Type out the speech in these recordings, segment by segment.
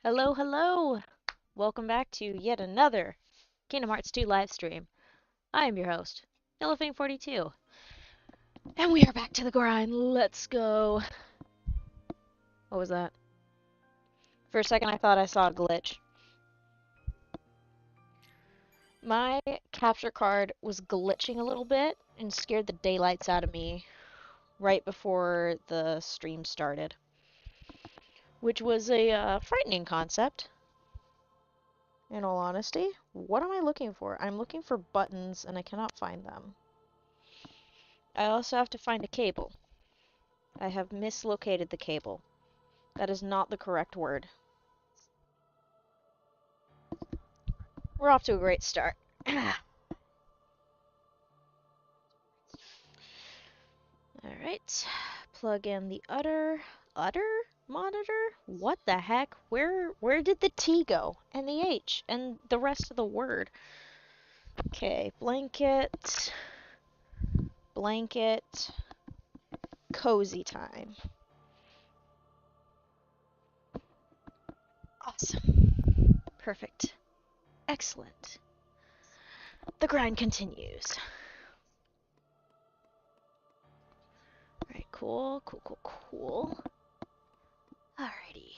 Hello, hello! Welcome back to yet another Kingdom Hearts 2 live stream. I am your host, Yellowfang42, and we are back to the grind. Let's go. What was that? For a second, I thought I saw a glitch. My capture card was glitching a little bit and scared the daylights out of me right before the stream started, which was a frightening concept. In all honesty, what am I looking for? I'm looking for buttons and I cannot find them. I also have to find a cable. I have mislocated the cable. That is not the correct word. We're off to a great start. Alright. Plug in the udder monitor? What the heck? Where did the T go? And the H? And the rest of the word? Okay, blanket. Blanket. Cozy time. Awesome. Perfect. Excellent. The grind continues. Alright, cool. Alrighty.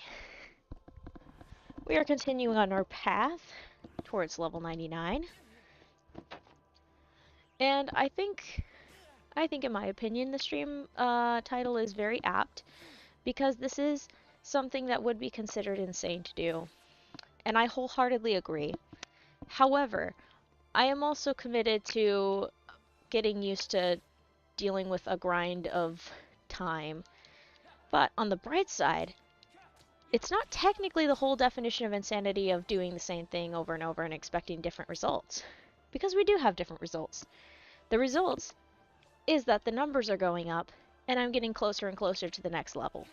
We are continuing on our path towards level 99. And I think in my opinion, the stream title is very apt because this is something that would be considered insane to do. And I wholeheartedly agree. However, I am also committed to getting used to dealing with a grind of time. But on the bright side, it's not technically the whole definition of insanity of doing the same thing over and over and expecting different results. Because we do have different results. The results is that the numbers are going up, and I'm getting closer and closer to the next level.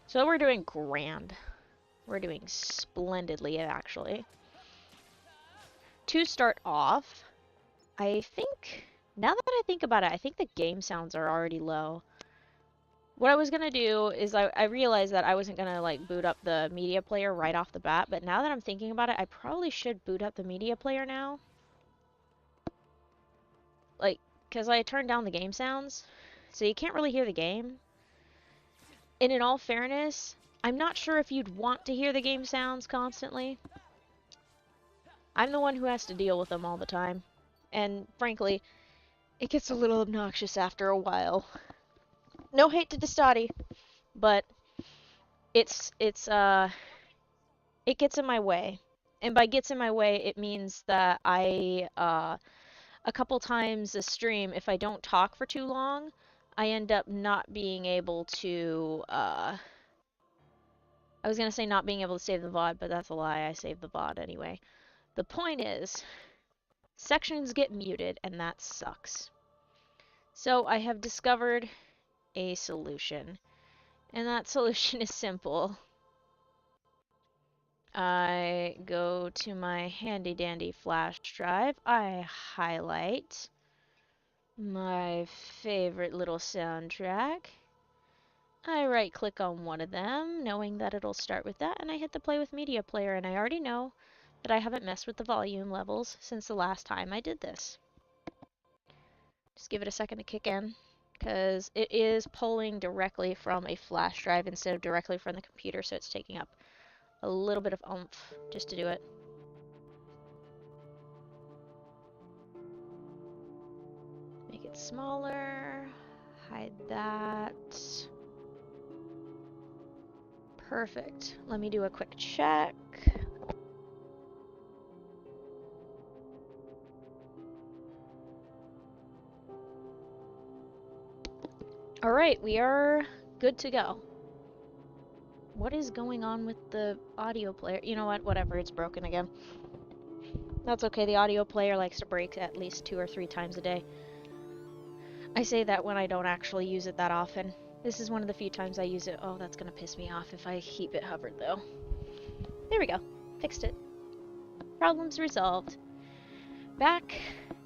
So we're doing grand. We're doing splendidly, actually. To start off, I think, now that I think about it, I think the game sounds are already low. What I was gonna do is I realized that I wasn't gonna like boot up the media player right off the bat, but now that I'm thinking about it, I probably should boot up the media player now. Like, because I turned down the game sounds, so you can't really hear the game. And in all fairness, I'm not sure if you'd want to hear the game sounds constantly. I'm the one who has to deal with them all the time. And frankly, it gets a little obnoxious after a while. No hate to Destati, but it gets in my way. And by gets in my way, it means that a couple times a stream, if I don't talk for too long, I end up not being able to, I was gonna say not being able to save the VOD, but that's a lie, I save the VOD anyway. The point is, sections get muted, and that sucks. So I have discovered a solution, and that solution is simple. I go to my handy dandy flash drive, I highlight my favorite little soundtrack. I right click on one of them, knowing that it'll start with that, and I hit the play with media player, and I already know that I haven't messed with the volume levels since the last time I did this. Just give it a second to kick in, because it is pulling directly from a flash drive instead of directly from the computer, so it's taking up a little bit of oomph just to do it. Make it smaller, hide that. Perfect. Let me do a quick check. Alright, we are good to go. What is going on with the audio player? You know what? Whatever, it's broken again. That's okay, the audio player likes to break at least 2 or 3 times a day. I say that when I don't actually use it that often. This is one of the few times I use it. Oh, that's gonna piss me off if I keep it hovered though. There we go. Fixed it. Problems resolved. Back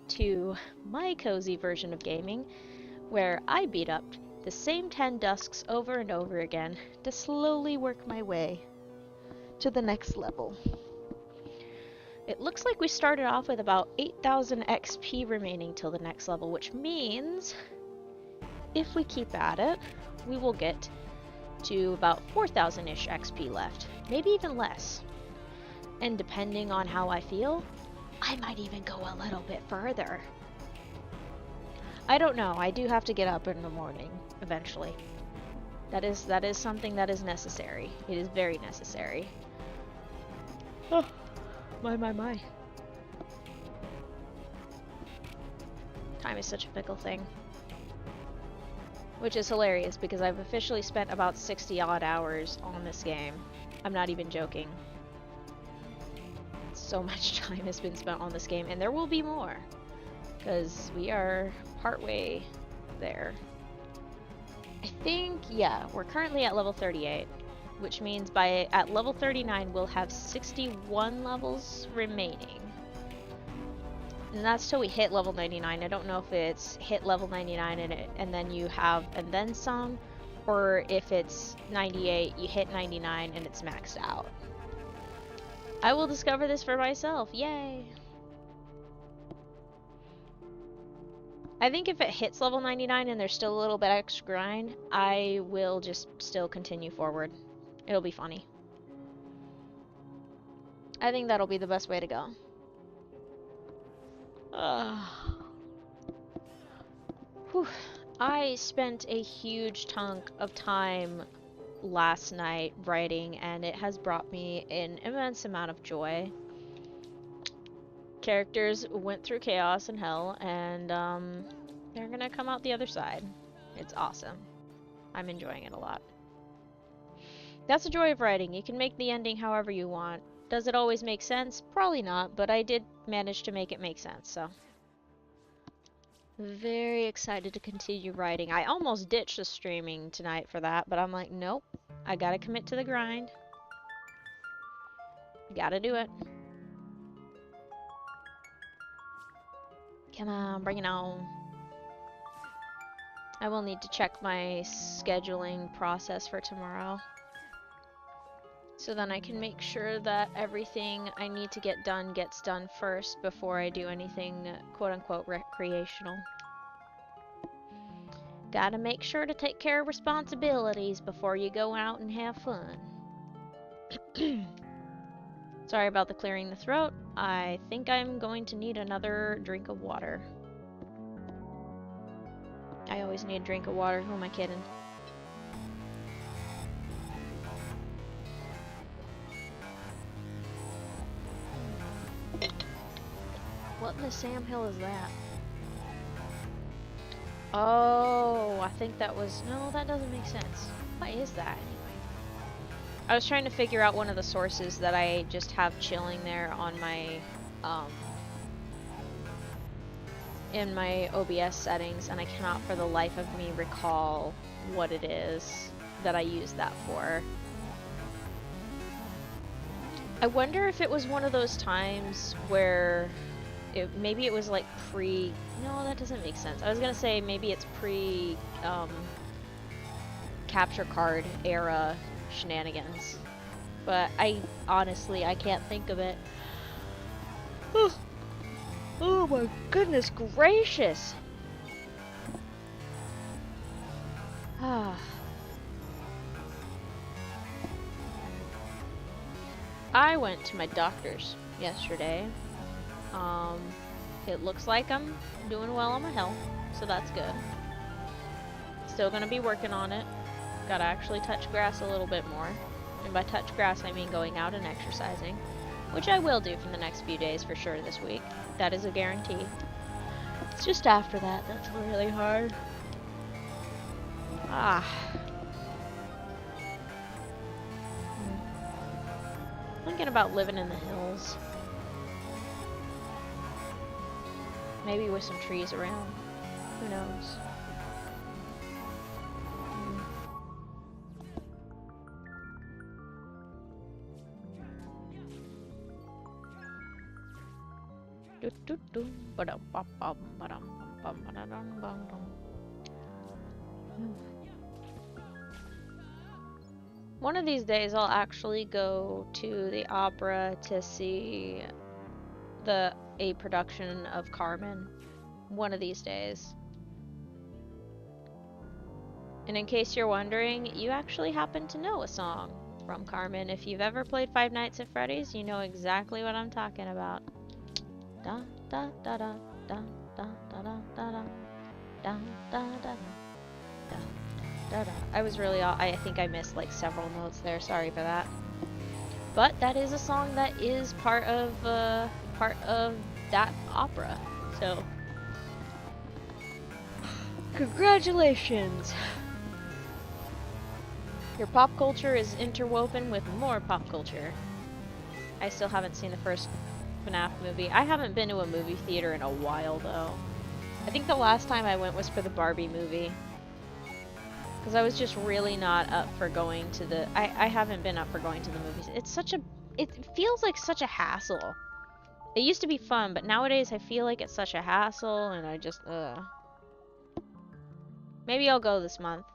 to my cozy version of gaming, where I beat up the same 10 dusks over and over again to slowly work my way to the next level. It looks like we started off with about 8,000 XP remaining till the next level, which means if we keep at it, we will get to about 4,000-ish XP left, maybe even less. And depending on how I feel, I might even go a little bit further. I don't know, I do have to get up in the morning, eventually. That is something that is necessary. It is very necessary. Oh, my. Time is such a fickle thing. Which is hilarious because I've officially spent about 60 odd hours on this game. I'm not even joking. So much time has been spent on this game, and there will be more. Because we are partway there. I think, yeah, we're currently at level 38. Which means at level 39 we'll have 61 levels remaining. And that's till we hit level 99. I don't know if it's hit level 99 and then you have and then some, or if it's 98, you hit 99 and it's maxed out. I will discover this for myself. Yay! I think if it hits level 99 and there's still a little bit extra grind, I will just still continue forward. It'll be funny. I think that'll be the best way to go. Whew. I spent a huge chunk of time last night writing, and it has brought me an immense amount of joy. Characters went through chaos and hell, and they're gonna come out the other side. It's awesome. I'm enjoying it a lot. That's the joy of writing. You can make the ending however you want. Does it always make sense? Probably not, but I did manage to make it make sense, so. Very excited to continue writing. I almost ditched the streaming tonight for that, but I'm like, nope. I gotta commit to the grind. Gotta do it. Come on, bring it on. I will need to check my scheduling process for tomorrow. So then I can make sure that everything I need to get done gets done first before I do anything quote-unquote recreational. Gotta make sure to take care of responsibilities before you go out and have fun. Sorry about the clearing the throat. I think I'm going to need another drink of water. I always need a drink of water. Who am I kidding? What in the Sam Hill is that? Oh, I think that was... No, that doesn't make sense. What is that anyway? I was trying to figure out one of the sources that I just have chilling there on my, in my OBS settings, and I cannot for the life of me recall what it is that I use that for. I wonder if it was one of those times where maybe it was like pre... No, that doesn't make sense. I was gonna say maybe it's pre capture card era shenanigans, but I honestly can't think of it. Oh my goodness gracious! I went to my doctor's yesterday. It looks like I'm doing well on my health, so that's good. Still gonna be working on it. Gotta actually touch grass a little bit more. And by touch grass, I mean going out and exercising, which I will do for the next few days for sure this week. That is a guarantee. It's just after that that's really hard. Thinking about living in the hills. Maybe with some trees around. Who knows? One of these days I'll actually go to the opera to see a production of Carmen. One of these days. And in case you're wondering, you actually happen to know a song from Carmen. If you've ever played Five Nights at Freddy's, you know exactly what I'm talking about. Da da da da da da da da da da da da da da da. I was really I think I missed like several notes there. Sorry for that. But that is a song that is part of that opera. So congratulations. Your pop culture is interwoven with more pop culture. I still haven't seen the first FNAF movie. I haven't been to a movie theater in a while, though. I think the last time I went was for the Barbie movie. Because I was just really not up for going to the... I haven't been up for going to the movies. It's such a... It feels like such a hassle. It used to be fun, but nowadays I feel like it's such a hassle, and I just... Maybe I'll go this month.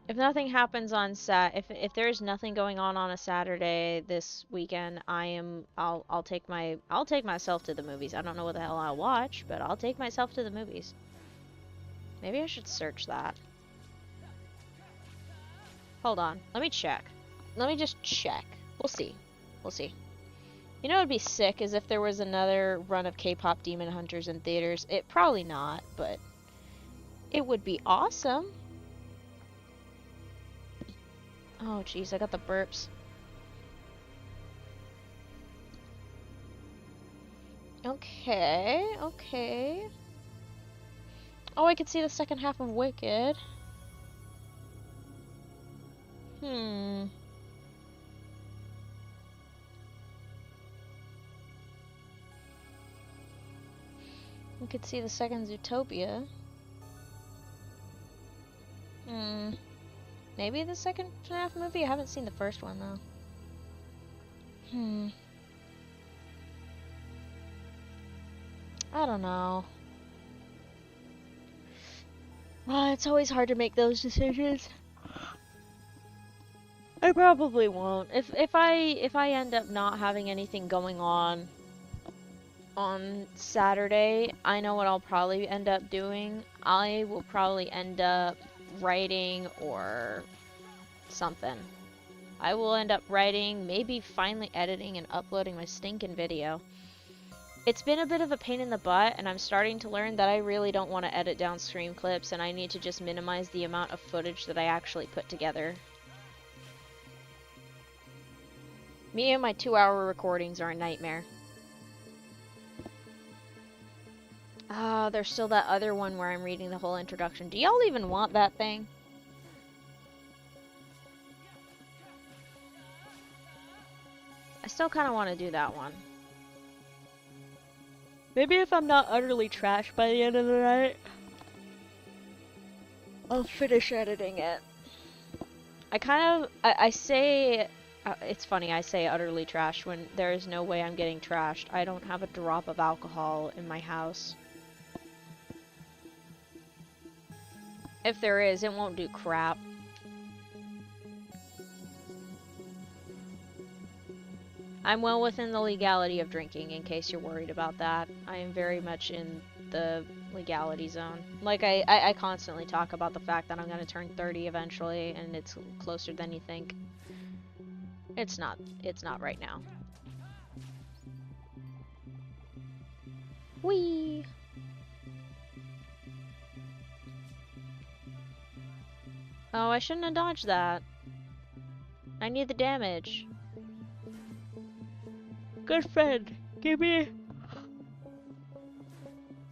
If nothing happens on if there's nothing going on a Saturday this weekend, I'll take myself to the movies. I don't know what the hell I'll watch, but I'll take myself to the movies. Maybe I should search that. Hold on, let me check. Let me just check. We'll see. We'll see. You know what would be sick is if there was another run of K-pop Demon Hunters in theaters. It probably not, but it would be awesome. Oh, jeez, I got the burps. Okay, okay. Oh, I could see the second half of Wicked. I could see the second Zootopia. Maybe the second FNAF movie? I haven't seen the first one, though. I don't know. It's always hard to make those decisions. I probably won't. If I end up not having anything going on Saturday, I know what I'll probably end up doing. I will probably end up writing or something. I will end up writing, maybe finally editing and uploading my stinking video. It's been a bit of a pain in the butt, and I'm starting to learn that I really don't want to edit down stream clips, and I need to just minimize the amount of footage that I actually put together. Me and my 2-hour recordings are a nightmare. There's still that other one where I'm reading the whole introduction. Do y'all even want that thing? I still kind of want to do that one. Maybe if I'm not utterly trashed by the end of the night, I'll finish editing it. I say, it's funny, I say utterly trashed when there is no way I'm getting trashed. I don't have a drop of alcohol in my house. If there is, it won't do crap. I'm well within the legality of drinking, in case you're worried about that. I am very much in the legality zone. Like, I constantly talk about the fact that I'm gonna turn 30 eventually, and it's closer than you think. It's not right now. Whee! Oh, I shouldn't have dodged that. I need the damage. Good friend, give me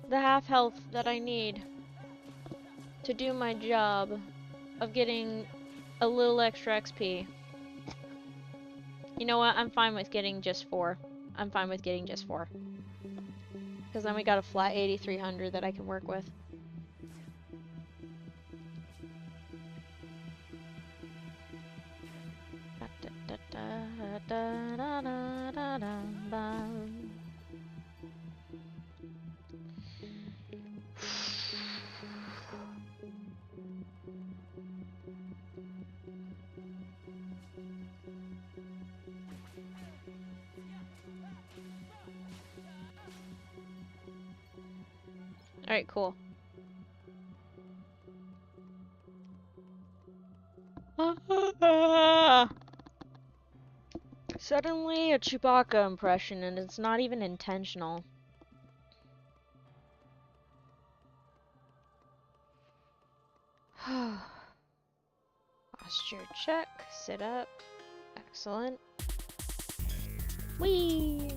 the half health that I need to do my job of getting a little extra XP. You know what? I'm fine with getting just 4. I'm fine with getting just 4. Because then we got a flat 8,300 that I can work with. Alright, cool. Suddenly a Chewbacca impression, and it's not even intentional. Posture check. Sit up. Excellent. Whee!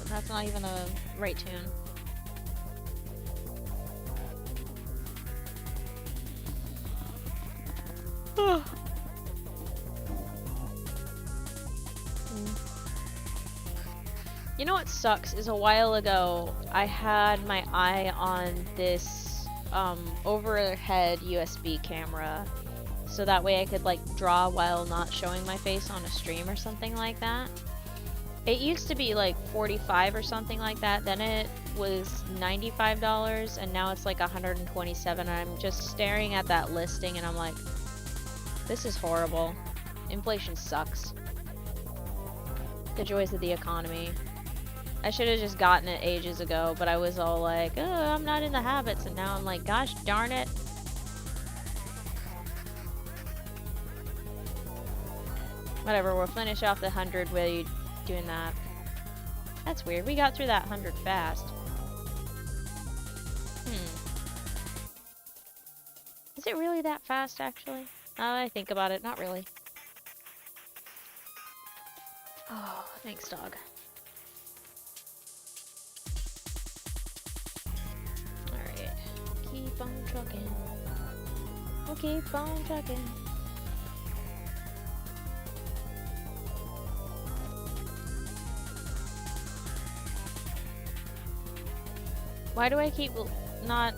That's not even the right tune. You know what sucks is a while ago I had my eye on this overhead USB camera, so that way I could like draw while not showing my face on a stream or something like that. It used to be like $45 or something like that, then it was $95 and now it's like $127. And I'm just staring at that listing and I'm like, this is horrible. Inflation sucks. The joys of the economy. I should have just gotten it ages ago, but I was all like, oh, I'm not in the habits, and now I'm like, gosh darn it. Whatever, we'll finish off the 100 while you doing that. That's weird, we got through that 100 fast. Is it really that fast, actually? Now that I think about it, not really. Oh, thanks, dog. Keep on trucking. We'll keep on trucking. Why do I keep not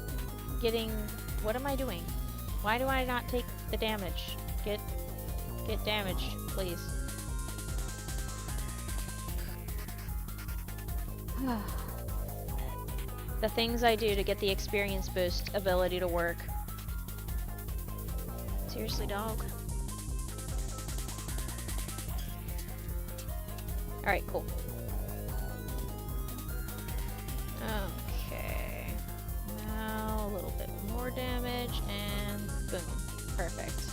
getting... What am I doing? Why do I not take the damage? Get damaged, please. The things I do to get the experience boost ability to work. Seriously, dog. Alright, cool. Okay. Now a little bit more damage and boom. Perfect.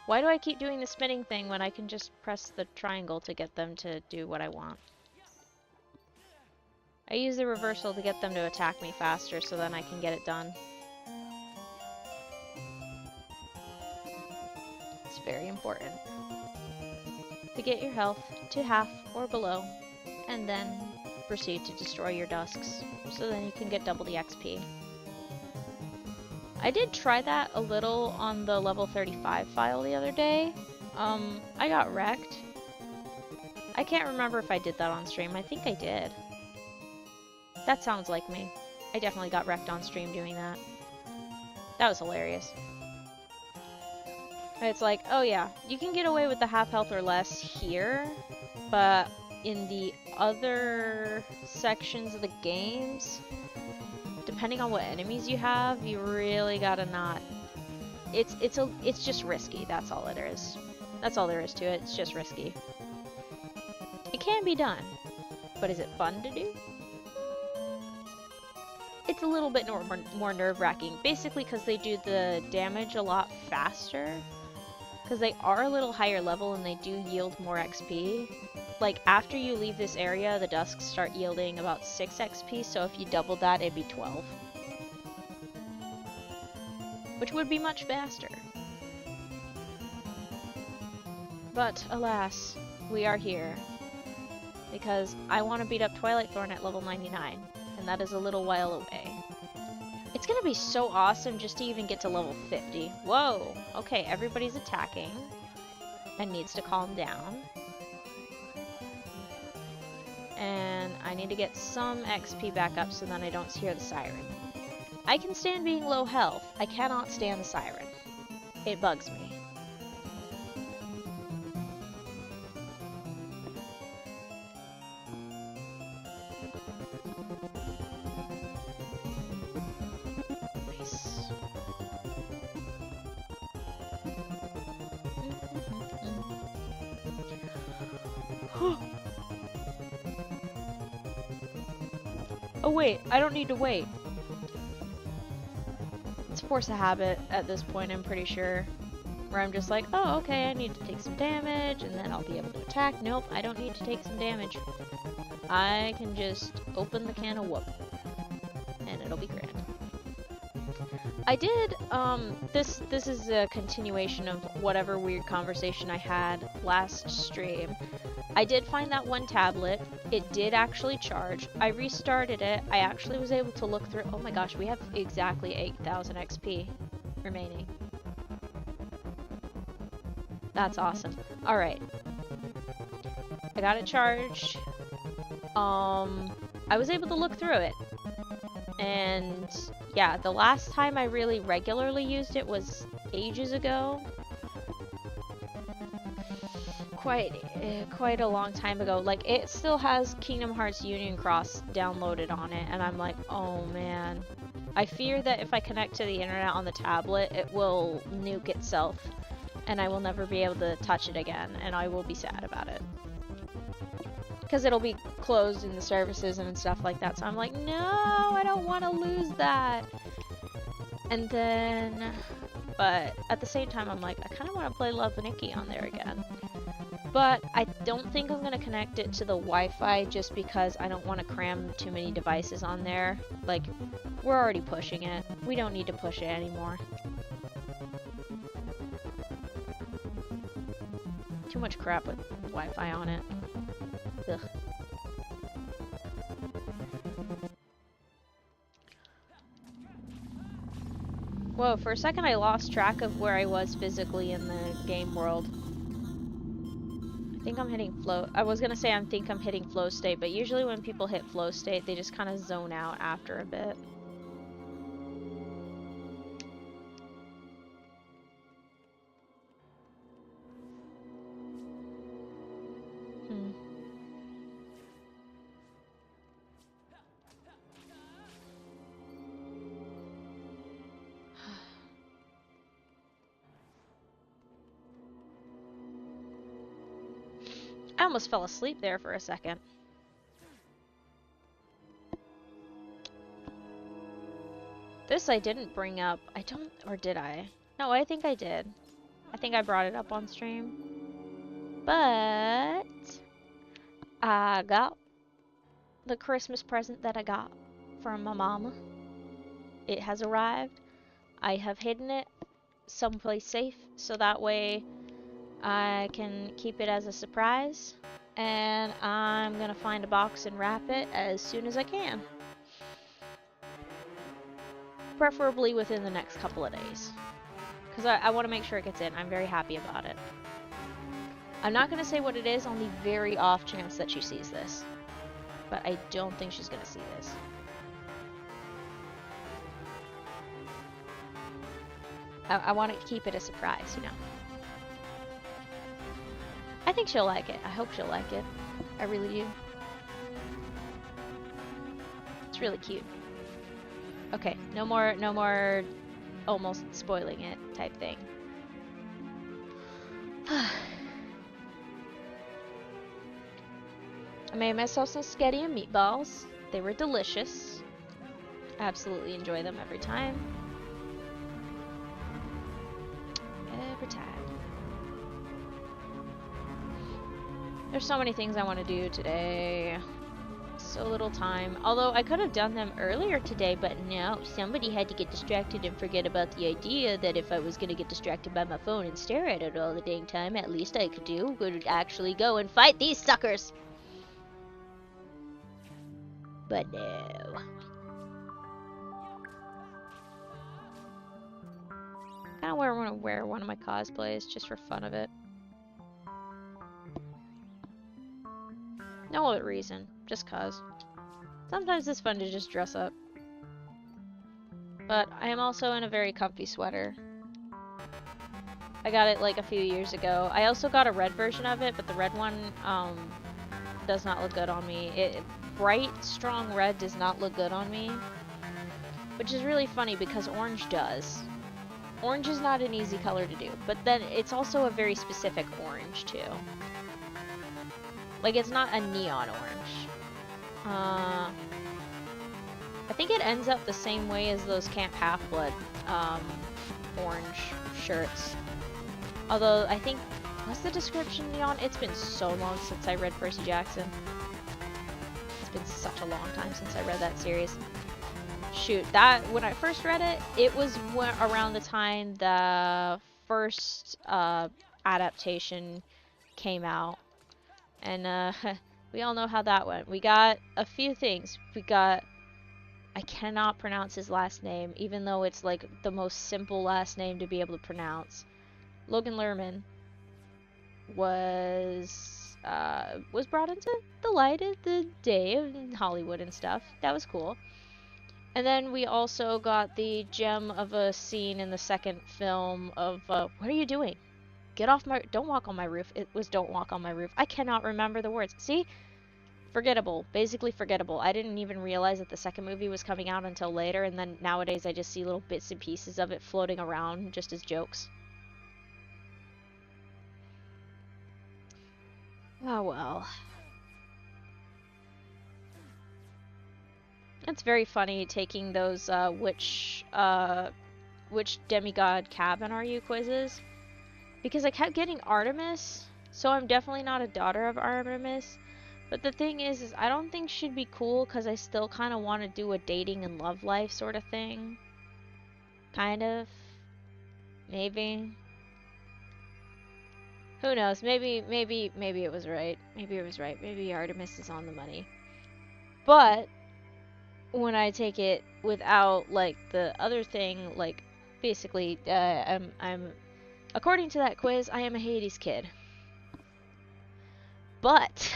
Why do I keep doing the spinning thing when I can just press the triangle to get them to do what I want? I use the reversal to get them to attack me faster so then I can get it done. It's very important. To get your health to half or below, and then proceed to destroy your dusks, so then you can get double the XP. I did try that a little on the level 35 file the other day. I got wrecked. I can't remember if I did that on stream. I think I did. That sounds like me. I definitely got wrecked on stream doing that. That was hilarious. It's like, oh yeah, you can get away with the half health or less here, but in the other sections of the games, depending on what enemies you have, you really gotta not. It's just risky. That's all it is. That's all there is to it. It's just risky. It can be done, but is it fun to do? It's a little bit more nerve-wracking, basically because they do the damage a lot faster. Because they are a little higher level and they do yield more XP. Like, after you leave this area, the dusks start yielding about 6 XP, so if you doubled that, it'd be 12. Which would be much faster. But, alas, we are here. Because I want to beat up Twilight Thorn at level 99, and that is a little while away. It's gonna be so awesome just to even get to level 50. Whoa! Okay, everybody's attacking. And needs to calm down. and I need to get some XP back up so then I don't hear the siren. I can stand being low health. I cannot stand the siren. It bugs me. Oh wait, I don't need to wait. It's force of habit at this point, I'm pretty sure. Where I'm just like, oh, okay, I need to take some damage, and then I'll be able to attack. Nope, I don't need to take some damage. I can just open the can of whoop. And it'll be grand. I did, this is a continuation of whatever weird conversation I had last stream. I did find that one tablet. It did actually charge. I restarted it. I actually was able to look through. Oh my gosh, we have exactly 8,000 XP remaining. That's awesome. Alright. I got it charged. I was able to look through it. And yeah, the last time I really regularly used it was ages ago. Quite a long time ago. Like, it still has Kingdom Hearts Union Cross downloaded on it, and I'm like, oh man. I fear that if I connect to the internet on the tablet, it will nuke itself, and I will never be able to touch it again, and I will be sad about it. Because it'll be closed in the services and stuff like that, so I'm like, no, I don't want to lose that. And then, but at the same time, I'm like, I kind of want to play Love Nikki on there again. But I don't think I'm going to connect it to the Wi-Fi just because I don't want to cram too many devices on there. Like, we're already pushing it. We don't need to push it anymore. Too much crap with Wi-Fi on it. Ugh. Whoa, for a second I lost track of where I was physically in the game world. I think I'm hitting flow. I was gonna say I think I'm hitting flow state, but usually when people hit flow state, they just kind of zone out after a bit. I almost fell asleep there for a second. This I didn't bring up. I don't, or did I? No, I think I did. I think I brought it up on stream. But I got the Christmas present that I got from my mama. It has arrived. I have hidden it someplace safe so that way I can keep it as a surprise, and I'm gonna find a box and wrap it as soon as I can. Preferably within the next couple of days, because I want to make sure it gets in. I'm very happy about it. I'm not gonna say what it is on the very off chance that she sees this, but I don't think she's gonna see this. I want to keep it a surprise, you know. I think she'll like it. I hope she'll like it. I really do. It's really cute. Okay, no more almost spoiling it type thing. I made myself some spaghetti and meatballs. They were delicious. I absolutely enjoy them every time. Every time. There's so many things I want to do today. So little time. Although I could have done them earlier today, but no, somebody had to get distracted and forget about the idea that if I was going to get distracted by my phone and stare at it all the dang time, at least I could do would actually go and fight these suckers. But no. I kind of want to wear one of my cosplays just for fun of it. No other reason. just 'cause. Sometimes it's fun to just dress up. But I am also in a very comfy sweater. I got it like a few years ago. I also got a red version of it, but the red one does not look good on me. Bright, strong red does not look good on me, which is really funny because orange does. Orange is not an easy color to do, but then it's also a very specific orange too. Like, it's not a neon orange. I think it ends up the same way as those Camp Half-Blood orange shirts. Although, I think, what's the description neon? It's been so long since I read Percy Jackson. It's been such a long time since I read that series. Shoot, when I first read it, it was around the time the first adaptation came out. And we all know how that went. We got a few things. We got, I cannot pronounce his last name, even though it's like the most simple last name to be able to pronounce. Logan Lerman was brought into the light of the day in Hollywood and stuff. That was cool. And then we also got the gem of a scene in the second film of, what are you doing? Get off my, don't walk on my roof. It was don't walk on my roof. I cannot remember the words. See? Forgettable. Basically forgettable. I didn't even realize that the second movie was coming out until later, and then nowadays I just see little bits and pieces of it floating around just as jokes. Oh well. It's very funny taking those which demigod cabin are you quizzes, because I kept getting Artemis, so I'm definitely not a daughter of Artemis. But the thing is I don't think she'd be cool because I still kind of want to do a dating and love life sort of thing. Kind of. Maybe. Who knows? Maybe it was right. Maybe it was right. Maybe Artemis is on the money. But when I take it without like the other thing, like basically, I'm according to that quiz, I am a Hades kid. But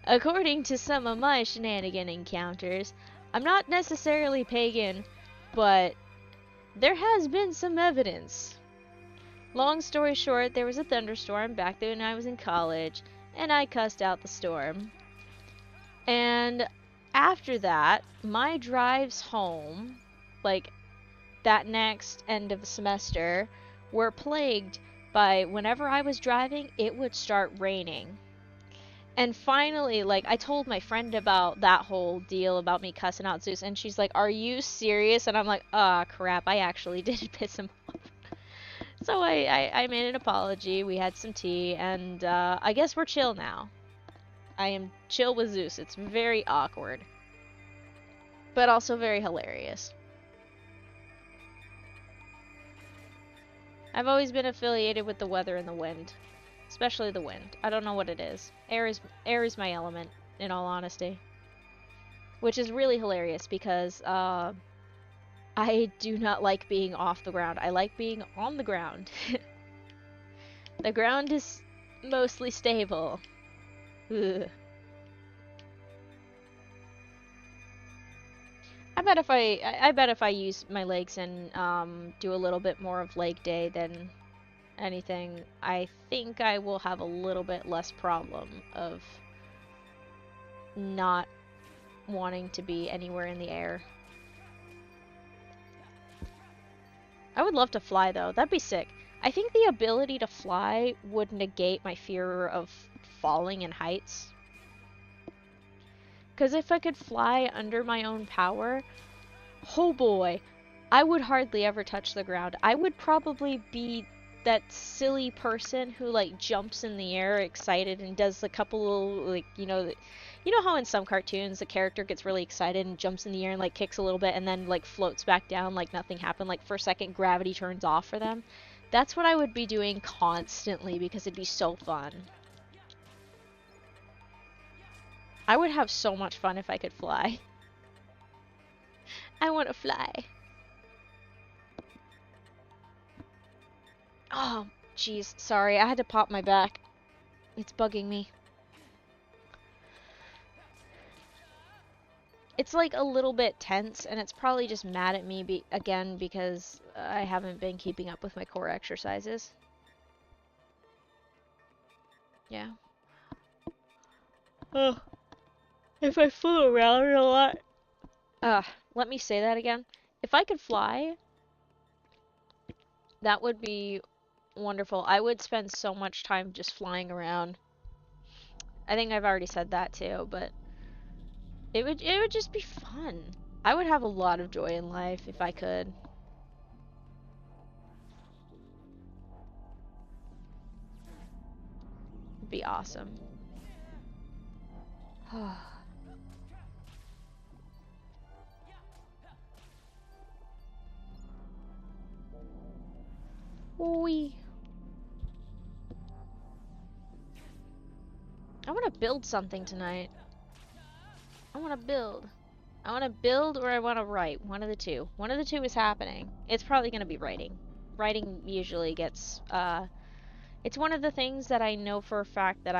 according to some of my shenanigan encounters, I'm not necessarily pagan, but there has been some evidence. Long story short, there was a thunderstorm back then when I was in college, and I cussed out the storm. And after that, my drives home, like that next end of the semester, were plagued by whenever I was driving, it would start raining. And finally, like, I told my friend about that whole deal about me cussing out Zeus, and she's like, "Are you serious?" And I'm like, "Ah, crap, I actually did piss him off." So I made an apology, we had some tea, and I guess we're chill now. I am chill with Zeus. It's very awkward, but also very hilarious. I've always been affiliated with the weather and the wind. Especially the wind. I don't know what it is. Air is my element, in all honesty. Which is really hilarious because I do not like being off the ground. I like being on the ground. The ground is mostly stable. Ugh. I bet if I use my legs and do a little bit more of leg day than anything, I think I will have a little bit less problem of not wanting to be anywhere in the air. I would love to fly though. That'd be sick. I think the ability to fly would negate my fear of falling in heights. Because if I could fly under my own power, oh boy, I would hardly ever touch the ground. I would probably be that silly person who like jumps in the air excited and does a couple little, like, you know how in some cartoons the character gets really excited and jumps in the air and like kicks a little bit and then like floats back down like nothing happened, like for a second gravity turns off for them. That's what I would be doing constantly because it'd be so fun. I would have so much fun if I could fly. I want to fly. Oh, jeez. Sorry, I had to pop my back. It's bugging me. it's like a little bit tense, and it's probably just mad at me again because I haven't been keeping up with my core exercises. Yeah. Oh, if I flew around a lot. Let me say that again. If I could fly, that would be wonderful. I would spend so much time just flying around. I think I've already said that too, but it would just be fun. I would have a lot of joy in life if I could. It'd be awesome. Wee. I want to build something tonight. I want to build. I want to build or I want to write. One of the two. One of the two is happening. It's probably going to be writing. Writing usually gets, it's one of the things that I know for a fact that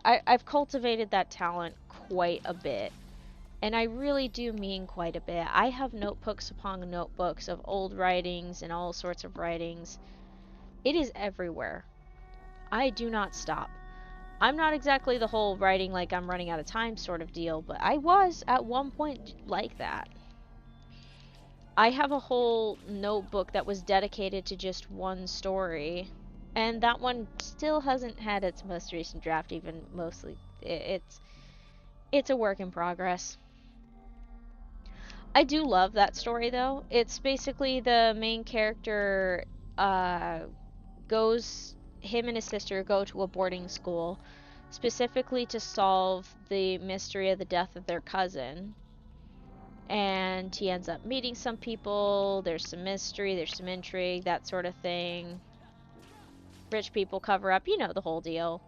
I've cultivated that talent quite a bit. And I really do mean quite a bit. I have notebooks upon notebooks of old writings and all sorts of writings. It is everywhere. I do not stop. I'm not exactly the whole writing like I'm running out of time sort of deal, but I was at one point like that. I have a whole notebook that was dedicated to just one story, and that one still hasn't had its most recent draft even mostly. It's a work in progress. I do love that story though. It's basically the main character him and his sister go to a boarding school specifically to solve the mystery of the death of their cousin. And he ends up meeting some people, there's some mystery, there's some intrigue, that sort of thing. Rich people cover up, you know the whole deal.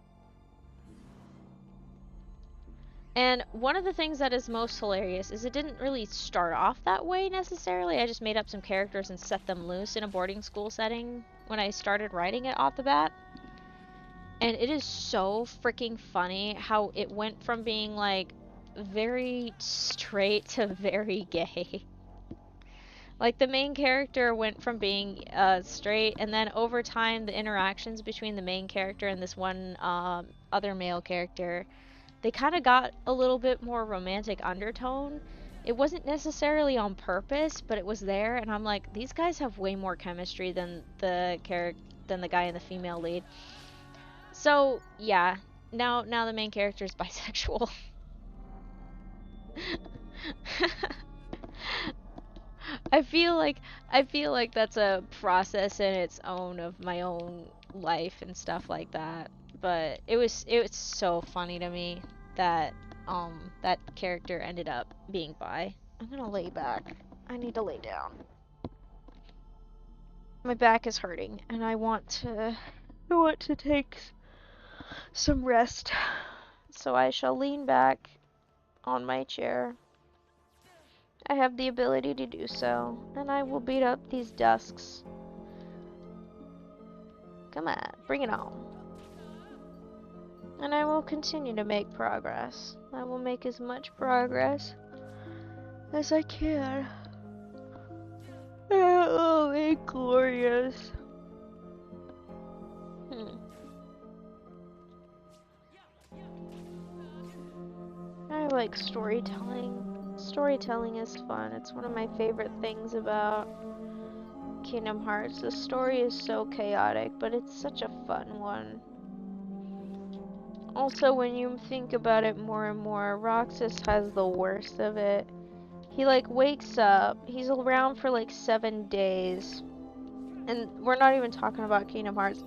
And one of the things that is most hilarious is it didn't really start off that way necessarily. I just made up some characters and set them loose in a boarding school setting when I started writing it off the bat. And it is so freaking funny how it went from being like very straight to very gay. Like the main character went from being straight, and then over time the interactions between the main character and this one other male character, they kind of got a little bit more romantic undertone. It wasn't necessarily on purpose, but it was there, and I'm like, these guys have way more chemistry than the guy and the female lead. So yeah, now the main character is bisexual. I feel like that's a process in its own of my own life and stuff like that. But it was so funny to me that that character ended up being bi. I'm gonna lay back. I need to lay down. My back is hurting and I want to take some rest. So I shall lean back on my chair. I have the ability to do so, and I will beat up these dusks. Come on, bring it on. And I will continue to make progress. I will make as much progress as I can. And it will be glorious. I like storytelling. Storytelling is fun. It's one of my favorite things about Kingdom Hearts. The story is so chaotic, but it's such a fun one. Also, when you think about it more and more, Roxas has the worst of it. He like wakes up, he's around for like 7 days, and we're not even talking about Kingdom Hearts.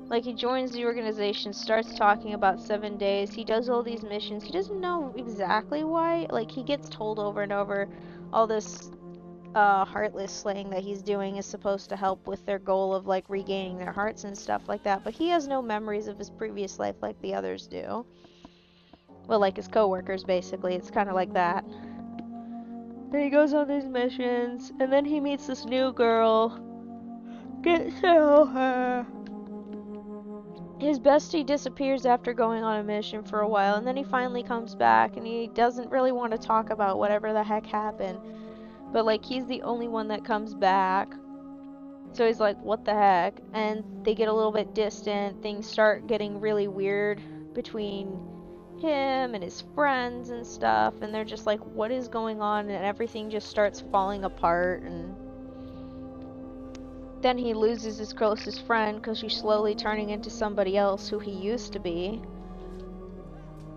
Like, he joins the organization, starts talking about 7 days, he does all these missions, he doesn't know exactly why. Like, he gets told over and over all this heartless slaying that he's doing is supposed to help with their goal of like regaining their hearts and stuff like that, but he has no memories of his previous life like the others do. Well, like his co-workers, basically. It's kind of like that. And he goes on these missions, and then he meets this new girl, gets to know her, his bestie disappears after going on a mission for a while, and then he finally comes back, and he doesn't really want to talk about whatever the heck happened. But, like, he's the only one that comes back. So he's like, what the heck? And they get a little bit distant. Things start getting really weird between him and his friends and stuff. And they're just like, what is going on? And everything just starts falling apart. And then he loses his closest friend because she's slowly turning into somebody else who he used to be.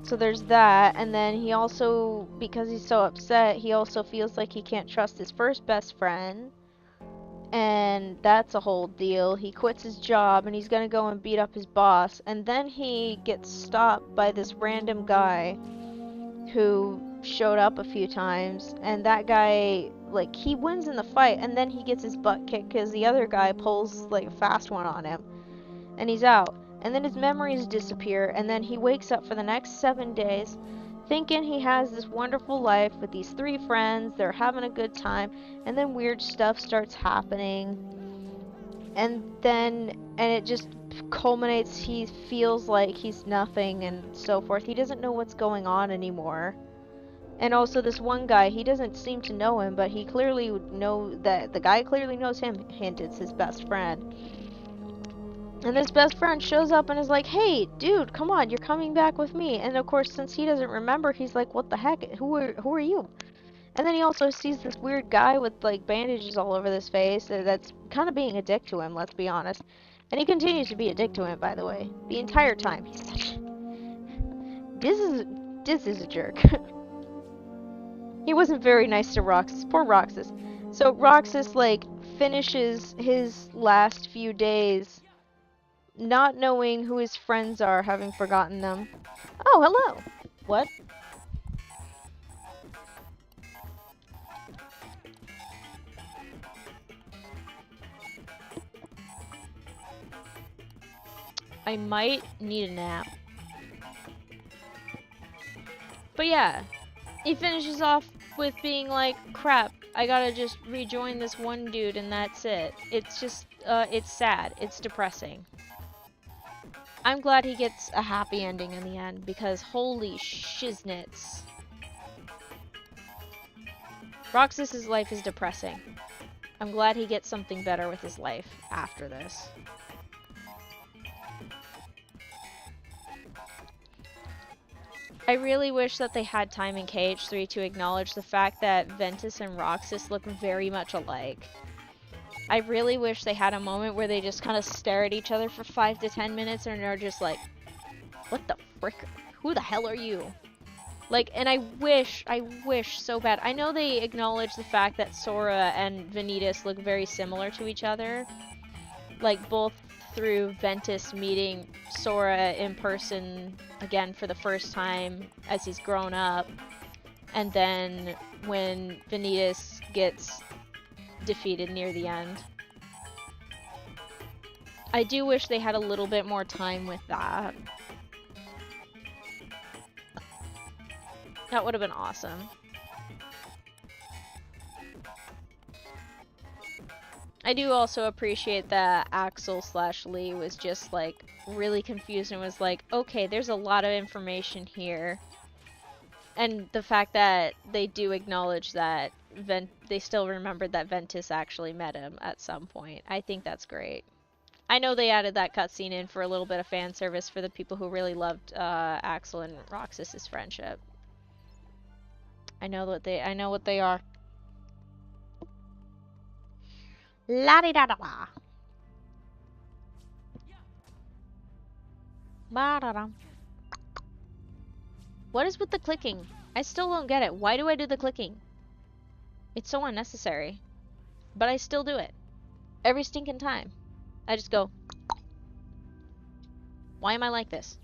So there's that. And then he also, because he's so upset, he also feels like he can't trust his first best friend. And that's a whole deal. He quits his job and he's gonna go and beat up his boss. And then he gets stopped by this random guy who showed up a few times. And that guy, like, he wins in the fight and then he gets his butt kicked because the other guy pulls, like, a fast one on him. And he's out. And then his memories disappear. And then he wakes up for the next 7 days thinking he has this wonderful life with these 3 friends. They're having a good time. And then weird stuff starts happening. And it just culminates. He feels like he's nothing and so forth. He doesn't know what's going on anymore. And also this one guy, he doesn't seem to know him, but he clearly would know that the guy clearly knows him. Hint, it's his best friend. And his best friend shows up and is like, hey, dude, come on, you're coming back with me. And of course, since he doesn't remember, he's like, what the heck? Who are you? And then he also sees this weird guy with, like, bandages all over his face that's kind of being a dick to him, let's be honest. And he continues to be a dick to him, by the way. The entire time. He's such... This is a jerk. He wasn't very nice to Roxas. Poor Roxas. So Roxas, like, finishes his last few days not knowing who his friends are, having forgotten them. Oh, hello! What? I might need a nap. But yeah, he finishes off with being like, crap, I gotta just rejoin this one dude and that's it. It's just, it's sad. It's depressing. I'm glad he gets a happy ending in the end, because holy shiznits. Roxas's life is depressing. I'm glad he gets something better with his life after this. I really wish that they had time in KH3 to acknowledge the fact that Ventus and Roxas look very much alike. I really wish they had a moment where they just kind of stare at each other for 5 to 10 minutes and are just like, what the frick? Who the hell are you? Like, and I wish so bad. I know they acknowledge the fact that Sora and Vanitas look very similar to each other. Like, both through Ventus meeting Sora in person again for the first time as he's grown up. And then when Vanitas gets defeated near the end. I do wish they had a little bit more time with that. That would have been awesome. I do also appreciate that Axel / Lee was just like really confused and was like, okay, there's a lot of information here. And the fact that they do acknowledge that they still remembered that Ventus actually met him at some point. I think that's great. I know they added that cutscene in for a little bit of fan service for the people who really loved Axel and Roxas's friendship. I know what they are. La di da da da. Ba da da. What is with the clicking? I still don't get it. Why do I do the clicking? It's so unnecessary. But I still do it. Every stinking time. I just go. Why am I like this?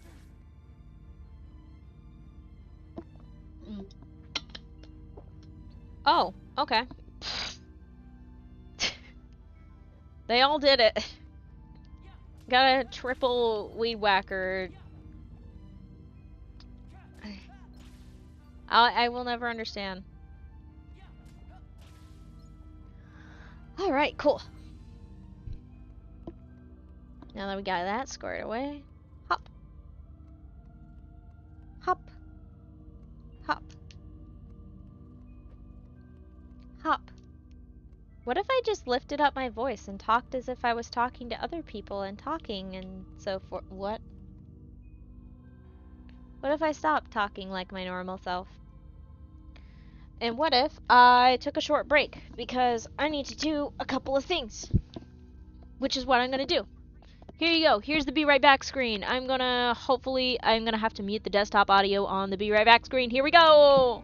Oh, okay. They all did it. Got a triple weed whacker. I will never understand. Alright, cool. Now that we got that squared away. just lifted up my voice and talked as if I was talking to other people and talking and so forth. What? What if I stopped talking like my normal self? And what if I took a short break because I need to do a couple of things, which is what I'm gonna do. Here you go. Here's the Be Right Back screen. Hopefully, I'm gonna have to mute the desktop audio on the Be Right Back screen. Here we go!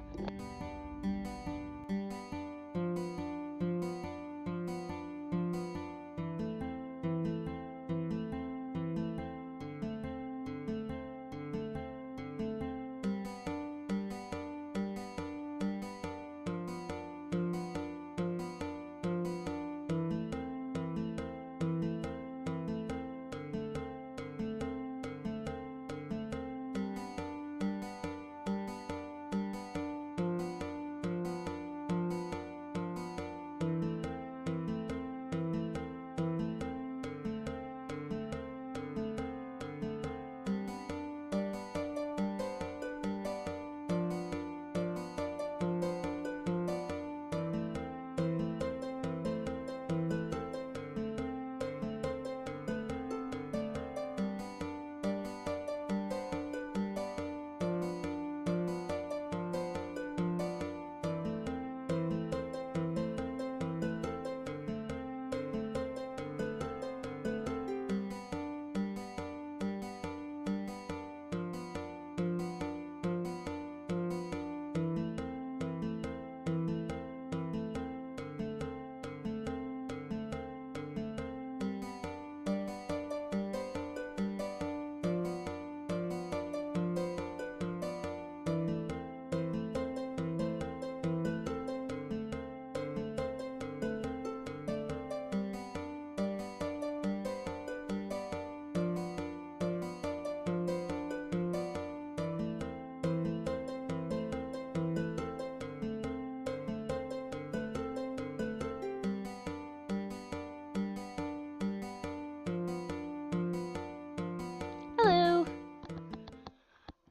Hello!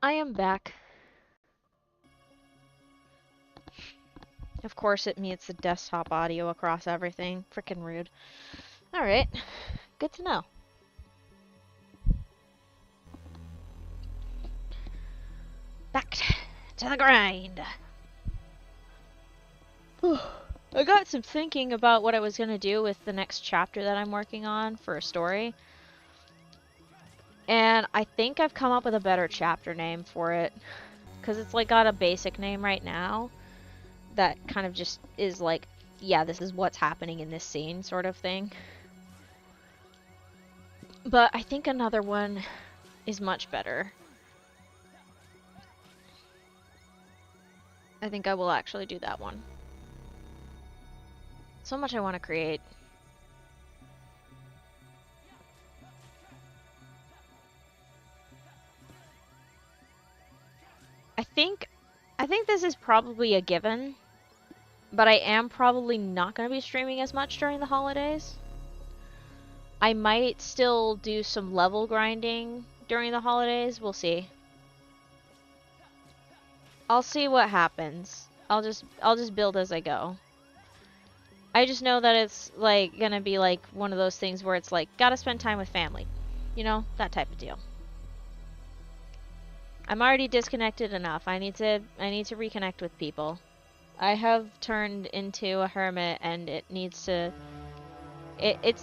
I am back. Of course it mutes the desktop audio across everything. Frickin' rude. Alright. Good to know. Back to the grind. I got some thinking about what I was gonna do with the next chapter that I'm working on for a story. And I think I've come up with a better chapter name for it. Because it's like got a basic name right now that kind of just is like, yeah, this is what's happening in this scene sort of thing. But I think another one is much better. I think I will actually do that one. So much I want to create. I think this is probably a given, but I am probably not going to be streaming as much during the holidays. I might still do some level grinding during the holidays. We'll see. I'll see what happens. I'll just build as I go. I just know that it's like gonna be like one of those things where it's like gotta spend time with family. You know, that type of deal. I'm already disconnected enough. I need to reconnect with people. I have turned into a hermit and it needs to it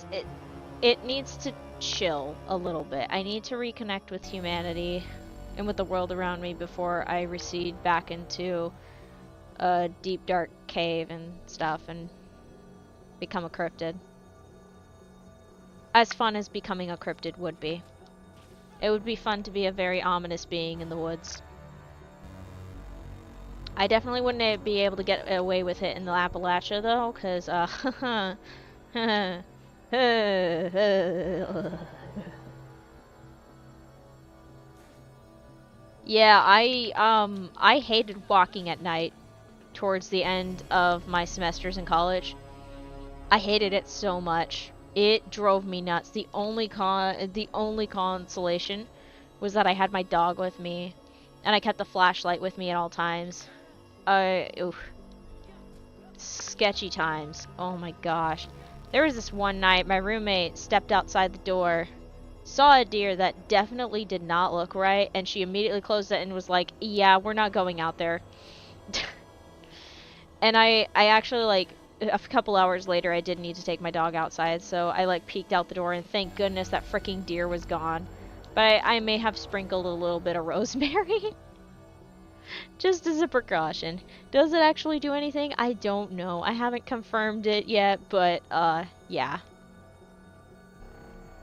needs to chill a little bit. I need to reconnect with humanity and with the world around me before I recede back into a deep dark cave and stuff and become a cryptid. As fun as becoming a cryptid would be. It would be fun to be a very ominous being in the woods. I definitely wouldn't be able to get away with it in the Appalachia though, because yeah, I hated walking at night towards the end of my semesters in college. I hated it so much. It drove me nuts. The only consolation was that I had my dog with me, and I kept the flashlight with me at all times. Oof. Sketchy times. Oh my gosh. There was this one night my roommate stepped outside the door, saw a deer that definitely did not look right, and she immediately closed it and was like, yeah, we're not going out there. And I actually, like, a couple hours later, I did need to take my dog outside, so I, like, peeked out the door, and thank goodness that freaking deer was gone. But I may have sprinkled a little bit of rosemary. Just as a precaution. Does it actually do anything? I don't know. I haven't confirmed it yet, but, yeah.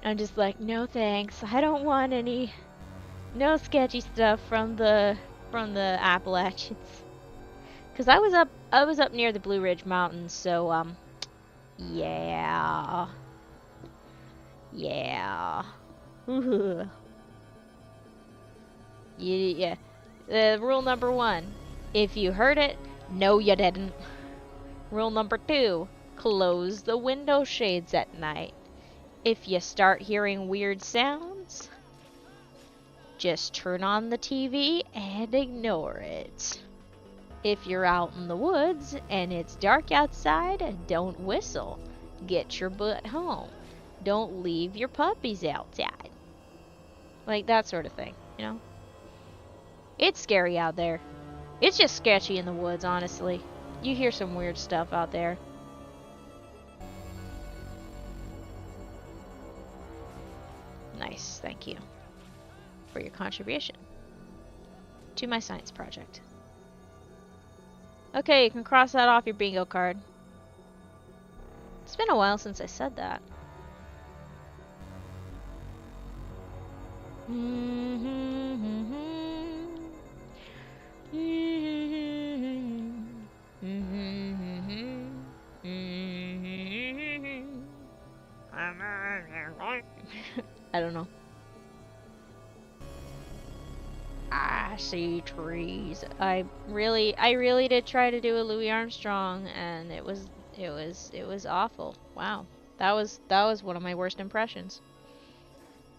I'm just like, no thanks. I don't want any... No sketchy stuff from the Appalachians. Cause I was up near the Blue Ridge Mountains, so yeah. Yeah. Yeah. Rule number 1. If you heard it, no you didn't. Rule number 2. Close the window shades at night. If you start hearing weird sounds, just turn on the TV and ignore it. If you're out in the woods and it's dark outside, don't whistle. Get your butt home. Don't leave your puppies outside. Like that sort of thing, you know? It's scary out there. It's just sketchy in the woods, honestly. You hear some weird stuff out there. Nice, thank you for your contribution to my science project. Okay, you can cross that off your bingo card. It's been a while since I said that. I don't know. I see trees. I really did try to do a Louis Armstrong, and it was awful. Wow, that was one of my worst impressions.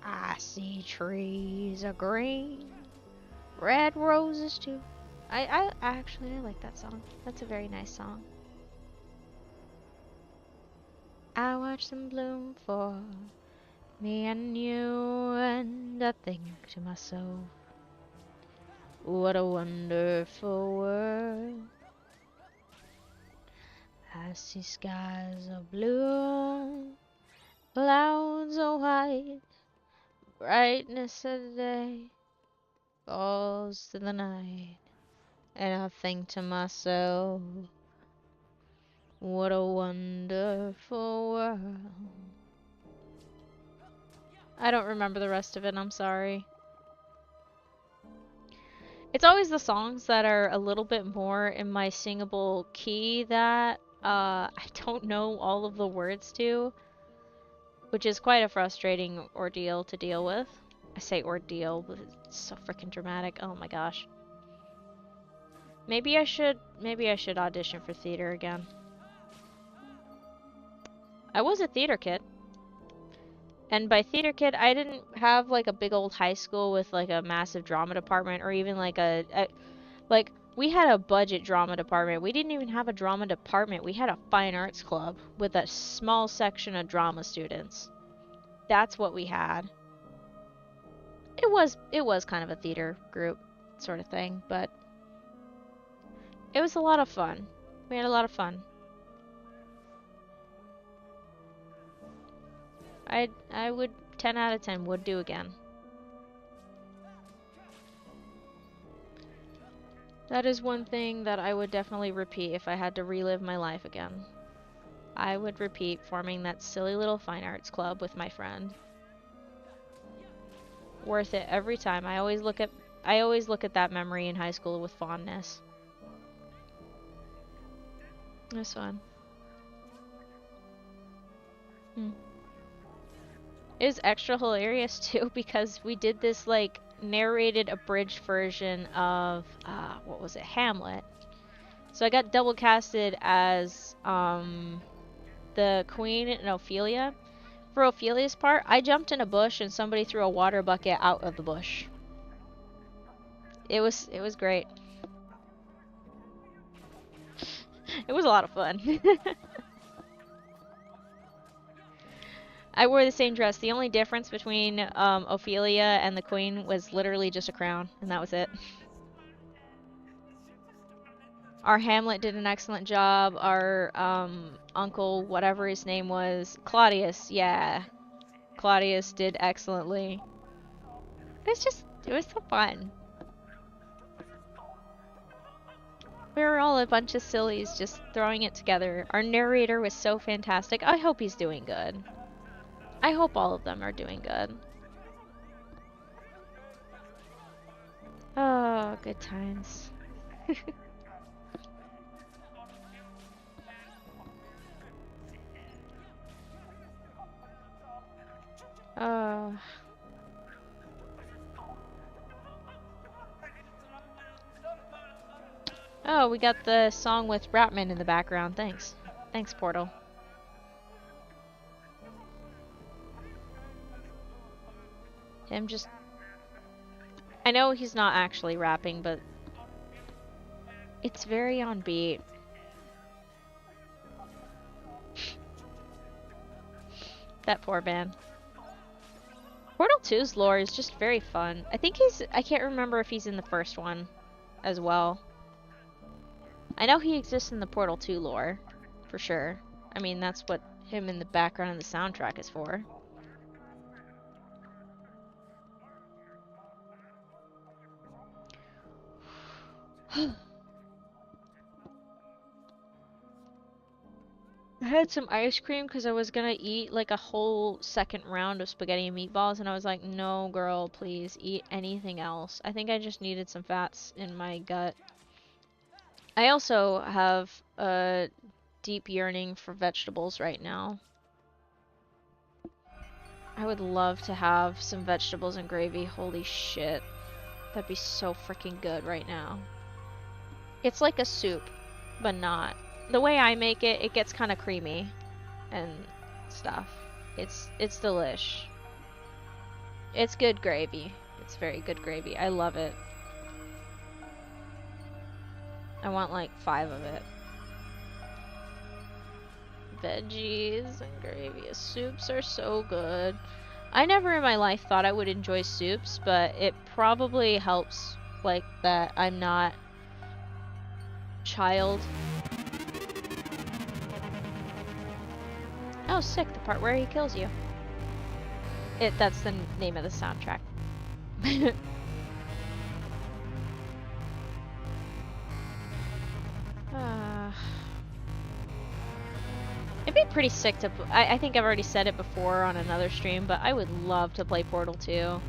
I see trees of green, red roses too. I actually like that song. That's a very nice song. I watch them bloom for me and you, and I think to myself, what a wonderful world. I see skies of blue, clouds of white, brightness of the day falls to the night, and I think to myself, what a wonderful world. I don't remember the rest of it, I'm sorry. It's always the songs that are a little bit more in my singable key that I don't know all of the words to, which is quite a frustrating ordeal to deal with. I say ordeal, but it's so freaking dramatic. Oh my gosh. Maybe I should audition for theater again. I was a theater kid. And by theater kid, I didn't have like a big old high school with like a massive drama department, or even like like we had a budget drama department. We didn't even have a drama department. We had a fine arts club with a small section of drama students. That's what we had. It was kind of a theater group sort of thing, but it was a lot of fun. We had a lot of fun. I would 10 out of 10 would do again. That is one thing that I would definitely repeat if I had to relive my life again. I would repeat forming that silly little fine arts club with my friend. Worth it every time. I always look at that memory in high school with fondness. It was fun. It was extra hilarious too because we did this like narrated abridged version of what was it, Hamlet. So I got double casted as the queen and Ophelia. For Ophelia's part, I jumped in a bush and somebody threw a water bucket out of the bush. It was great. It was a lot of fun. I wore the same dress. The only difference between Ophelia and the Queen was literally just a crown, and that was it. Our Hamlet did an excellent job. Our uncle, whatever his name was, Claudius, yeah. Claudius did excellently. It was so fun. We were all a bunch of sillies just throwing it together. Our narrator was so fantastic. I hope he's doing good. I hope all of them are doing good. Oh, good times. Oh. Oh, we got the song with Ratman in the background. Thanks. Thanks, Portal. Him just... I know he's not actually rapping, but... it's very on beat. That poor man. Portal 2's lore is just very fun. I think I can't remember if he's in the first one as well. I know he exists in the Portal 2 lore, for sure. I mean, that's what him in the background of the soundtrack is for. I had some ice cream because I was gonna eat like a whole second round of spaghetti and meatballs, and I was like, no girl, please eat anything else. I think I just needed some fats in my gut. I also have a deep yearning for vegetables right now. I would love to have some vegetables and gravy. Holy shit. That'd be so freaking good right now. It's like a soup, but not. The way I make it, it gets kind of creamy and stuff. It's delish. It's good gravy. It's very good gravy. I love it. I want like 5 of it. Veggies and gravy. Soups are so good. I never in my life thought I would enjoy soups, but it probably helps like that I'm not child. Oh, sick, the part where he kills you. That's the name of the soundtrack. It'd be pretty sick to... I think I've already said it before on another stream, but I would love to play Portal 2.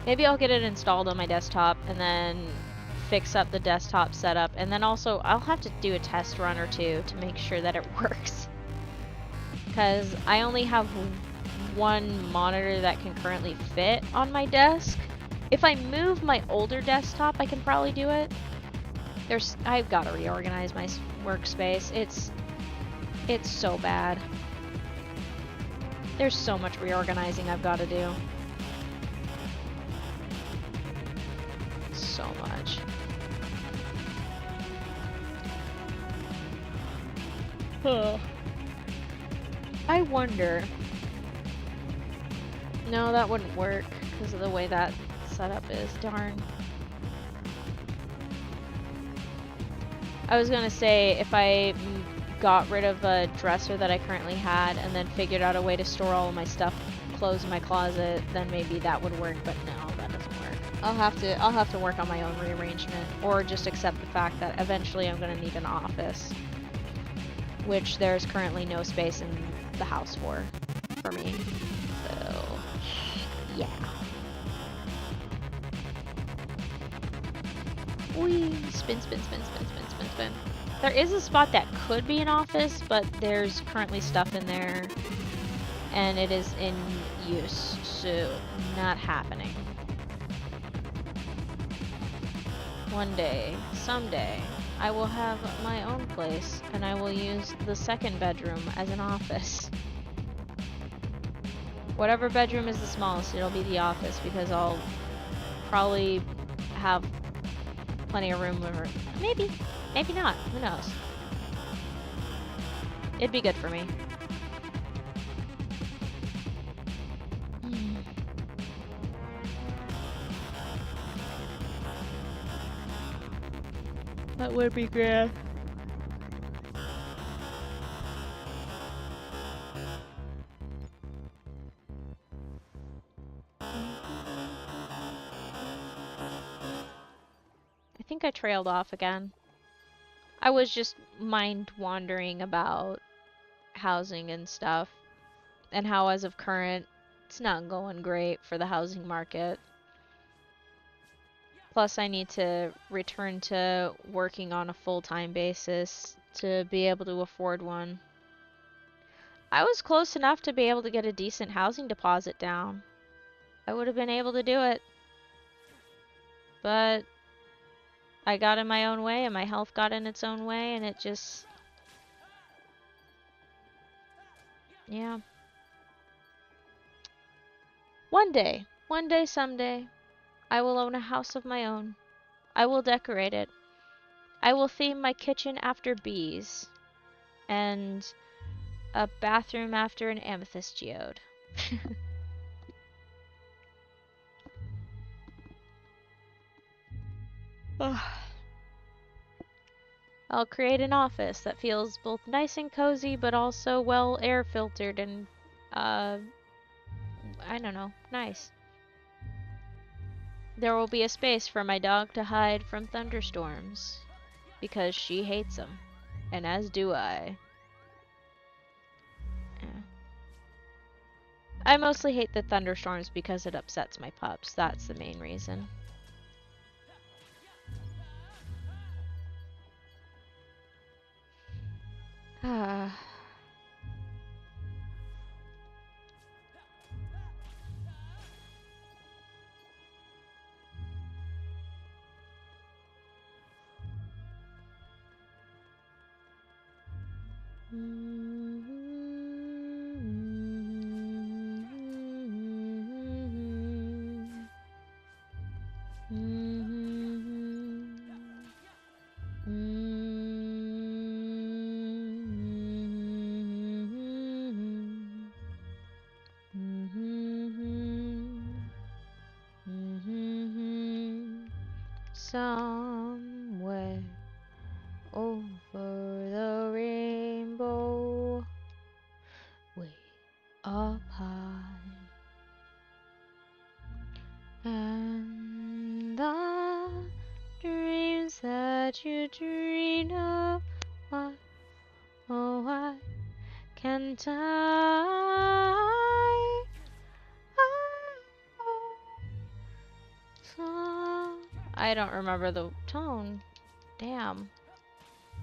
Maybe I'll get it installed on my desktop and then fix up the desktop setup, and then also I'll have to do a test run or two to make sure that it works. Because I only have one monitor that can currently fit on my desk. If I move my older desktop, I can probably do it. I've got to reorganize my workspace. It's so bad. There's so much reorganizing I've got to do. So much. I wonder. No, that wouldn't work because of the way that setup is. Darn. I was gonna say if I got rid of a dresser that I currently had and then figured out a way to store all of my stuff, clothes in my closet, then maybe that would work, but no, that doesn't work. I'll have to work on my own rearrangement, or just accept the fact that eventually I'm gonna need an office, which there's currently no space in the house for me. So, yeah. Whee! Spin, spin, spin, spin, spin, spin, spin. There is a spot that could be an office, but there's currently stuff in there, and it is in use, so not happening. One day, someday, I will have my own place, and I will use the second bedroom as an office. Whatever bedroom is the smallest, it'll be the office, because I'll probably have plenty of room, or maybe not, who knows. It'd be good for me. That would be grand. I think I trailed off again. I was just mind wandering about housing and stuff, and how as of current, it's not going great for the housing market. Plus, I need to return to working on a full-time basis to be able to afford one. I was close enough to be able to get a decent housing deposit down. I would have been able to do it. But I got in my own way, and my health got in its own way, and it just... yeah. One day, someday, I will own a house of my own. I will decorate it. I will theme my kitchen after bees, and a bathroom after an amethyst geode. I'll create an office that feels both nice and cozy, but also well air filtered and, I don't know, nice. There will be a space for my dog to hide from thunderstorms, because she hates them, and as do I. Yeah. I mostly hate the thunderstorms because it upsets my pups. That's the main reason. Ah. Somewhere over the rainbow, way up high, and the dreams that you dream of, why, oh why can't I? I don't remember the tone. Damn.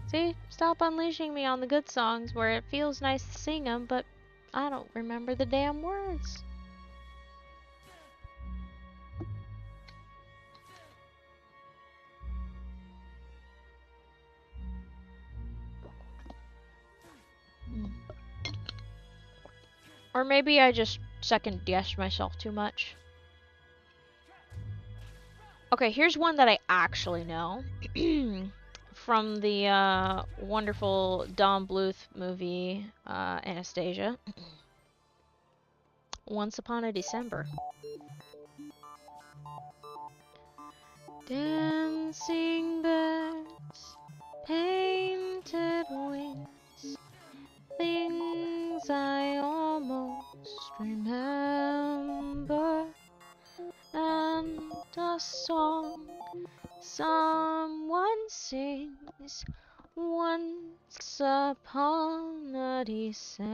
See? Stop unleashing me on the good songs where it feels nice to sing them, but I don't remember the damn words. Or maybe I just second-guessed myself too much. Okay, here's one that I actually know. From the wonderful Don Bluth movie, Anastasia. Once Upon a December. Dancing birds, painted wings, things I almost remember, and a song someone sings once upon a December.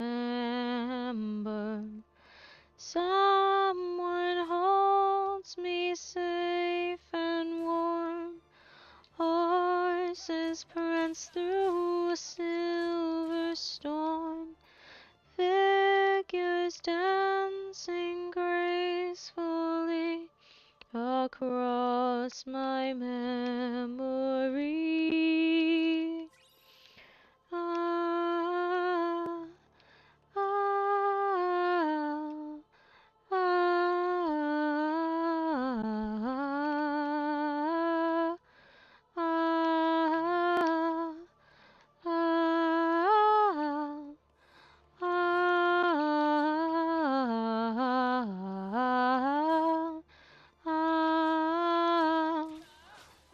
Someone holds me safe and warm. Horses prance through a silver storm. Figures dancing gracefully across my memory. Ah, ah, ah, ah, ah, ah,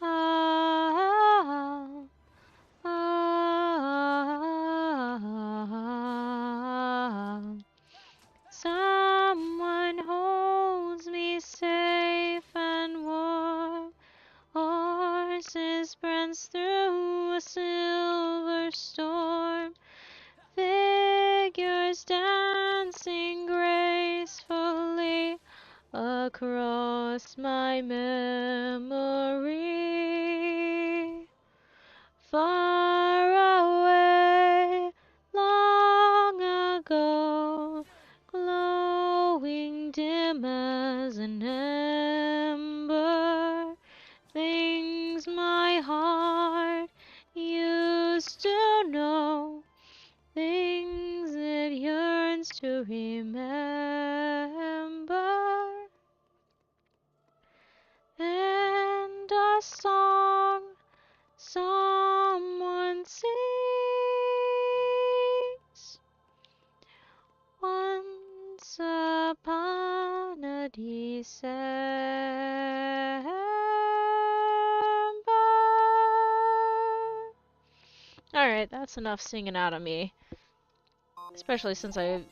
ah, stars dancing gracefully across my memory. Far away, long ago, glowing dim as an ember, things my heart used to know, things it yearns to remember. And a song someone sings once upon a December. Alright, that's enough singing out of me. Especially since I'm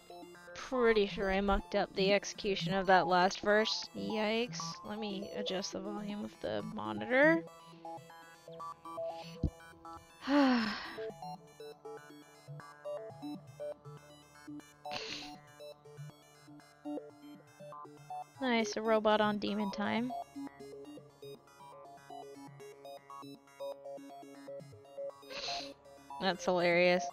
pretty sure I mucked up the execution of that last verse. Yikes. Let me adjust the volume of the monitor. Nice, a robot on demon time. That's hilarious.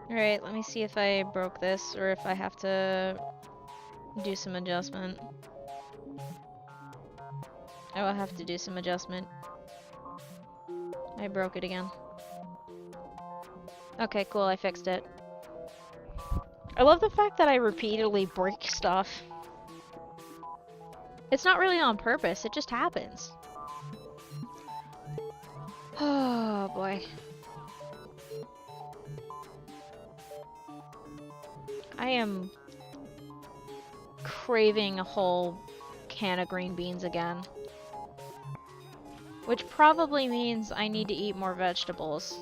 Alright, let me see if I broke this or if I have to do some adjustment. I will have to do some adjustment. I broke it again. Okay, cool, I fixed it. I love the fact that I repeatedly break stuff. It's not really on purpose, it just happens. Oh boy. I am craving a whole can of green beans again. Which probably means I need to eat more vegetables.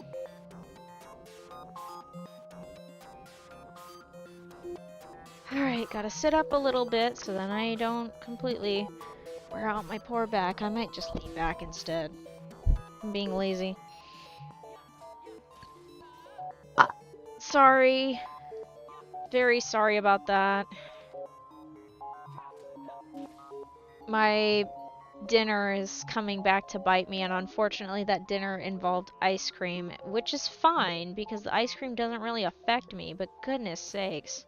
Alright, gotta sit up a little bit so then I don't completely wear out my poor back. I might just lean back instead. I'm being lazy. Sorry. Very sorry about that. My dinner is coming back to bite me, and unfortunately that dinner involved ice cream, which is fine because the ice cream doesn't really affect me, but goodness sakes.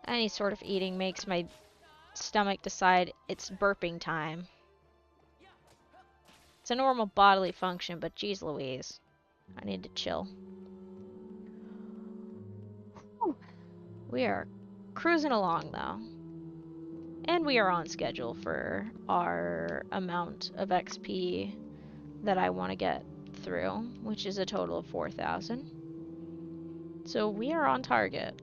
Any sort of eating makes my stomach decide it's burping time. It's a normal bodily function, but geez Louise. I need to chill. Whew. We are cruising along though. And we are on schedule for our amount of XP that I want to get through, which is a total of 4,000. So we are on target.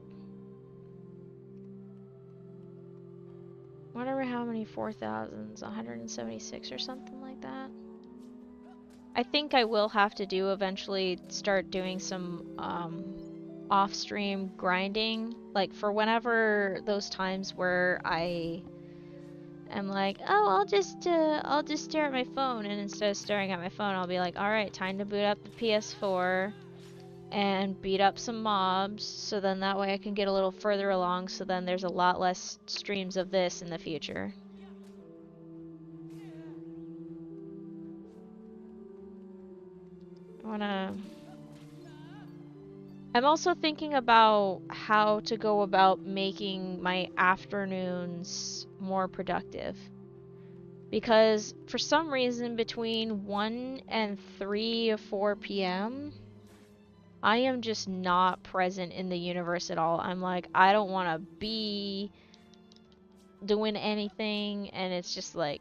Whatever how many 4,000s, 176 or something like that. I think I will have to do eventually start doing some off-stream grinding, like for whenever those times where I am like, oh, I'll just stare at my phone, and instead of staring at my phone, I'll be like, all right, time to boot up the PS4 and beat up some mobs, so then that way I can get a little further along, so then there's a lot less streams of this in the future. I'm also thinking about how to go about making my afternoons more productive. Because for some reason between 1 and 3 or 4 p.m., I am just not present in the universe at all. I'm like, I don't want to be doing anything, and it's just like,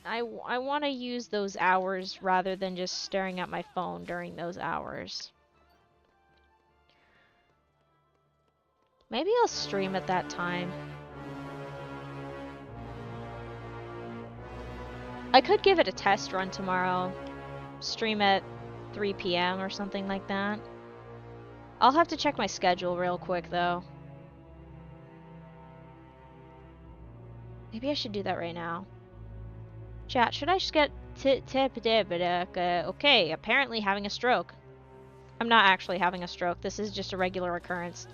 I want to use those hours rather than just staring at my phone during those hours. Maybe I'll stream at that time. I could give it a test run tomorrow. Stream at 3 p.m. or something like that. I'll have to check my schedule real quick, though. Maybe I should do that right now. Chat, should I just get okay, apparently having a stroke. I'm not actually having a stroke. This is just a regular occurrence.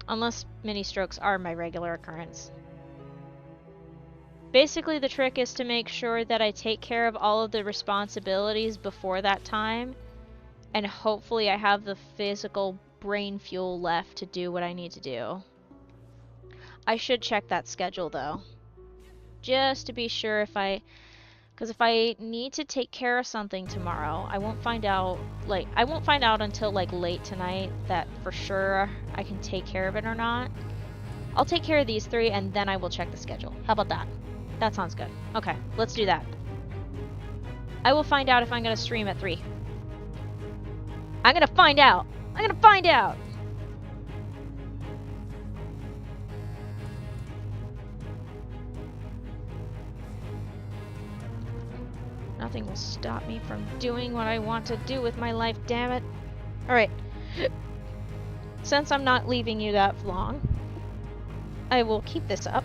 Unless mini strokes are my regular occurrence. Basically, the trick is to make sure that I take care of all of the responsibilities before that time, and hopefully I have the physical brain fuel left to do what I need to do. I should check that schedule, though. Just to be sure if because if I need to take care of something tomorrow, I won't find out, until, late tonight that for sure I can take care of it or not. I'll take care of these 3, and then I will check the schedule. How about that? That sounds good. Okay, let's do that. I will find out if I'm gonna stream at 3. I'm gonna find out! I'm gonna find out! Nothing will stop me from doing what I want to do with my life, damn it. Alright. Since I'm not leaving you that long, I will keep this up.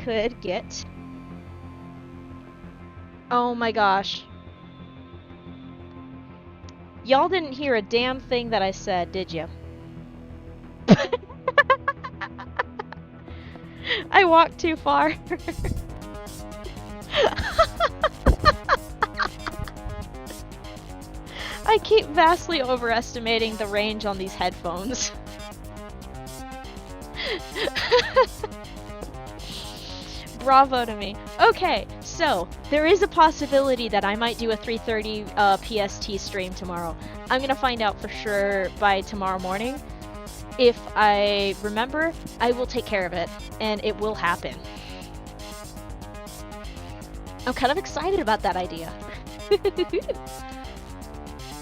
Could get... Oh my gosh. Y'all didn't hear a damn thing that I said, did you? I walked too far. I keep vastly overestimating the range on these headphones. Bravo to me. Okay, so there is a possibility that I might do a 3:30 PST stream tomorrow. I'm gonna find out for sure by tomorrow morning. If I remember, I will take care of it, and it will happen. I'm kind of excited about that idea.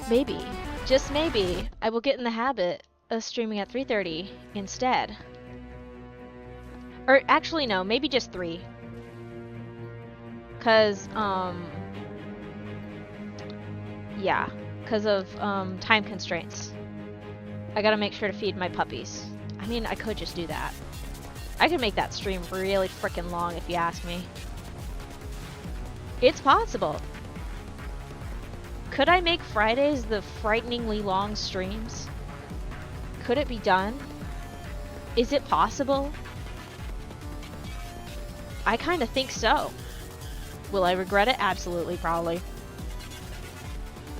Maybe, just maybe, I will get in the habit of streaming at 3:30 instead. Or actually no, maybe just 3. Cause, yeah, cause of, time constraints. I gotta make sure to feed my puppies. I mean, I could just do that. I could make that stream really frickin' long if you ask me. It's possible. Could I make Fridays the frighteningly long streams? Could it be done? Is it possible? I kinda think so. Will I regret it? Absolutely, probably.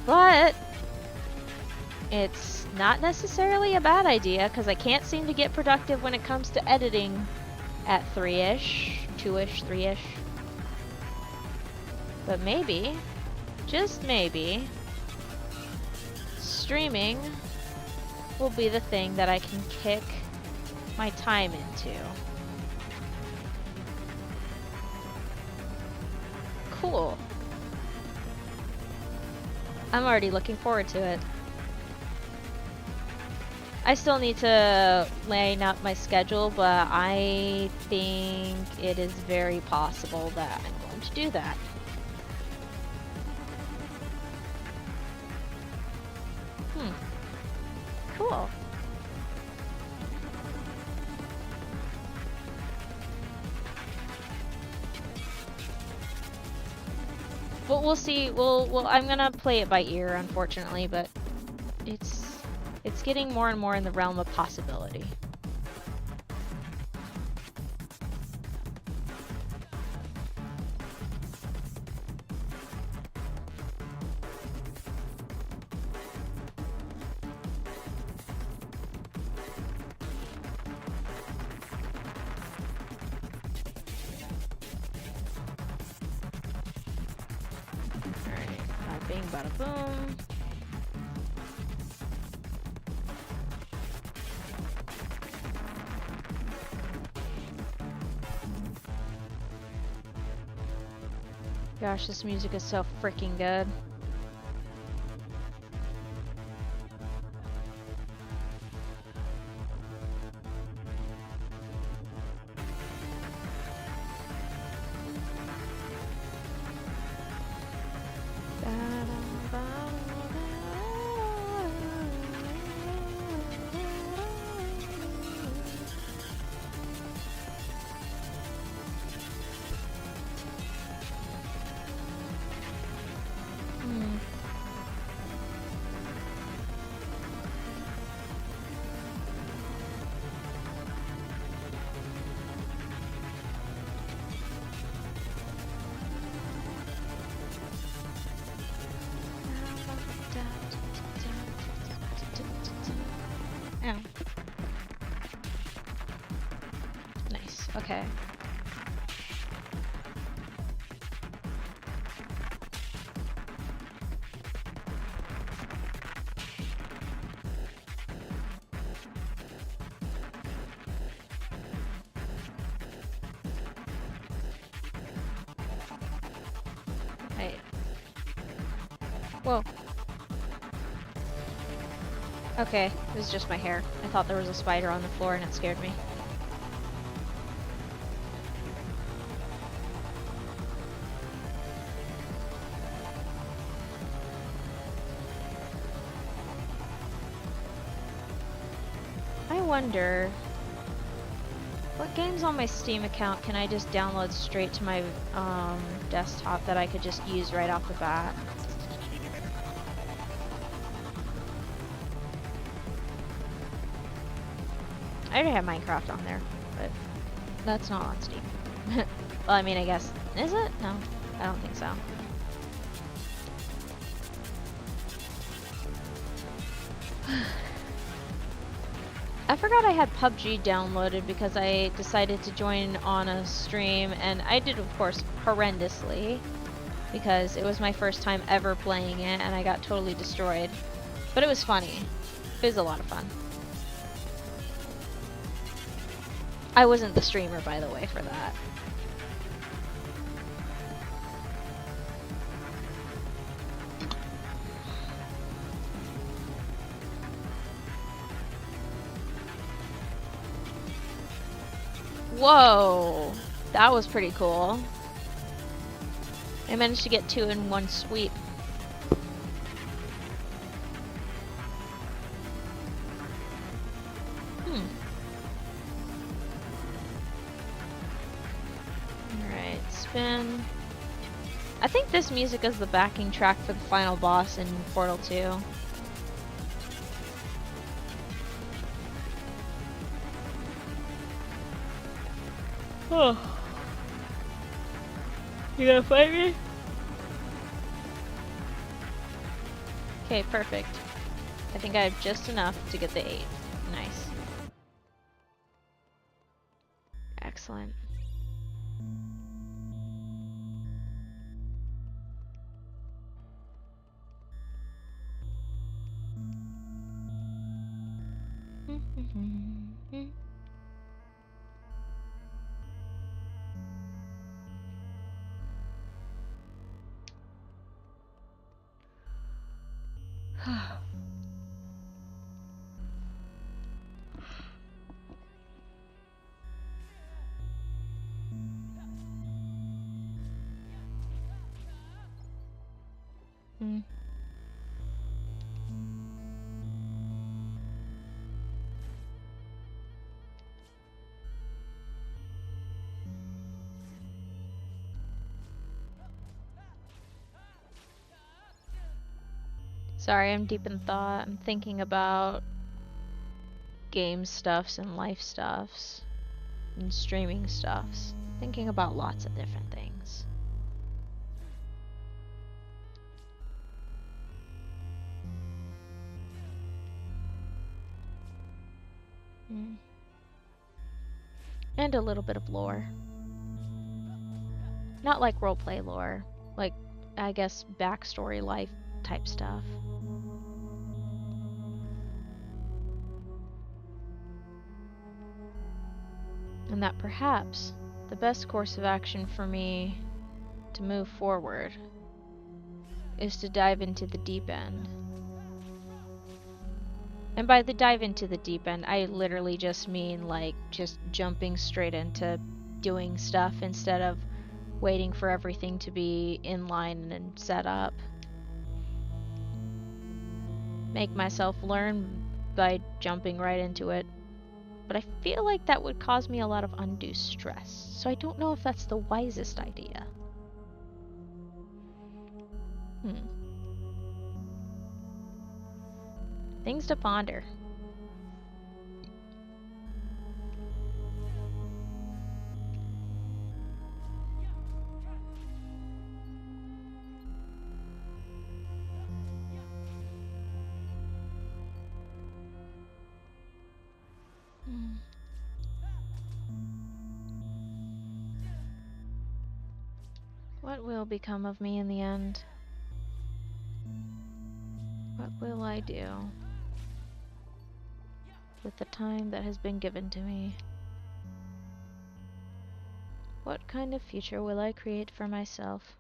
But It's not necessarily a bad idea, because I can't seem to get productive when it comes to editing at 3-ish, 2-ish, 3-ish. But maybe, just maybe, streaming will be the thing that I can kick my time into. Cool. I'm already looking forward to it. I still need to line up my schedule, but I think it is very possible that I'm going to do that. Cool. Well, we'll see. Well, I'm gonna play it by ear, unfortunately, but it's getting more and more in the realm of possibility. Alright, bing, bada boom. Gosh, this music is so freaking good. Oh. Nice, okay. Right. Whoa. Okay, it was just my hair. I thought there was a spider on the floor and it scared me. I wonder, what games on my Steam account can I just download straight to my desktop that I could just use right off the bat? I already have Minecraft on there, but that's not on Steam. Well, I mean, I guess, is it? No, I don't think so. I forgot I had PUBG downloaded because I decided to join on a stream, and I did, of course, horrendously, because it was my first time ever playing it, and I got totally destroyed. But it was funny. It was a lot of fun. I wasn't the streamer, by the way, for that. Whoa! That was pretty cool. I managed to get 2 in one sweep. Alright, spin. I think this music is the backing track for the final boss in Portal 2. Oh. You gonna fight me? Okay, perfect. I think I have just enough to get the 8. Nice. Excellent. Sorry, I'm deep in thought. I'm thinking about game stuffs and life stuffs and streaming stuffs. Thinking about lots of different things. And a little bit of lore. Not like roleplay lore, like, I guess, backstory life type stuff. And that perhaps the best course of action for me to move forward is to dive into the deep end. And by the dive into the deep end, I literally just mean like just jumping straight into doing stuff instead of waiting for everything to be in line and set up. Make myself learn by jumping right into it. But I feel like that would cause me a lot of undue stress, so I don't know if that's the wisest idea. Things to ponder. What will become of me in the end? What will I do with the time that has been given to me? What kind of future will I create for myself?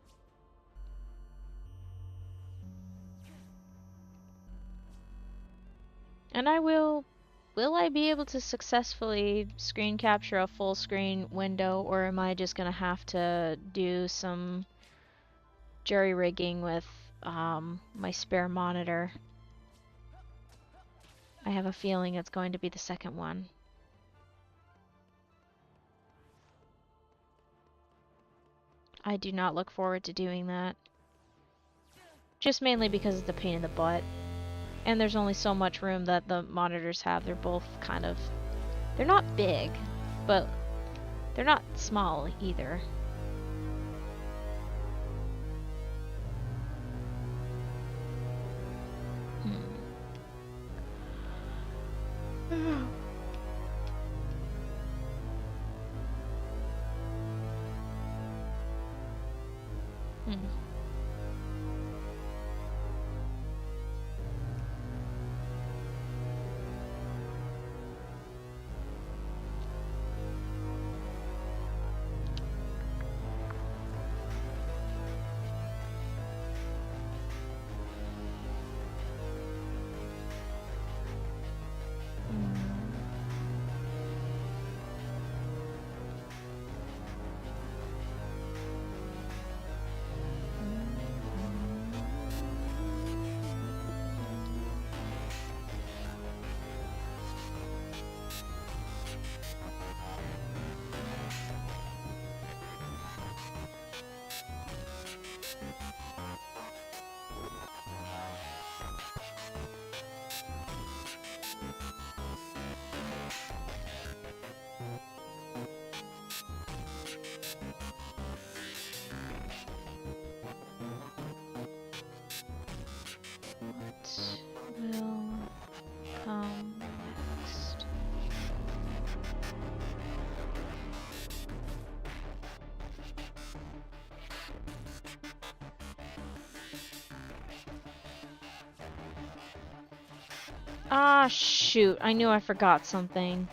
And will I be able to successfully screen capture a full screen window, or am I just gonna have to do some jury rigging with my spare monitor? I have a feeling it's going to be the second one. I do not look forward to doing that. Just mainly because it's a pain in the butt. And there's only so much room that the monitors have. They're both kind of... They're not big, but they're not small either. What will Ah, shoot. I knew I forgot something.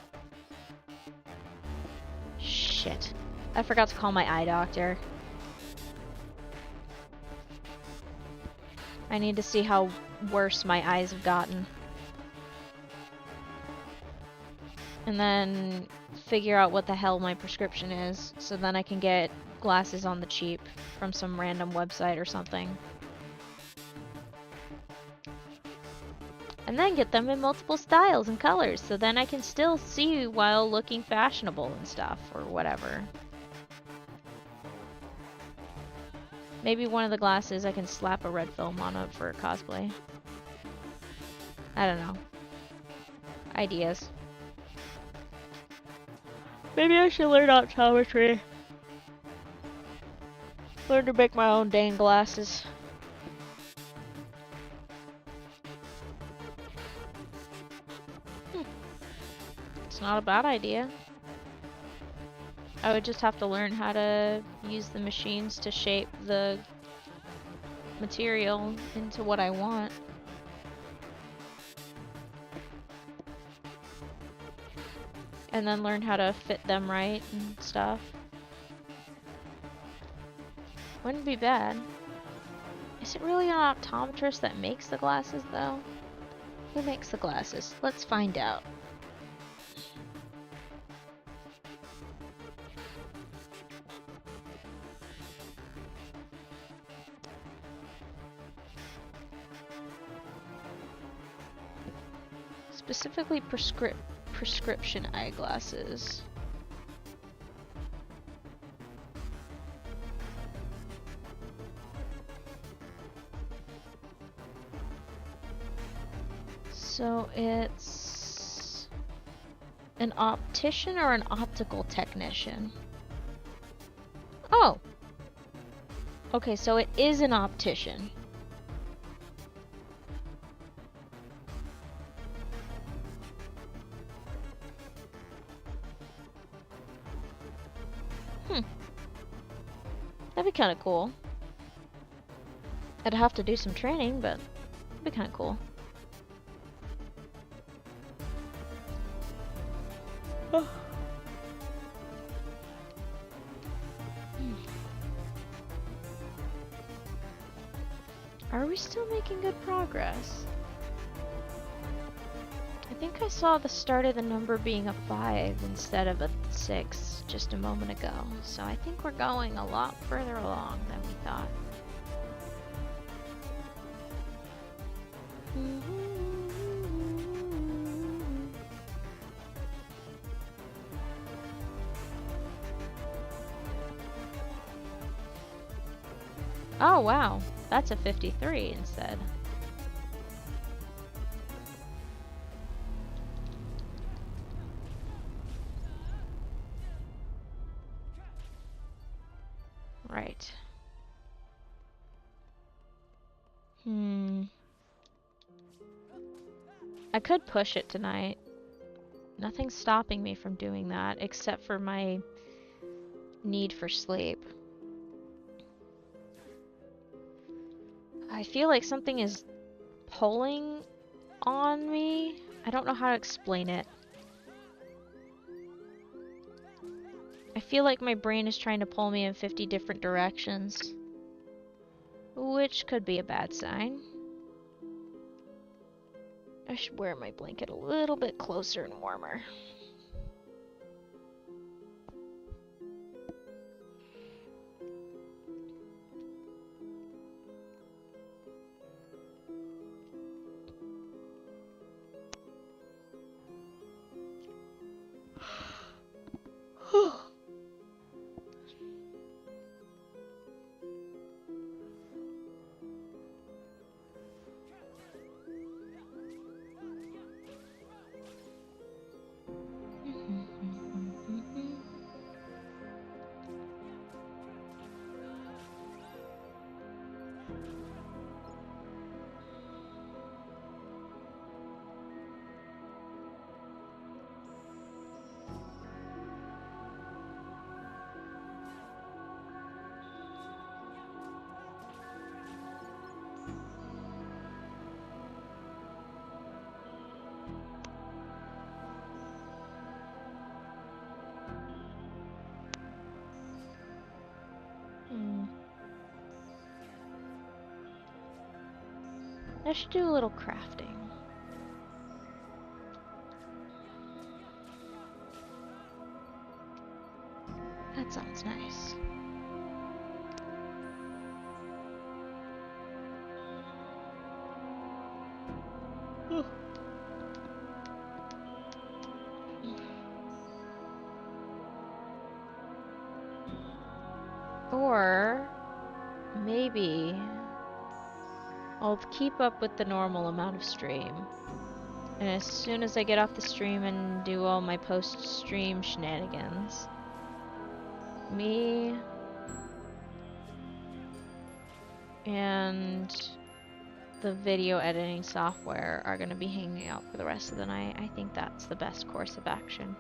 Shit. I forgot to call my eye doctor. I need to see how worse my eyes have gotten. And then figure out what the hell my prescription is, so then I can get glasses on the cheap from some random website or something. And then get them in multiple styles and colors, so then I can still see while looking fashionable and stuff, or whatever. Maybe one of the glasses I can slap a red film on it for cosplay. I don't know. Ideas. Maybe I should learn optometry. Learn to make my own dang glasses. It's not a bad idea. I would just have to learn how to use the machines to shape the material into what I want. And then learn how to fit them right and stuff. Wouldn't be bad. Is it really an optometrist that makes the glasses, though? Who makes the glasses? Let's find out. Specifically prescription eyeglasses. So it's an optician or an optical technician? Oh! Okay, so it is an optician. That'd be kind of cool. I'd have to do some training, but it'd be kind of cool. Are we still making good progress? I think I saw the start of the number being a 5 instead of a 6 just a moment ago, so I think we're going a lot further along than we thought. Oh wow, that's a 53 instead. Right. I could push it tonight. Nothing's stopping me from doing that, except for my need for sleep. I feel like something is pulling on me. I don't know how to explain it. I feel like my brain is trying to pull me in 50 different directions, which could be a bad sign. I should wear my blanket a little bit closer and warmer. I should do a little crafting. That sounds nice. Or maybe I'll keep up with the normal amount of stream. And as soon as I get off the stream and do all my post-stream shenanigans, me and the video editing software are going to be hanging out for the rest of the night. I think that's the best course of action.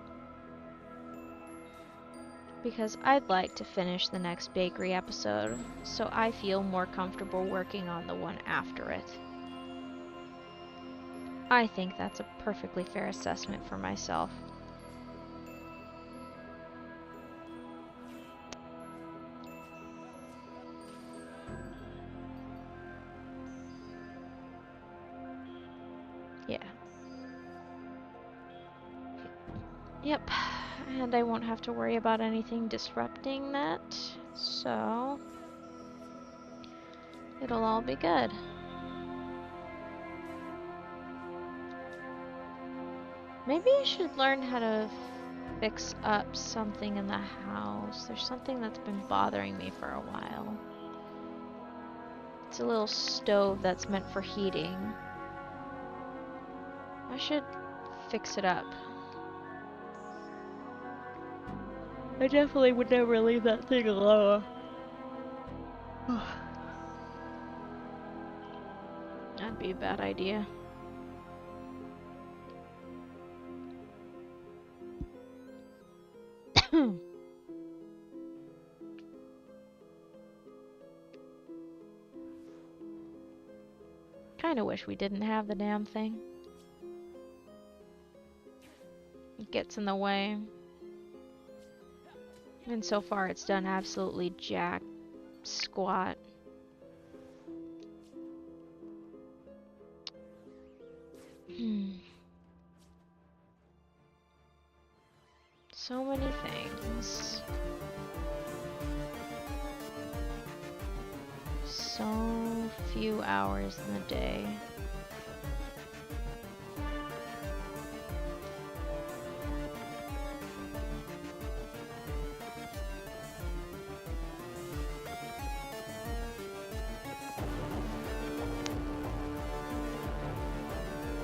Because I'd like to finish the next bakery episode, so I feel more comfortable working on the one after it. I think that's a perfectly fair assessment for myself. Yeah. Yep. And I won't have to worry about anything disrupting that, so it'll all be good. Maybe I should learn how to fix up something in the house. There's something that's been bothering me for a while. It's a little stove that's meant for heating. I should fix it up. I definitely would never leave that thing alone. That'd be a bad idea. Kinda wish we didn't have the damn thing. It gets in the way. And so far it's done absolutely jack squat. So many things. So few hours in the day.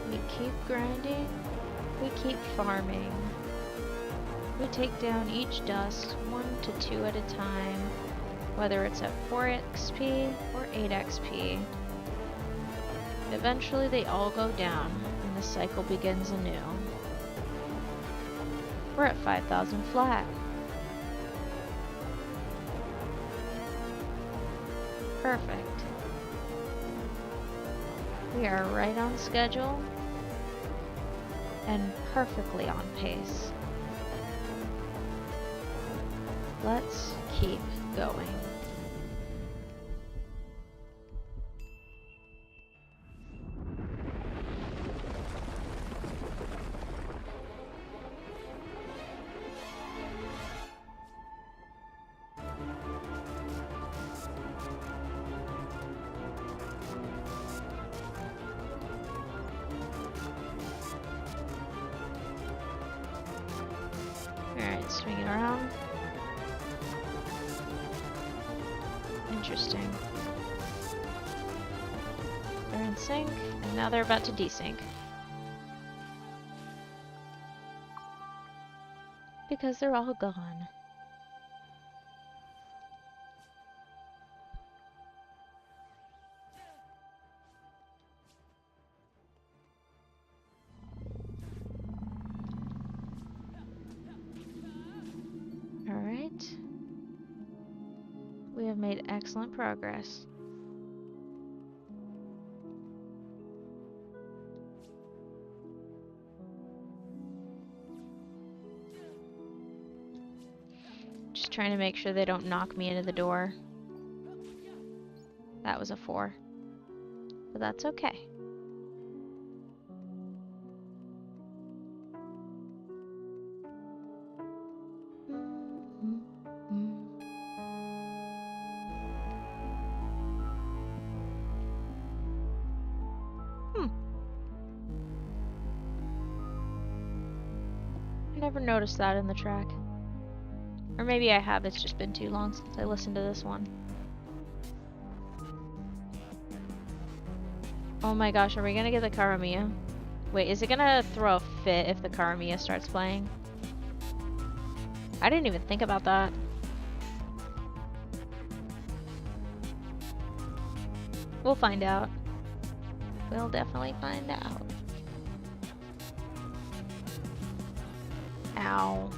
We keep grinding, we keep farming. We take down each dust 1 to 2 at a time, whether it's at 4 XP or 8 XP. Eventually they all go down and the cycle begins anew. We're at 5,000 flat. Perfect. We are right on schedule and perfectly on pace. Let's keep going. Alright, swing it around. Interesting. They're in sync, and now they're about to desync. Because they're all gone. Alright. We have made excellent progress. Just trying to make sure they don't knock me into the door. That was a 4. But that's okay. never noticed that in the track. Or maybe I have, it's just been too long since I listened to this one. Oh my gosh, are we gonna get the Karamiya? Wait, is it gonna throw a fit if the Karamiya starts playing? I didn't even think about that. We'll find out. We'll definitely find out. Ow.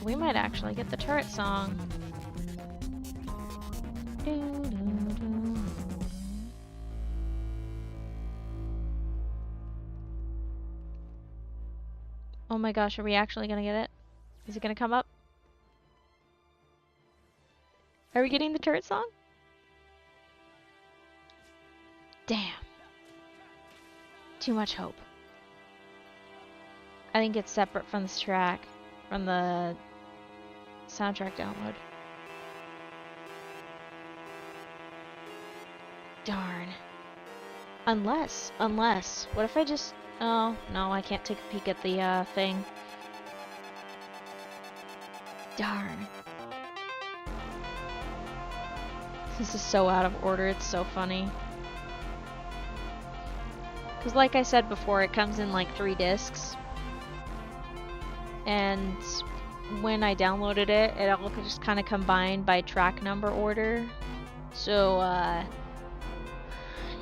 We might actually get the turret song. Oh my gosh, are we actually gonna get it? Is it gonna come up? Are we getting the turret song? Damn. Too much hope. I think it's separate from this track, from the soundtrack download. Darn. Unless, what if I just, oh, no, I can't take a peek at the, thing. Darn. This is so out of order, it's so funny. Because like I said before, it comes in like 3 discs. And when I downloaded it, it all just kind of combined by track number order. So,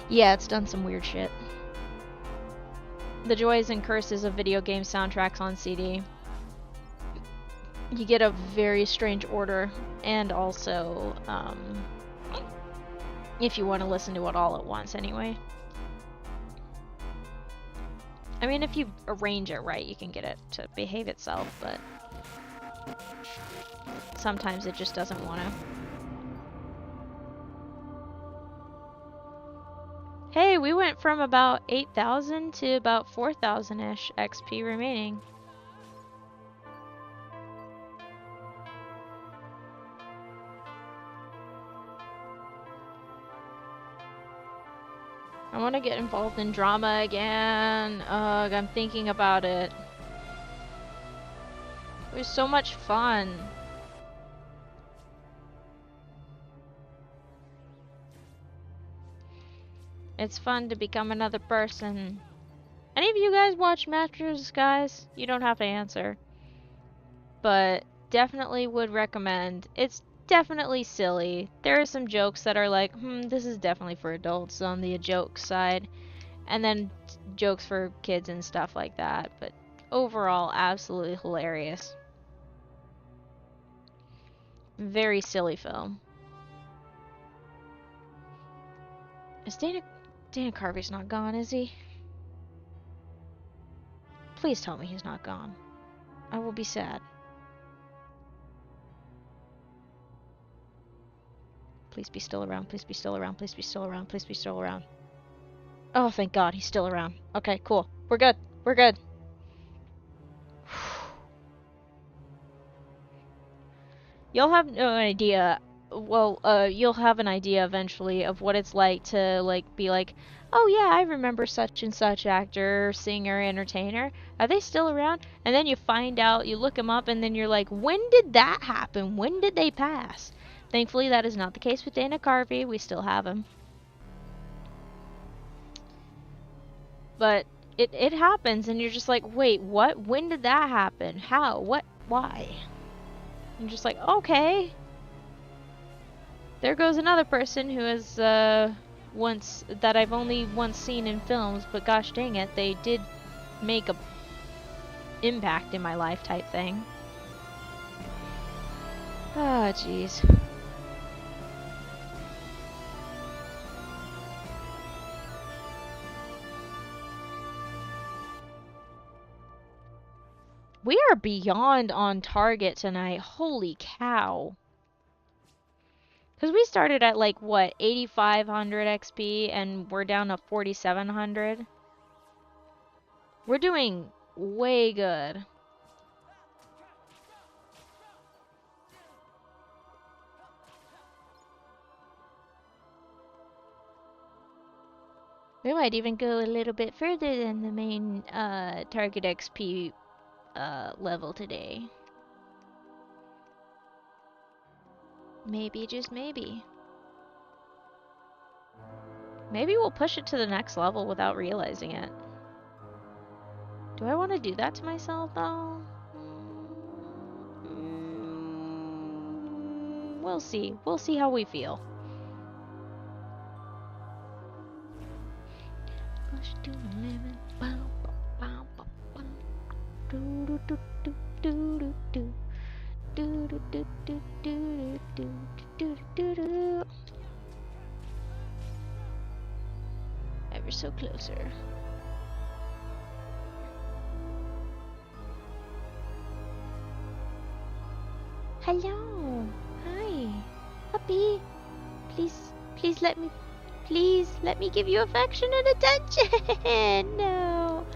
yeah, it's done some weird shit. The joys and curses of video game soundtracks on CD. You get a very strange order, and also, if you want to listen to it all at once anyway. I mean, if you arrange it right, you can get it to behave itself, but sometimes it just doesn't want to. Hey, we went from about 8,000 to about 4,000-ish XP remaining. I want to get involved in drama again. Ugh, I'm thinking about it. It was so much fun. It's fun to become another person. Any of you guys watch Masters of Disguise? You don't have to answer. But definitely would recommend. It's definitely silly. There are some jokes that are like, this is definitely for adults on the joke side. And then jokes for kids and stuff like that. But overall, absolutely hilarious. Very silly film. Is Dana Carvey's not gone, is he? Please tell me he's not gone. I will be sad. Please be still around, please be still around, please be still around, please be still around. Oh, thank God, he's still around. Okay, cool. We're good. We're good. You'll have no idea. Well, you'll have an idea eventually of what it's like to, be like, oh yeah, I remember such and such actor, singer, entertainer. Are they still around? And then you find out, you look them up, and then you're like, when did that happen? When did they pass? Thankfully, that is not the case with Dana Carvey. We still have him. But it happens, and you're just like, wait, what? When did that happen? How? What? Why? I'm just like, okay. There goes another person who is that I've only once seen in films, but gosh dang it, they did make a impact in my life type thing. Ah, jeez. We are beyond on target tonight. Holy cow. Because we started at like, what, 8,500 XP and we're down to 4,700. We're doing way good. We might even go a little bit further than the main target XP level today. Maybe, just maybe. Maybe we'll push it to the next level without realizing it. Do I want to do that to myself, though? We'll see. We'll see how we feel. Ever so closer. Hello. Hi. Puppy. Please let me give you affection and attention. No.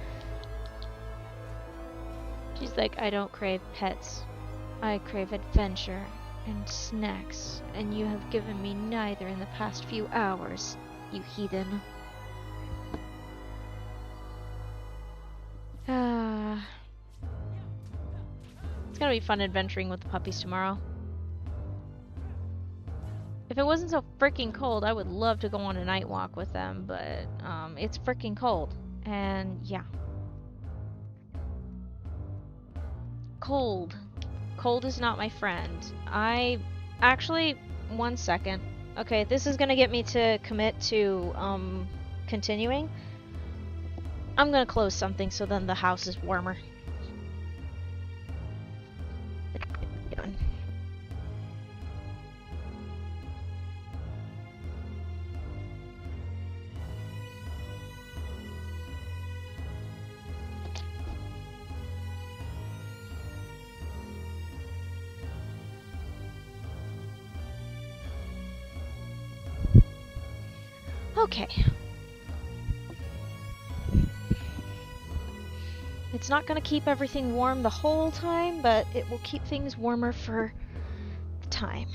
She's like, I don't crave pets. I crave adventure and snacks, and you have given me neither in the past few hours, you heathen. It's gonna be fun adventuring with the puppies tomorrow. If it wasn't so freaking cold, I would love to go on a night walk with them, but it's freaking cold. And yeah. Cold. Cold is not my friend. Actually, 1 second. Okay, this is gonna get me to commit to continuing. I'm gonna close something so then the house is warmer. Okay. It's not gonna keep everything warm the whole time, but it will keep things warmer for the time.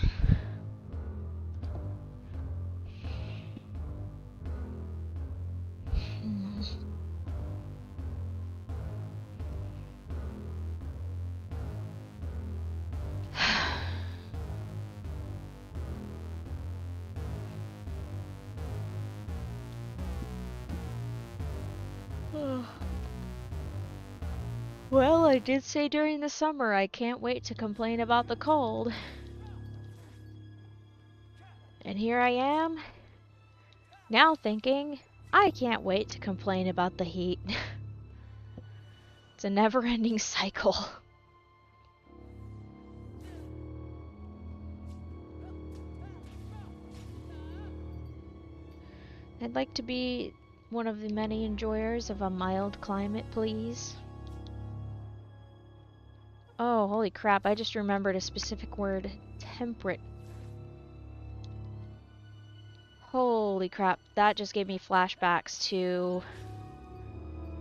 Well, I did say during the summer I can't wait to complain about the cold. And here I am, now thinking, I can't wait to complain about the heat. It's a never-ending cycle. I'd like to be one of the many enjoyers of a mild climate, please. Oh, holy crap, I just remembered a specific word. Temperate. Holy crap, that just gave me flashbacks to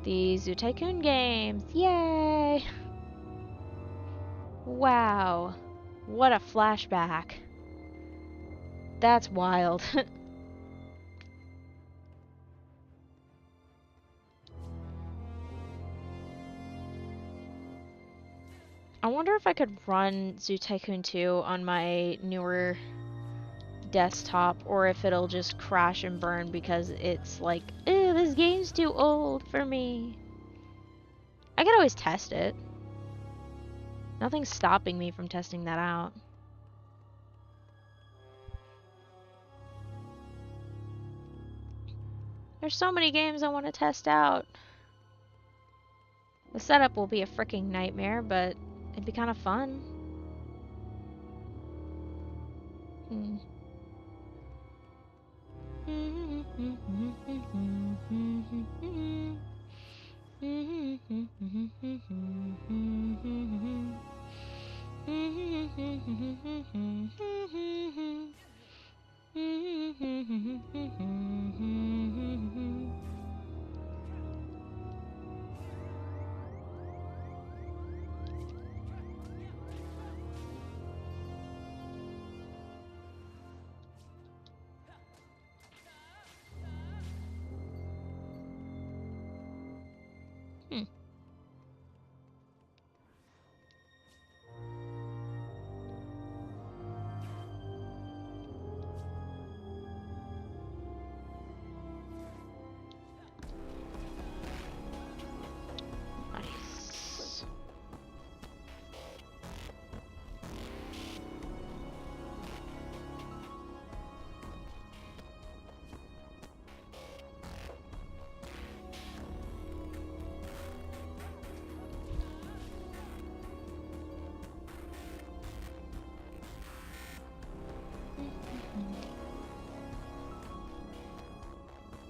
the Zoo Tycoon games. Yay! Wow. What a flashback. That's wild. I wonder if I could run Zoo Tycoon 2 on my newer desktop, or if it'll just crash and burn because it's like, ew, this game's too old for me. I could always test it. Nothing's stopping me from testing that out. There's so many games I want to test out. The setup will be a freaking nightmare, but it'd be kind of fun.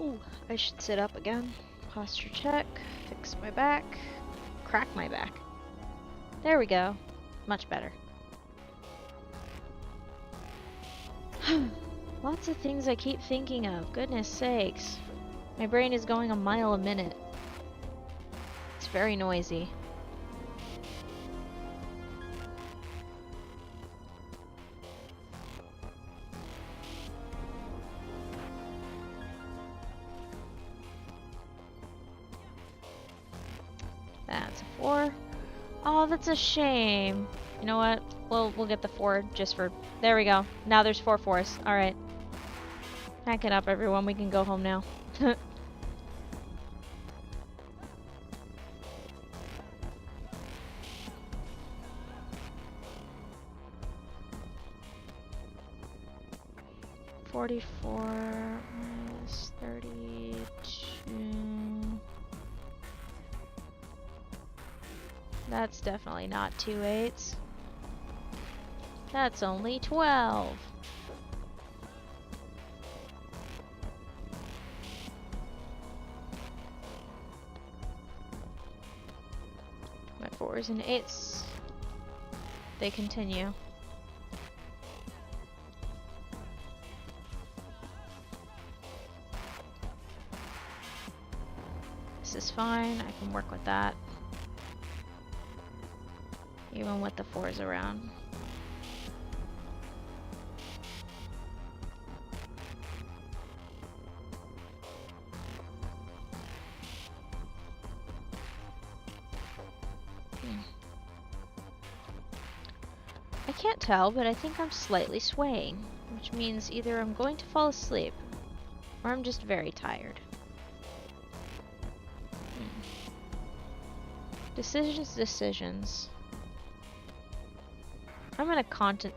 Ooh, I should sit up again. Posture check, fix my back, crack my back. There we go. Much better. Lots of things I keep thinking of. Goodness sakes. My brain is going a mile a minute. It's very noisy. That's a 4. Oh, that's a shame. You know what? We'll get the 4 just for... There we go. Now there's 4 4s. Alright. Pack it up, everyone. We can go home now. $44 minus 32. That's definitely not 2 8s. That's only 12. My 4s and 8s, they continue. This is fine, I can work with that. Even with the 4s around. I can't tell, but I think I'm slightly swaying, which means either I'm going to fall asleep, or I'm just very tired. Decisions. I'm in a constant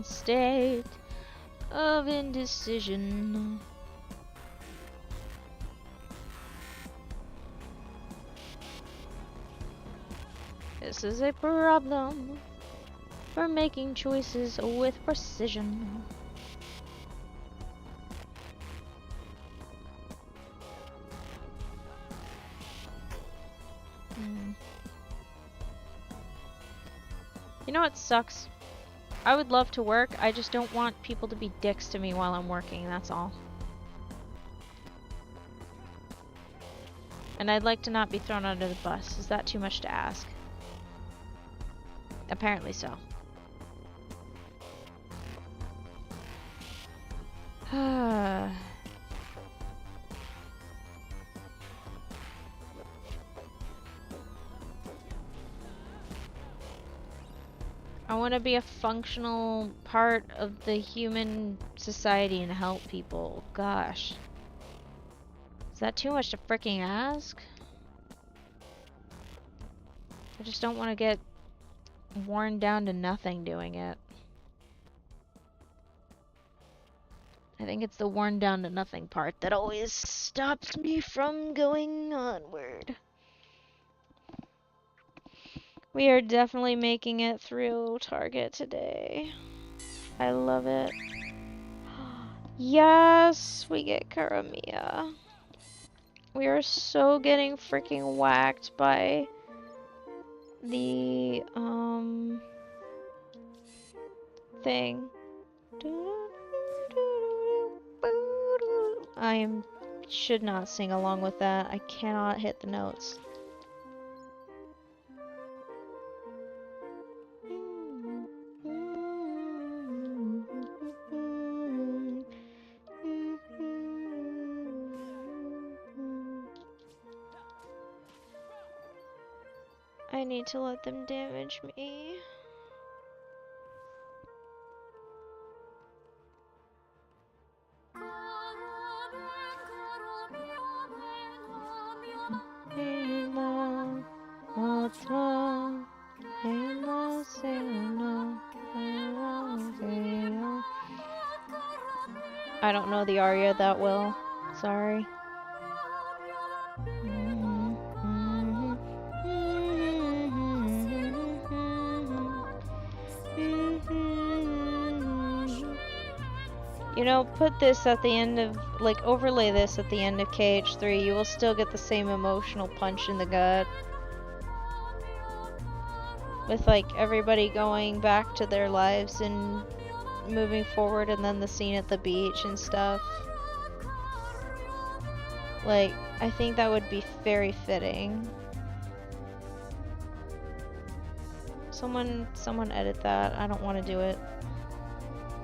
state of indecision. This is a problem for making choices with precision. You know what sucks? I would love to work, I just don't want people to be dicks to me while I'm working, that's all. And I'd like to not be thrown under the bus. Is that too much to ask? Apparently so. I want to be a functional part of the human society and help people. Gosh. Is that too much to freaking ask? I just don't want to get worn down to nothing doing it. I think it's the worn down to nothing part that always stops me from going onward. We are definitely making it through Target today. I love it. Yes, we get Karamiya. We are so getting freaking whacked by the thing. Should not sing along with that. I cannot hit the notes. I need to let them damage me. I don't know the aria that well. Sorry. You know, put this at the end of, like, overlay this at the end of KH3, you will still get the same emotional punch in the gut. With, like, everybody going back to their lives and moving forward, and then the scene at the beach and stuff. Like, I think that would be very fitting. Someone edit that. I don't want to do it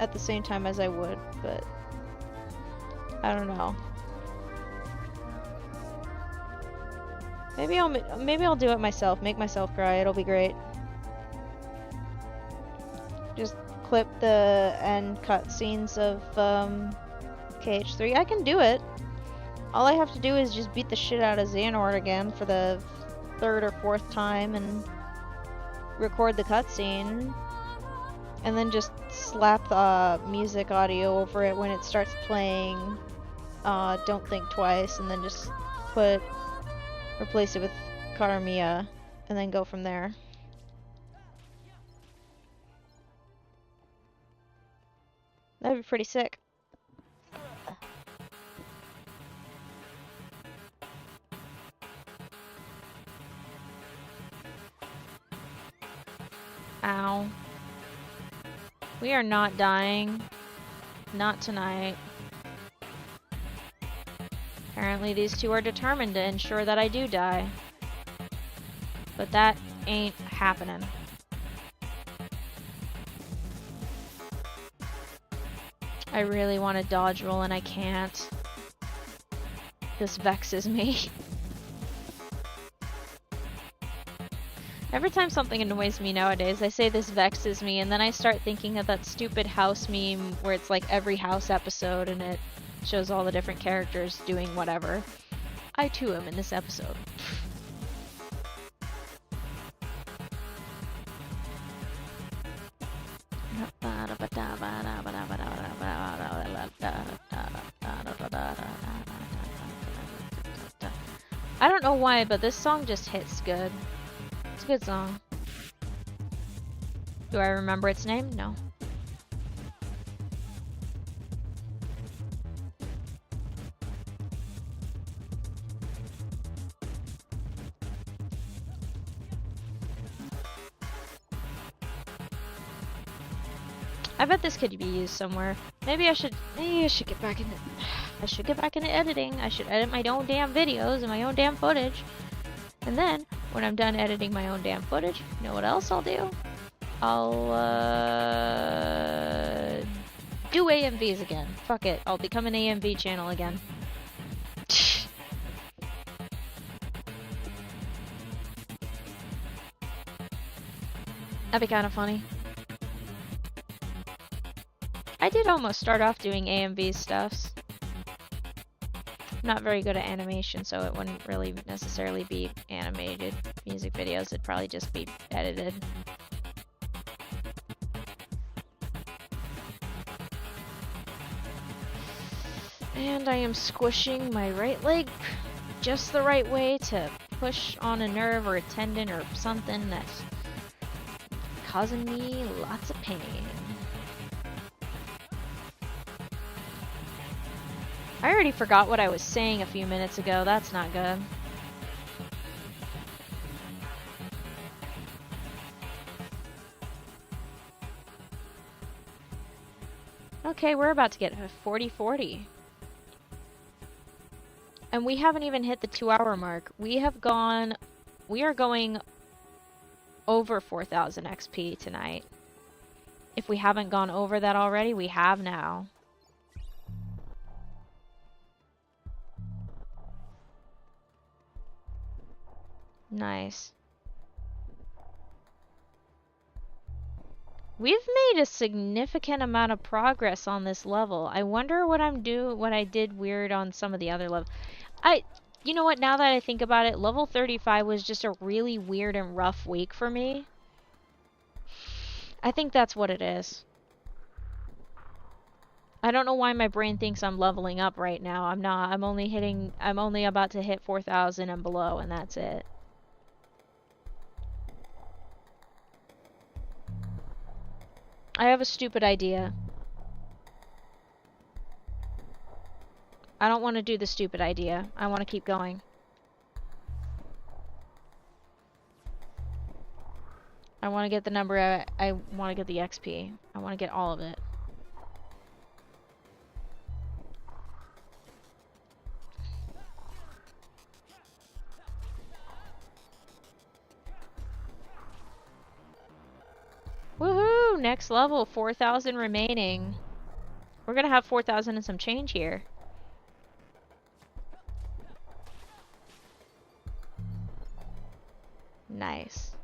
at the same time as I would, but I don't know. Maybe I'll do it myself. Make myself cry. It'll be great. Just clip the end cutscenes of KH3. I can do it. All I have to do is just beat the shit out of Xehanort again for the third or fourth time and record the cutscene. And then just slap the music audio over it when it starts playing. Don't think twice, and then just replace it with Karamia, and then go from there. That'd be pretty sick. Ow. We are not dying. Not tonight. Apparently these two are determined to ensure that I do die. But that ain't happening. I really want to dodge roll and I can't. This vexes me. Every time something annoys me nowadays, I say this vexes me, and then I start thinking of that stupid house meme where it's like every house episode and it shows all the different characters doing whatever. I too am in this episode. I don't know why, but this song just hits good. It's a good song. Do I remember its name? No. I bet this could be used somewhere. Maybe I should get back into editing. I should edit my own damn videos and my own damn footage. And then, when I'm done editing my own damn footage, you know what else I'll do? I'll do AMVs again. Fuck it. I'll become an AMV channel again. That'd be kind of funny. I did almost start off doing AMV stuffs. Not very good at animation, so it wouldn't really necessarily be animated music videos. It'd probably just be edited. And I am squishing my right leg just the right way to push on a nerve or a tendon or something that's causing me lots of pain. I already forgot what I was saying a few minutes ago. That's not good. Okay, we're about to get a 40-40. And we haven't even hit the 2-hour mark. We are going over 4,000 XP tonight. If we haven't gone over that already, we have now. Nice. We've made a significant amount of progress on this level. I wonder what I did weird on some of the other levels. You know what, now that I think about it, level 35 was just a really weird and rough week for me. I think that's what it is. I don't know why my brain thinks I'm leveling up right now. I'm not. I'm only about to hit 4,000 and below, and that's it. I have a stupid idea. I don't want to do the stupid idea. I want to keep going. I want to get the number. I want to get the XP. I want to get all of it. Woohoo! Next level, 4,000 remaining. We're gonna have 4,000 and some change here. Nice.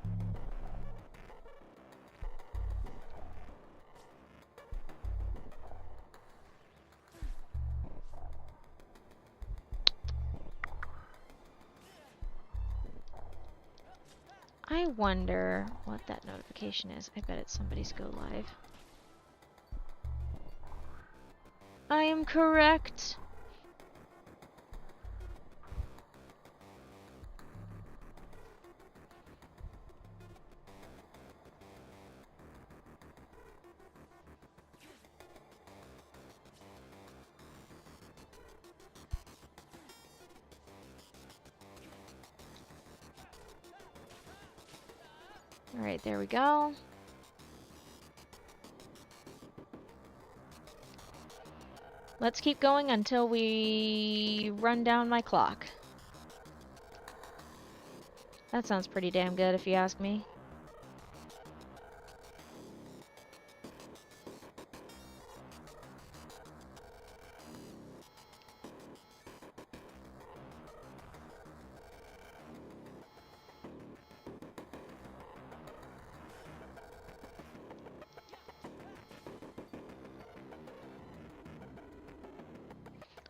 I wonder what that notification is. I bet it's somebody's go live. I am correct. Alright, there we go. Let's keep going until we run down my clock. That sounds pretty damn good if you ask me.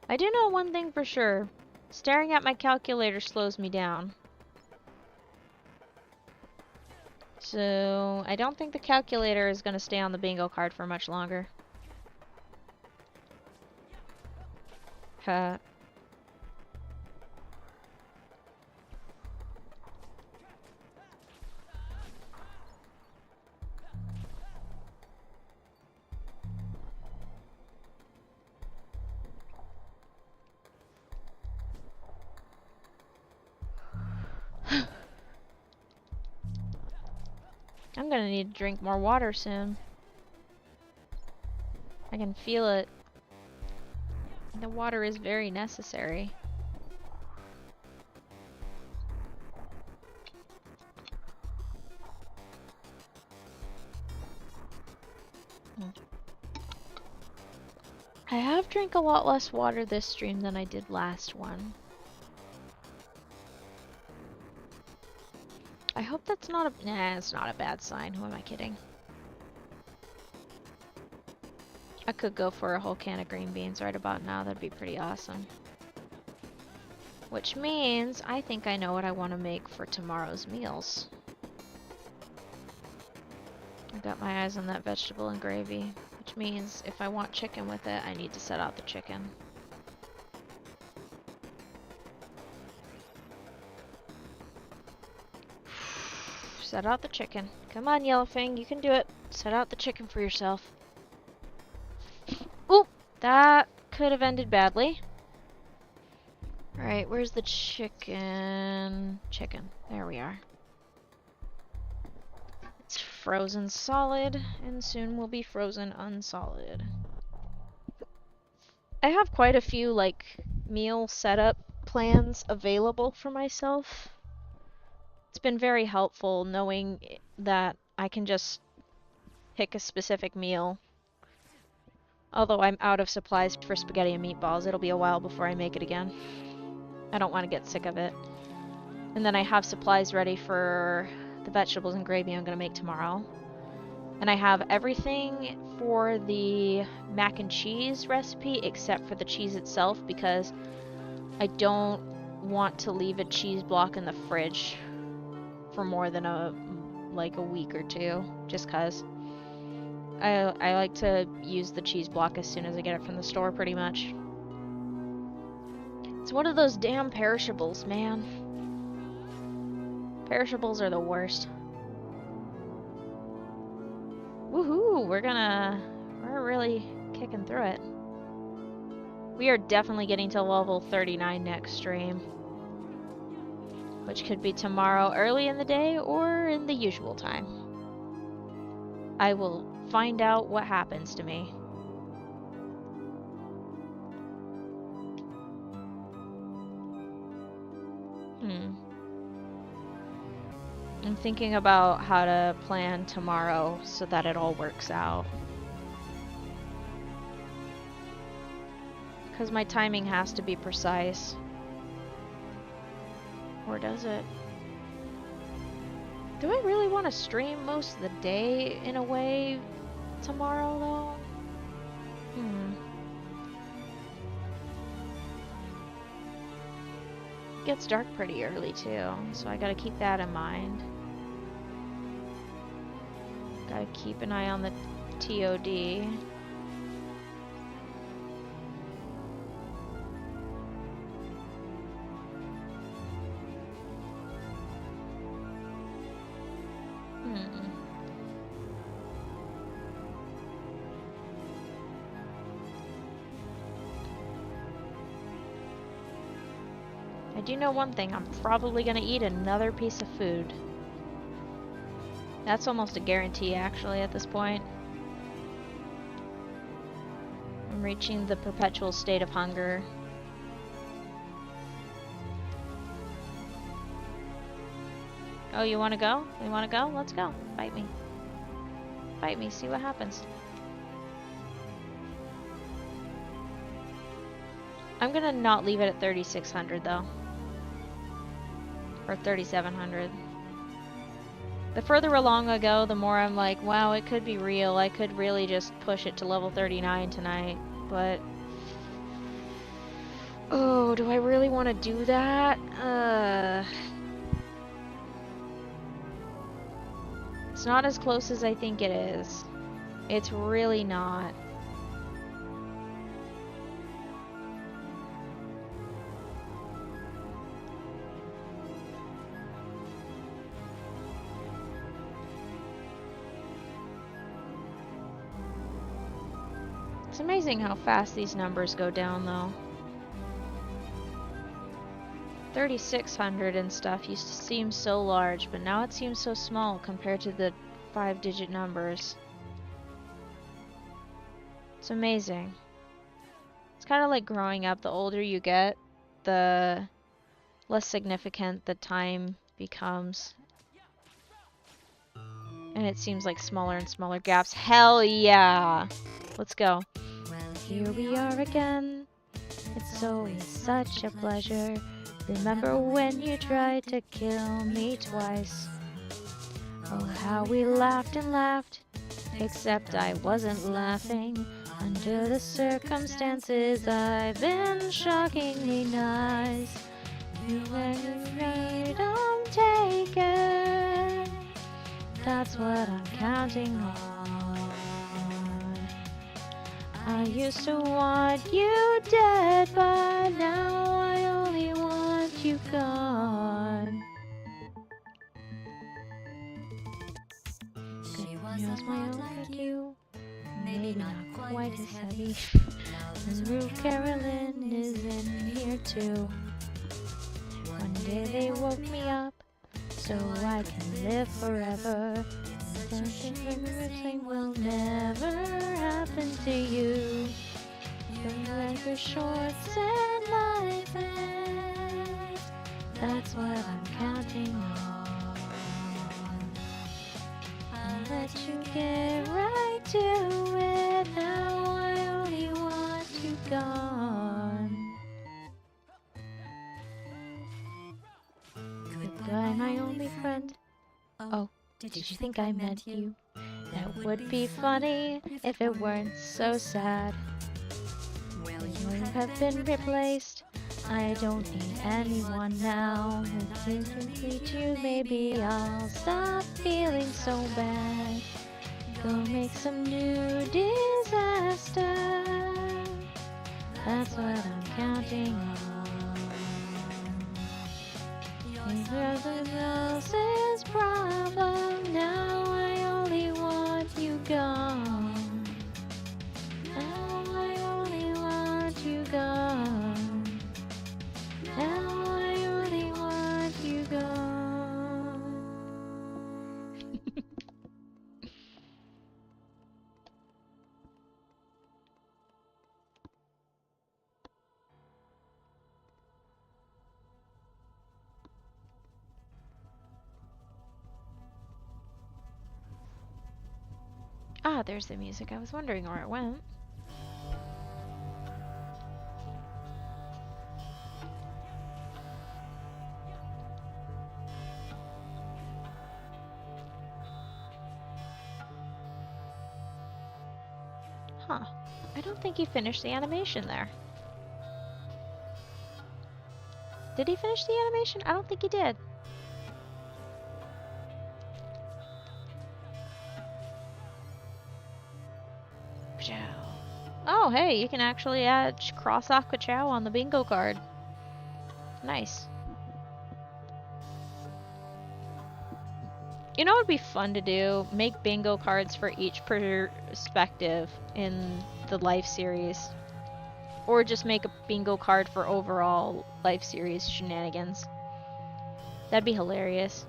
I do know one thing for sure. Staring at my calculator slows me down. So, I don't think the calculator is going to stay on the bingo card for much longer. Huh. I'm gonna need to drink more water soon. I can feel it. The water is very necessary. I have drank a lot less water this stream than I did last one. I hope that's not a... Nah, it's not a bad sign. Who am I kidding? I could go for a whole can of green beans right about now. That'd be pretty awesome. Which means I think I know what I want to make for tomorrow's meals. I got my eyes on that vegetable and gravy. Which means if I want chicken with it, I need to set out the chicken. Set out the chicken. Come on, Yellowfang, you can do it. Set out the chicken for yourself. Oop! That could have ended badly. Alright, where's the chicken? Chicken. There we are. It's frozen solid, and soon will be frozen unsolid. I have quite a few, like, meal setup plans available for myself. It's been very helpful knowing that I can just pick a specific meal. Although I'm out of supplies for spaghetti and meatballs, it'll be a while before I make it again. I don't want to get sick of it. And then I have supplies ready for the vegetables and gravy I'm going to make tomorrow. And I have everything for the mac and cheese recipe except for the cheese itself because I don't want to leave a cheese block in the fridge for more than a week or two, just cause I like to use the cheese block as soon as I get it from the store, pretty much. It's one of those damn perishables, man. Perishables are the worst. Woohoo! We're really kicking through it. We are definitely getting to level 39 next stream. Which could be tomorrow early in the day or in the usual time. I will find out what happens to me. I'm thinking about how to plan tomorrow so that it all works out. Because my timing has to be precise. Or does it? Do I really want to stream most of the day in a way tomorrow though? It gets dark pretty early too, so I gotta keep that in mind. Gotta keep an eye on the TOD. I do know one thing, I'm probably gonna eat another piece of food. That's almost a guarantee actually at this point. I'm reaching the perpetual state of hunger. Oh, you wanna go? You wanna go? Let's go. Fight me. Fight me, see what happens. I'm gonna not leave it at 3,600 though. Or 3,700. The further along I go, the more I'm like, wow, it could be real. I could really just push it to level 39 tonight. But... oh, do I really want to do that? It's not as close as I think it is. It's really not. It's amazing how fast these numbers go down though. 3,600 and stuff used to seem so large, but now it seems so small compared to the 5-digit numbers. It's amazing. It's kind of like growing up. The older you get, the less significant the time becomes. And it seems like smaller and smaller gaps. Hell yeah! Let's go. Well, here we are again. It's always such a pleasure. Remember when you tried to kill me twice? Oh, how we laughed and laughed. Except I wasn't laughing. Under the circumstances, I've been shockingly nice. You and I'm taken. That's what I'm counting on. I used to want you dead, but now I only want you gone. Good news, my own you. Maybe not quite as heavy. And Rue Carolyn is in here too. One day they woke me up so I can live forever. Something everything will never happen to you. Your life is short and life ends. That's what I'm counting on. I'll let you get right to it. Now I only want you gone. Goodbye, my only friend. Oh, did you think I meant you? That would be funny if it weren't so sad. Well, you have been replaced. I don't need anyone now. If you complete you, maybe I'll stop feeling so bad. Go make some new disaster. That's what I'm counting on. Everyone else's problem. Now I only want you gone. Now I only want you gone. Ah, there's the music. I was wondering where it went. Huh. I don't think he finished the animation there. Did he finish the animation? I don't think he did. Oh, hey, you can actually add Cross Aqua Chow on the bingo card. Nice. You know what would be fun to do? Make bingo cards for each perspective in the Life series. Or just make a bingo card for overall Life series shenanigans. That'd be hilarious.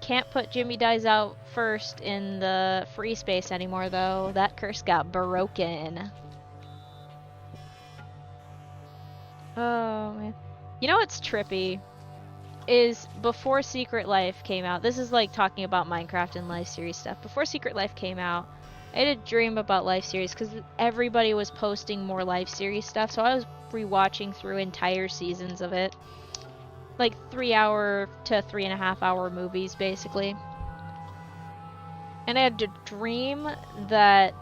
Can't put Jimmy Dies Out first in the free space anymore, though. That curse got broken. Oh, man. You know what's trippy? Is before Secret Life came out, this is like talking about Minecraft and Life series stuff. Before Secret Life came out, I had a dream about Life series because everybody was posting more Life series stuff, so I was rewatching through entire seasons of it. Like 3-hour to 3.5-hour movies, basically. And I had a dream that,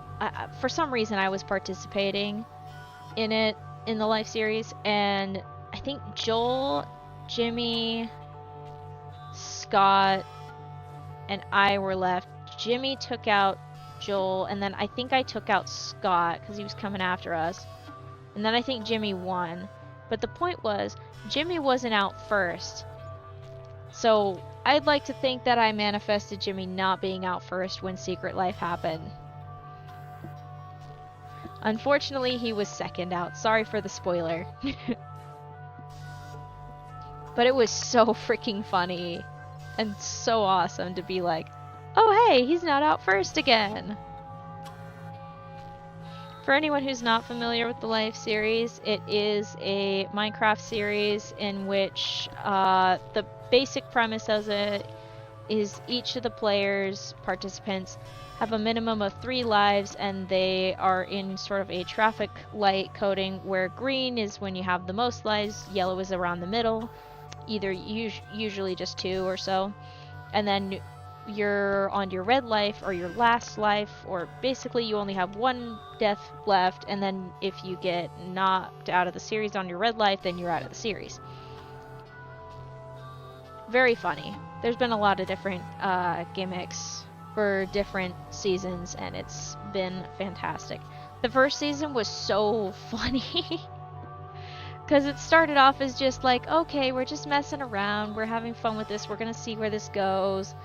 for some reason, I was participating in it, in the Life series, and I think Joel, Jimmy, Scott, and I were left. Jimmy took out Joel, and then I think I took out Scott because he was coming after us. And then I think Jimmy won. But the point was, Jimmy wasn't out first. So I'd like to think that I manifested Jimmy not being out first when Secret Life happened. Unfortunately, he was second out. Sorry for the spoiler. But it was so freaking funny and so awesome to be like, oh hey, he's not out first again. For anyone who's not familiar with the Life series, it is a Minecraft series in which the basic premise of it is each of the players, participants, have a minimum of 3 lives, and they are in sort of a traffic light coding where green is when you have the most lives, yellow is around the middle, either usually just 2 or so, and then you're on your red life or your last life, or basically you only have 1 death left, and then if you get knocked out of the series on your red life, then you're out of the series. Very funny. There's been a lot of different gimmicks for different seasons, and it's been fantastic. The first season was so funny because it started off as just like, okay, we're just messing around, we're having fun with this, we're gonna see where this goes,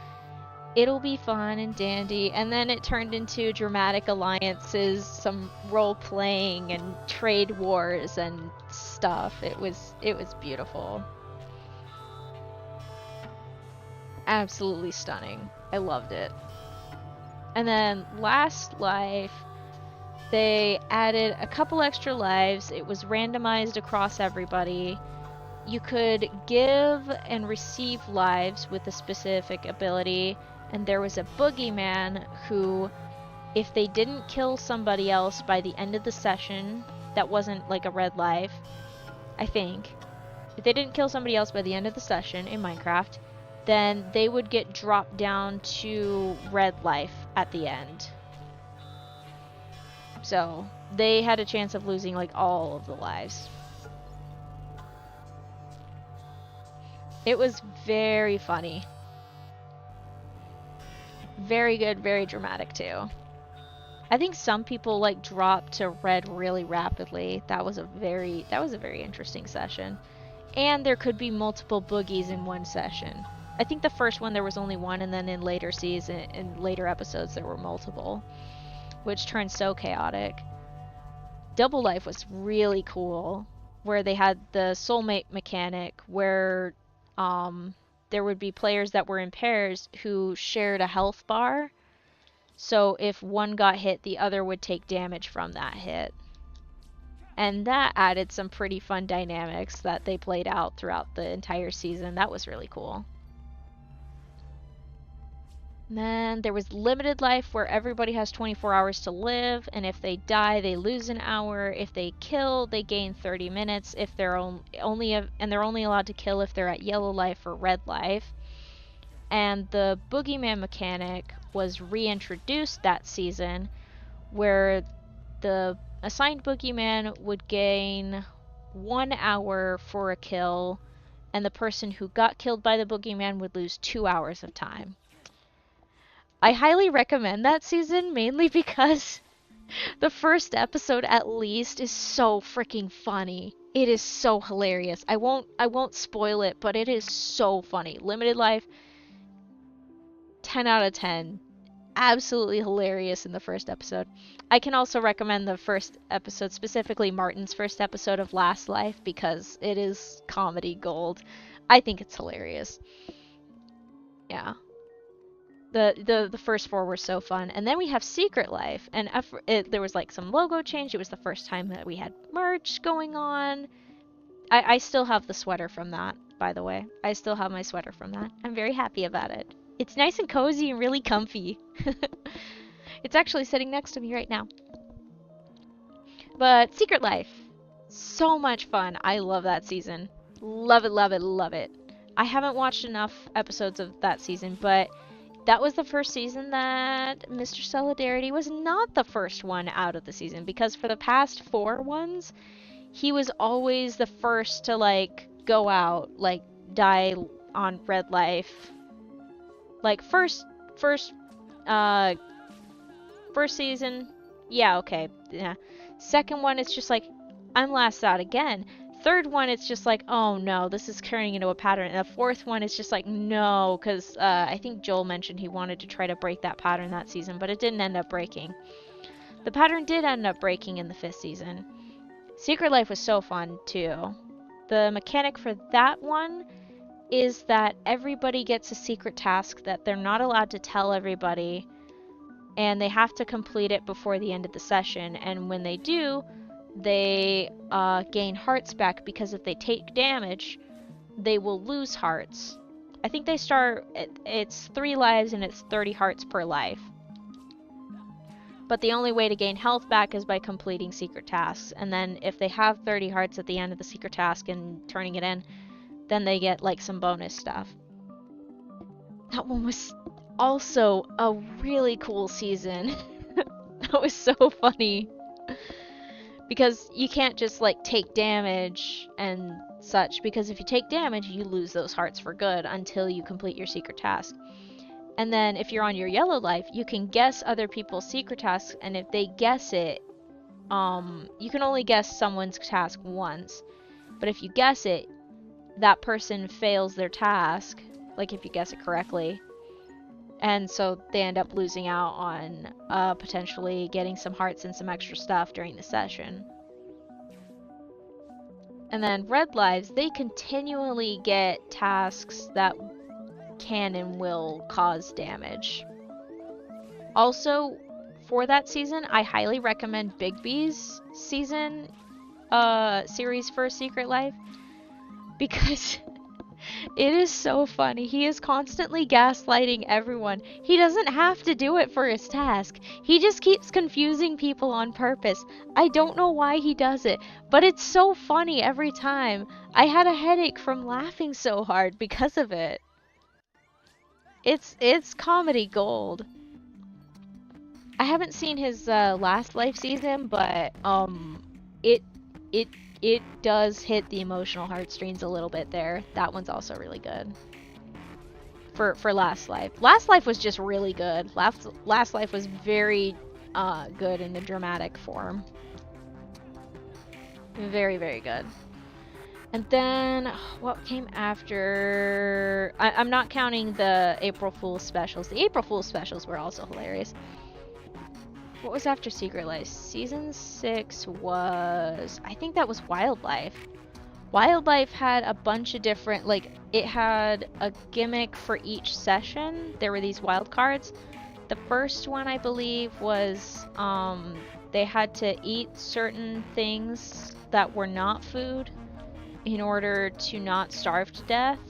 it'll be fun and dandy, and then it turned into dramatic alliances, some role-playing and trade wars and stuff. It was beautiful. Absolutely stunning. I loved it. And then Last Life, they added a couple extra lives. It was randomized across everybody. You could give and receive lives with a specific ability, and there was a boogeyman who, if they didn't kill somebody else by the end of the session, that wasn't like a red life, I think. If they didn't kill somebody else by the end of the session in Minecraft, then they would get dropped down to red life at the end. So they had a chance of losing like all of the lives. It was very funny. Very good, very dramatic too. I think some people like dropped to red really rapidly. That was a very interesting session. And there could be multiple boogies in one session. I think the first one there was only one, and then in later episodes there were multiple, which turned so chaotic. Double Life was really cool, where they had the soulmate mechanic where there would be players that were in pairs who shared a health bar. So if one got hit, the other would take damage from that hit. And that added some pretty fun dynamics that they played out throughout the entire season. That was really cool. And then there was limited life where everybody has 24 hours to live, and if they die, they lose an hour. If they kill, they gain 30 minutes. If they're they're only allowed to kill if they're at yellow life or red life. And the boogeyman mechanic was reintroduced that season, where the assigned boogeyman would gain 1 hour for a kill, and the person who got killed by the boogeyman would lose 2 hours of time. I highly recommend that season, mainly because the first episode at least is so freaking funny. It is so hilarious. I won't spoil it, but it is so funny. Limited Life, 10 out of 10. Absolutely hilarious in the first episode. I can also recommend the first episode, specifically Martin's first episode of Last Life, because it is comedy gold. I think it's hilarious. Yeah. The first 4 were so fun. And then we have Secret Life, and there was like some logo change. It was the first time that we had merch going on. I still have the sweater from that, by the way. I still have my sweater from that. I'm very happy about it. It's nice and cozy and really comfy. It's actually sitting next to me right now. But Secret Life, so much fun. I love that season. Love it, love it, love it. I haven't watched enough episodes of that season, but that was the first season that Mr. Solidarity was not the first one out of the season, because for the past 4 ones, he was always the first to, like, go out, like, die on Red Life. Like, first season, yeah, okay, yeah. Second one, it's just like, I'm last out again. Third one, it's just like, oh no, this is turning into a pattern. And the fourth one, it's just like, no, because I think Joel mentioned he wanted to try to break that pattern that season, but it didn't end up breaking. The pattern did end up breaking in the 5th season. Secret Life was so fun, too. The mechanic for that one is that everybody gets a secret task that they're not allowed to tell everybody, and they have to complete it before the end of the session. And when they do, they gain hearts back, because if they take damage, they will lose hearts. I think they start, it's 3 lives and it's 30 hearts per life. But the only way to gain health back is by completing secret tasks. And then if they have 30 hearts at the end of the secret task and turning it in, then they get like some bonus stuff. That one was also a really cool season. That was so funny. Because you can't just like take damage and such, because if you take damage, you lose those hearts for good until you complete your secret task. And then if you're on your yellow life, you can guess other people's secret tasks, and if they guess it, you can only guess someone's task once. But if you guess it, that person fails their task, like if you guess it correctly. And so they end up losing out on potentially getting some hearts and some extra stuff during the session. And then red lives, they continually get tasks that can and will cause damage. Also, for that season, I highly recommend Bigby's season series for Secret Life, because it is so funny. He is constantly gaslighting everyone. He doesn't have to do it for his task. He just keeps confusing people on purpose. I don't know why he does it, but it's so funny every time. I had a headache from laughing so hard because of it. It's comedy gold. I haven't seen his last Life season, but it does hit the emotional heartstrings a little bit there. That one's also really good. For Last Life. Last Life was just really good. Last Life was very good in the dramatic form. Very, very good. And then, what came after? I'm not counting the April Fool's specials. The April Fool's specials were also hilarious. What was after Secret Life? Season 6 was... I think that was Wildlife. Wildlife had a bunch of different... Like, it had a gimmick for each session. There were these wild cards. The first one, I believe, was... they had to eat certain things that were not food in order to not starve to death.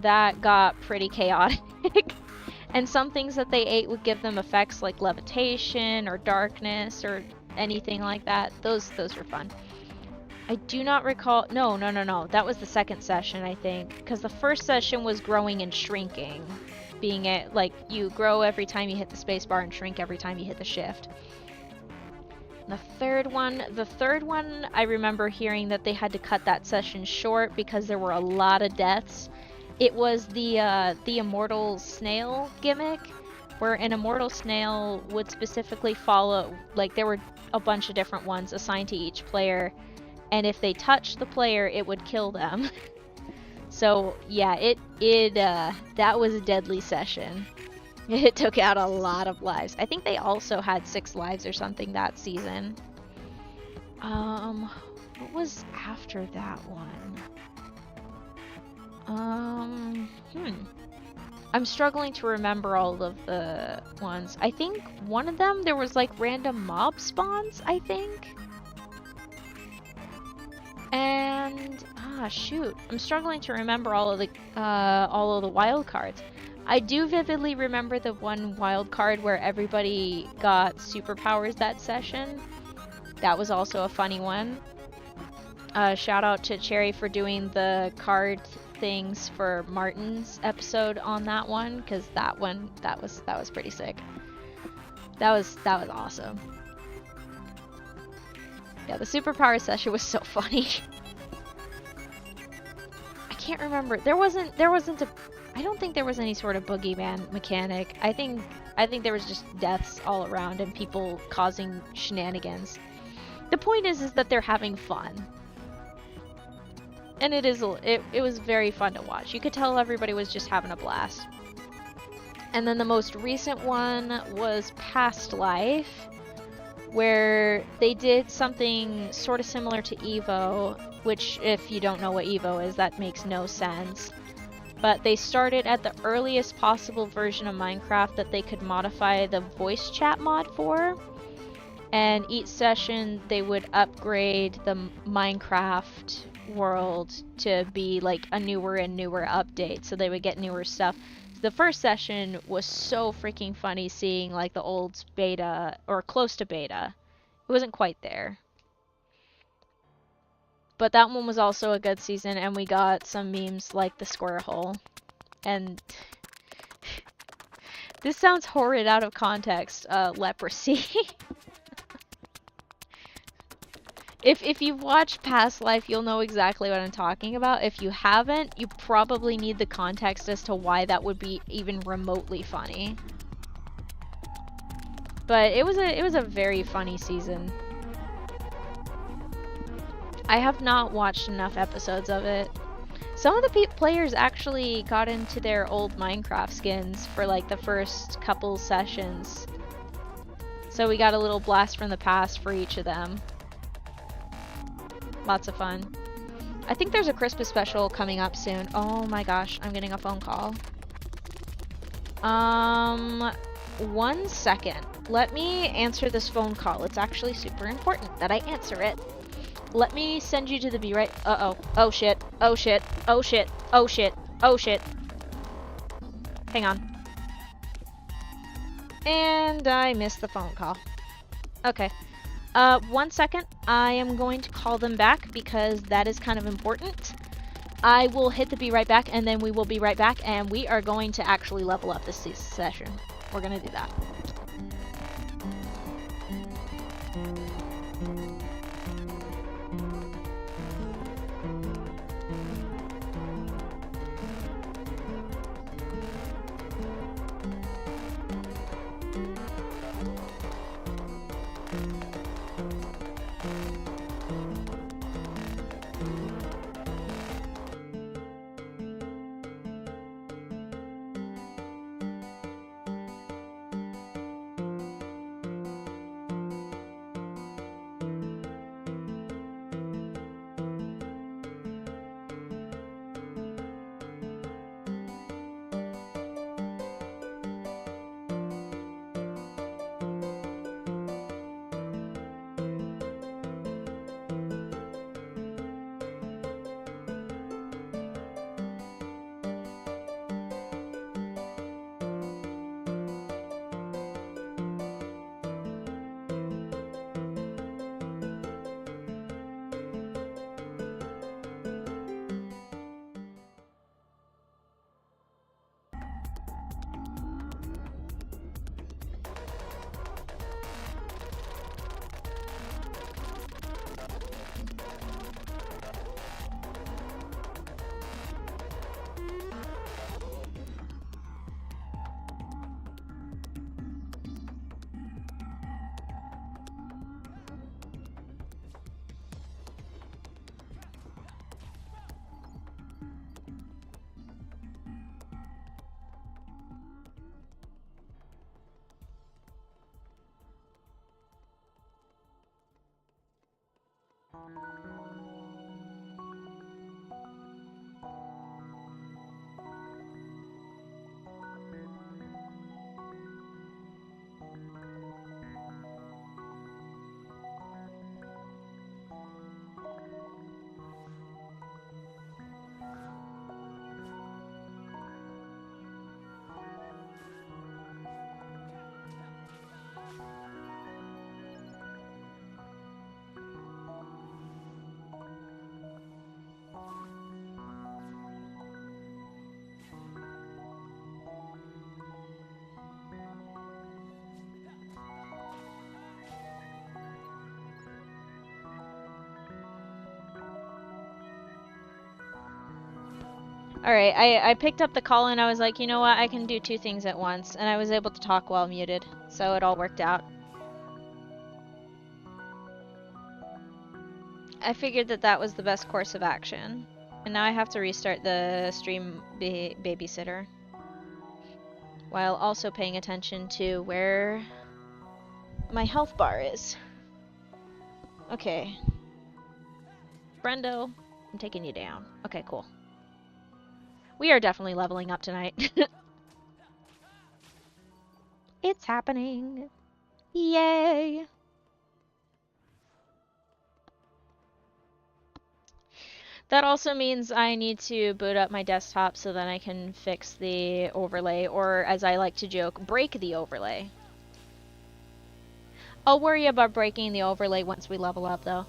That got pretty chaotic. And some things that they ate would give them effects like levitation or darkness or anything like that. Those were fun. I do not recall. No. That was the second session, I think, because the first session was growing and shrinking, being it like you grow every time you hit the spacebar and shrink every time you hit the shift. The third one, I remember hearing that they had to cut that session short because there were a lot of deaths. It was the immortal snail gimmick, where an immortal snail would specifically follow, like there were a bunch of different ones assigned to each player, and if they touched the player, it would kill them. So yeah, that was a deadly session. It took out a lot of lives. I think they also had 6 lives or something that season. What was after that one? I'm struggling to remember all of the ones. I think one of them, there was like random mob spawns, I think. And, shoot. I'm struggling to remember all of the wild cards. I do vividly remember the one wild card where everybody got superpowers that session. That was also a funny one. Shout out to Cherry for doing the card things for Martin's episode on that one, because that was pretty sick. That was awesome. Yeah, the superpower session was so funny. I can't remember. I don't think there was any sort of boogeyman mechanic. I think there was just deaths all around and people causing shenanigans. The point is that they're having fun. And it was very fun to watch. You could tell everybody was just having a blast. And then the most recent one was Past Life, where they did something sort of similar to Evo, which if you don't know what Evo is, that makes no sense. But they started at the earliest possible version of Minecraft that they could modify the voice chat mod for. And each session they would upgrade the Minecraft world to be like a newer and newer update, so they would get newer stuff. The first session was so freaking funny, seeing like the old beta, or close to beta. It wasn't quite there. But that one was also a good season, and we got some memes like the square hole. And this sounds horrid out of context, leprosy. If you've watched Past Life, you'll know exactly what I'm talking about. If you haven't, you probably need the context as to why that would be even remotely funny. But it was a very funny season. I have not watched enough episodes of it. Some of the players actually got into their old Minecraft skins for like the first couple sessions. So we got a little blast from the past for each of them. Lots of fun. I think there's a Christmas special coming up soon. Oh my gosh, I'm getting a phone call. 1 second. Let me answer this phone call. It's actually super important that I answer it. Let me send you to the B right. Uh-oh. Oh shit. Oh shit. Oh shit. Oh shit. Oh shit. Hang on. And I missed the phone call. Okay. 1 second. I am going to call them back because that is kind of important. I will hit the be right back, and then we will be right back, and we are going to actually level up this session. We're gonna do that. Alright, I picked up the call and I was like, you know what, I can do two things at once. And I was able to talk while muted, so it all worked out. I figured that that was the best course of action. And now I have to restart the stream babysitter. While also paying attention to where my health bar is. Okay. Brendo, I'm taking you down. Okay, cool. We are definitely leveling up tonight. It's happening. Yay! That also means I need to boot up my desktop so that I can fix the overlay, or as I like to joke, break the overlay. I'll worry about breaking the overlay once we level up, though.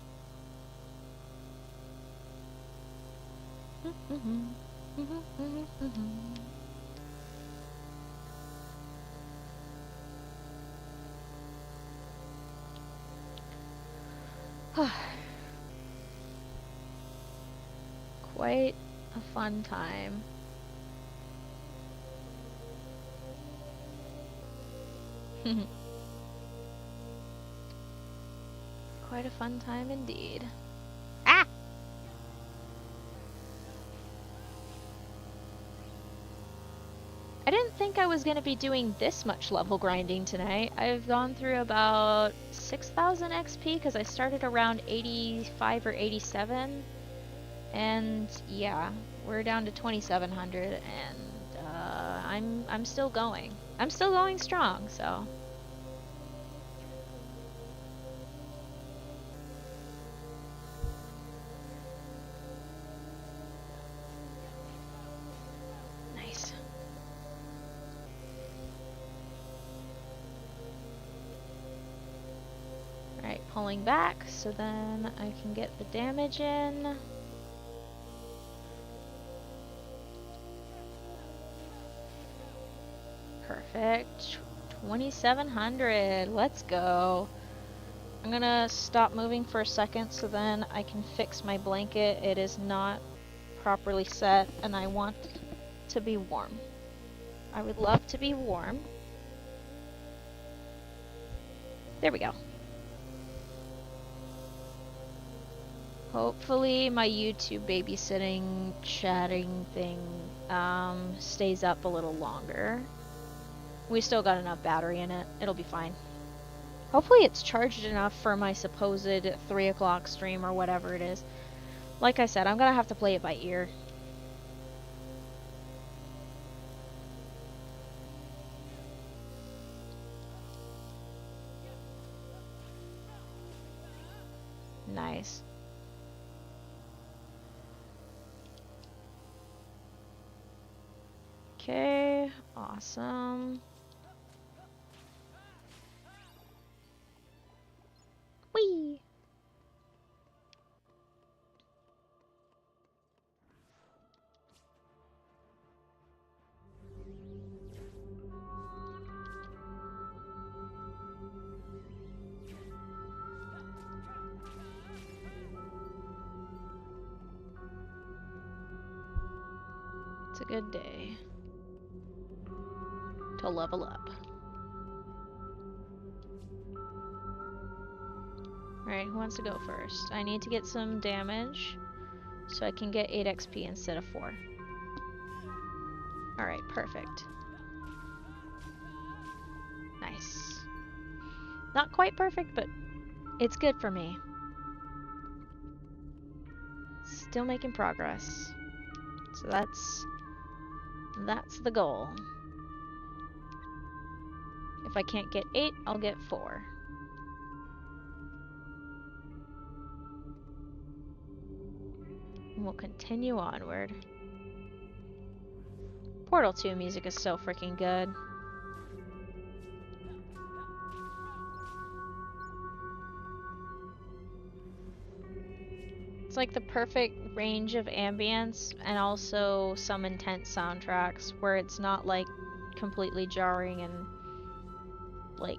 Quite a fun time. Quite a fun time indeed. Ah! I didn't think I was going to be doing this much level grinding tonight. I've gone through about 6,000 XP because I started around 85 or 87. And yeah, we're down to 2,700 and I'm still going. I'm still going strong, so. Nice. Alright, pulling back so then I can get the damage in. Perfect. 2,700. Let's go. I'm gonna stop moving for a second so then I can fix my blanket. It is not properly set and I want to be warm. I would love to be warm. There we go. Hopefully my YouTube babysitting chatting thing stays up a little longer. We still got enough battery in it. It'll be fine. Hopefully it's charged enough for my supposed 3 o'clock stream or whatever it is. Like I said, I'm gonna have to play it by ear. Nice. Okay, awesome. Whee! It's a good day to level up. Alright, who wants to go first? I need to get some damage so I can get 8 XP instead of 4. Alright, perfect. Nice. Not quite perfect, but it's good for me. Still making progress. So that's the goal. If I can't get 8, I'll get 4. And we'll continue onward. Portal 2 music is so freaking good. It's like the perfect range of ambience and also some intense soundtracks where it's not like completely jarring and like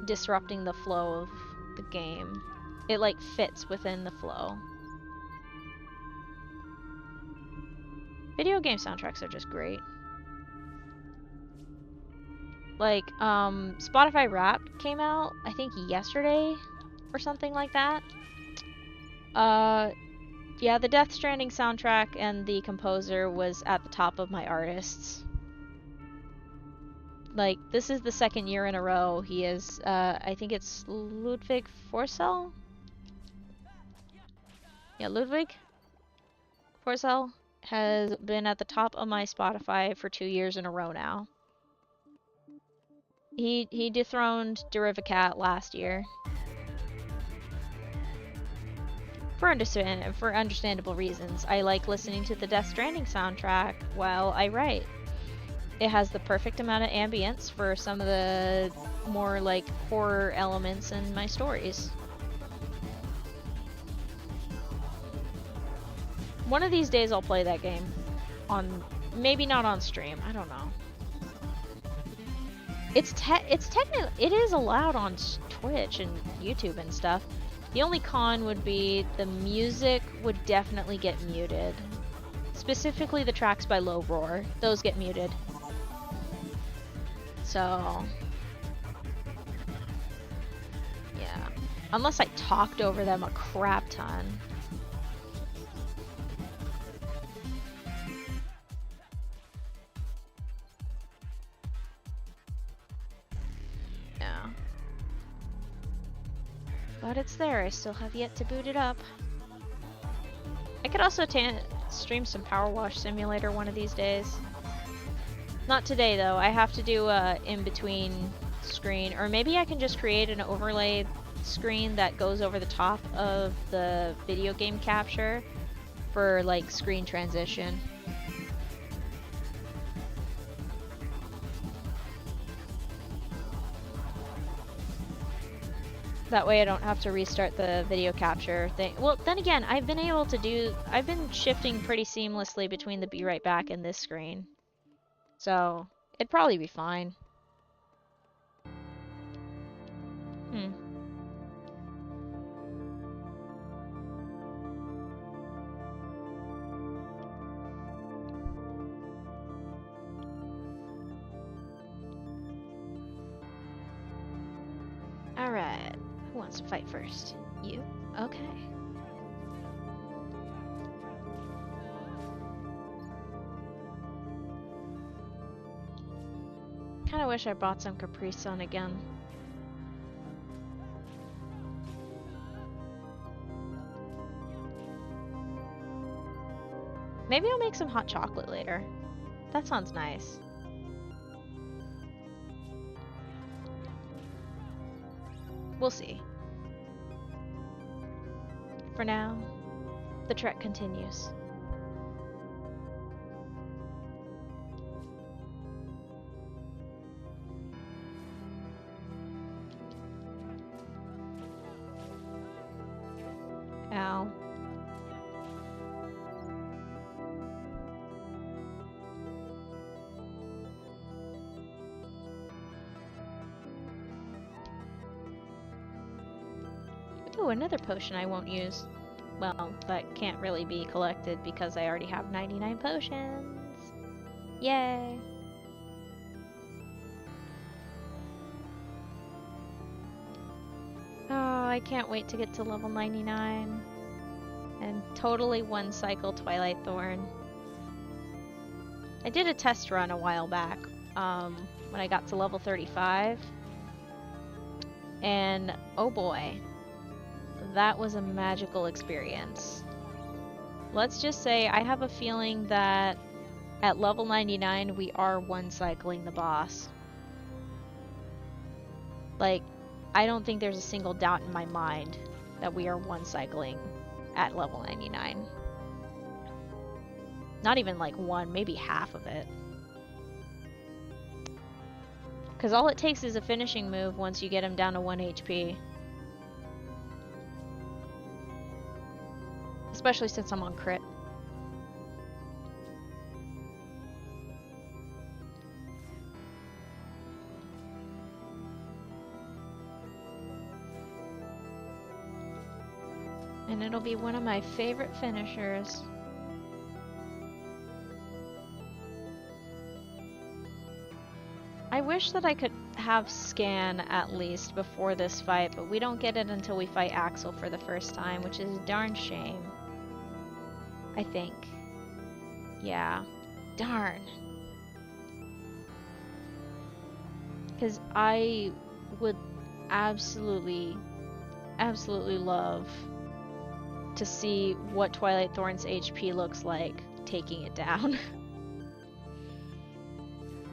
disrupting the flow of the game. It like fits within the flow. Video game soundtracks are just great. Like, Spotify Wrapped came out, I think yesterday or something like that. Yeah, the Death Stranding soundtrack and the composer was at the top of my artists. Like, this is the second year in a row he is, I think it's Ludwig Forsell? Yeah, Ludwig Forsell has been at the top of my Spotify for 2 years in a row now. He dethroned Derivacat last year. For understandable reasons. I like listening to the Death Stranding soundtrack while I write. It has the perfect amount of ambience for some of the more like horror elements in my stories. One of these days I'll play that game on, maybe not on stream, I don't know. It's technically, it is allowed on Twitch and YouTube and stuff. The only con would be the music would definitely get muted. Specifically the tracks by Low Roar, those get muted. So, yeah. Unless I talked over them a crap ton. Yeah. But it's there, I still have yet to boot it up. I could also stream some Power Wash Simulator one of these days. Not today though, I have to do a in-between screen, or maybe I can just create an overlay screen that goes over the top of the video game capture for like screen transition. That way I don't have to restart the video capture thing. Well, then again, I've been shifting pretty seamlessly between the Be Right Back and this screen. So, it'd probably be fine. Alright. Who wants to fight first? You? Okay. Kinda wish I bought some Capri Sun again. Maybe I'll make some hot chocolate later. That sounds nice. We'll see. For now, the trek continues. Ow. Ooh, another potion I won't use. Well, that can't really be collected because I already have 99 potions. Yay! Oh, I can't wait to get to level 99. And totally one cycle Twilight Thorn. I did a test run a while back, when I got to level 35. And oh boy, that was a magical experience. Let's just say I have a feeling that at level 99 we are one-cycling the boss. Like, I don't think there's a single doubt in my mind that we are one-cycling at level 99. Not even like one, maybe half of it. Because all it takes is a finishing move once you get him down to 1 HP. Especially since I'm on crit. And it'll be one of my favorite finishers. I wish that I could have scan at least before this fight, but we don't get it until we fight Axel for the first time, which is a darn shame. I think. Yeah. Darn. Because I would absolutely love to see what Twilight Thorn's HP looks like taking it down.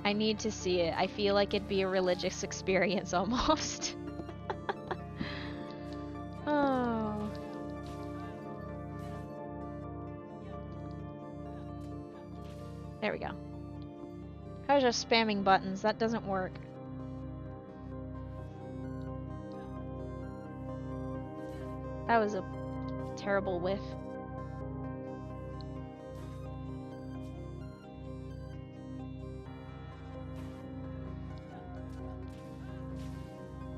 I need to see it. I feel like it'd be a religious experience almost. Oh. There we go. I was just spamming buttons. That doesn't work. That was a terrible whiff.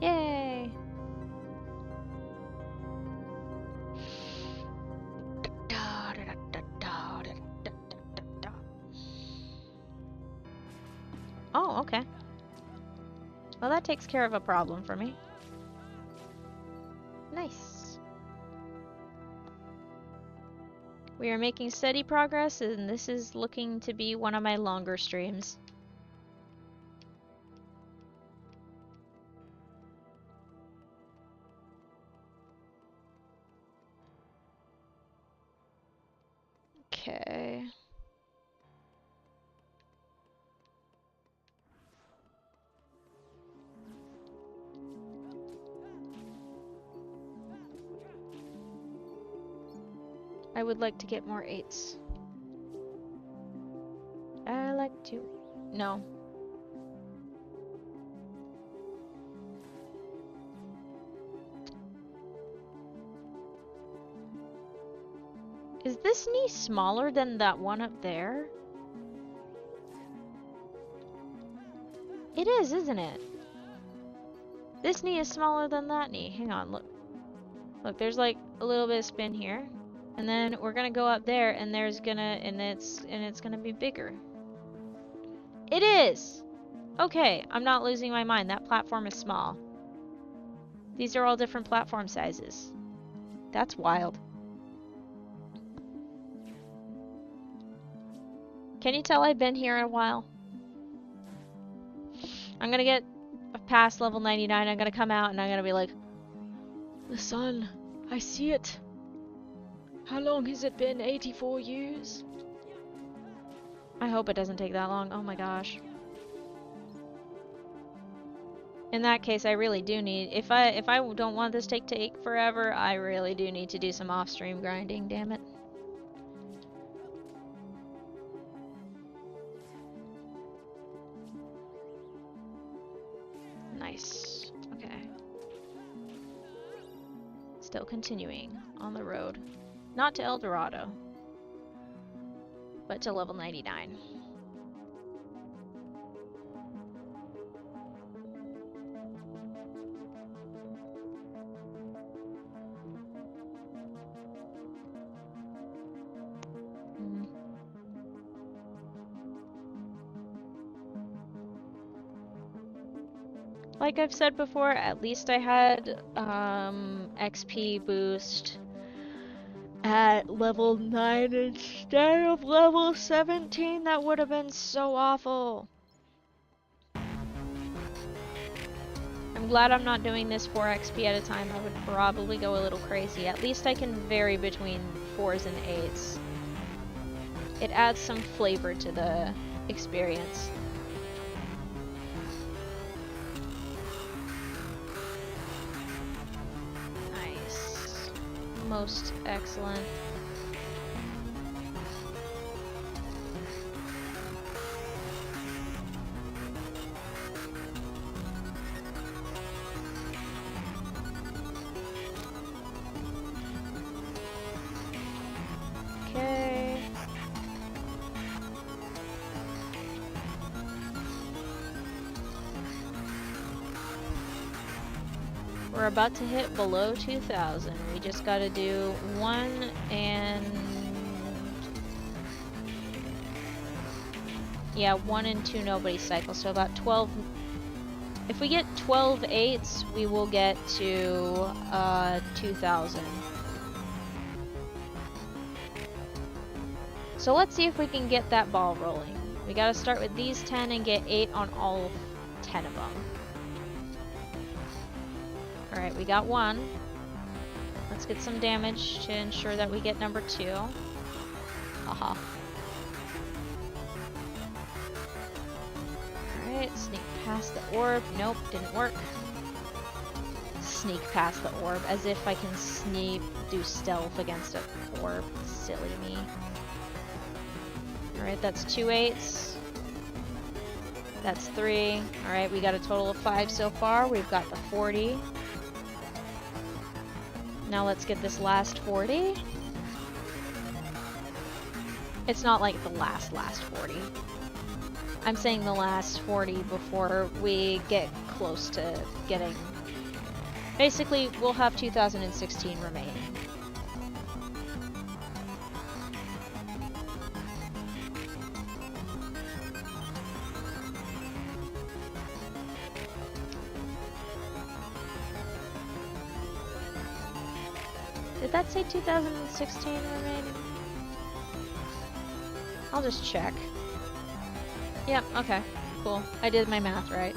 Yay! Oh, okay. Well, that takes care of a problem for me. Nice. We are making steady progress, and this is looking to be one of my longer streams. Okay. I would like to get more 8s. I like to... No. Is this knee smaller than that one up there? It is, isn't it? This knee is smaller than that knee. Hang on, look. Look, there's like a little bit of spin here. And then we're gonna go up there and there's gonna, and it's gonna be bigger. It is! Okay, I'm not losing my mind. That platform is small. These are all different platform sizes. That's wild. Can you tell I've been here a while? I'm gonna get past level 99, I'm gonna come out and I'm gonna be like, the sun, I see it. How long has it been? 84 years? I hope it doesn't take that long. Oh my gosh. In that case, I really do need, if I don't want this to take forever, I really do need to do some off-stream grinding, damn it. Nice. Okay. Still continuing on the road. Not to El Dorado, but to level 99. Like I've said before, at least I had XP boost at level 9 instead of level 17. That would have been so awful. I'm I'm glad I'm not doing this 4 XP at a time. I would probably go a little crazy. At least I can vary between 4s and 8s. It adds some flavor to the experience. Nice. Most excellent. Okay. We're about to hit below 2,000. We just gotta do 1 and... yeah, 1 and 2 nobody cycles, so about 12... If we get 12 8s, we will get to 2,000. So let's see if we can get that ball rolling. We gotta start with these 10 and get 8 on all 10 of them. Alright, we got 1. Let's get some damage to ensure that we get number 2. Haha. Alright, sneak past the orb. Nope, didn't work. Sneak past the orb, as if I can do stealth against an orb. Silly me. Alright, that's 2 8s. That's 3. Alright, we got a total of 5 so far. We've got the 40. Now let's get this last 40. It's not like the last 40. I'm saying the last 40 before we get close to getting... Basically, we'll have 2016 remaining. Did that say 2016 remaining? I'll just check. Yep, okay, cool. I did my math right.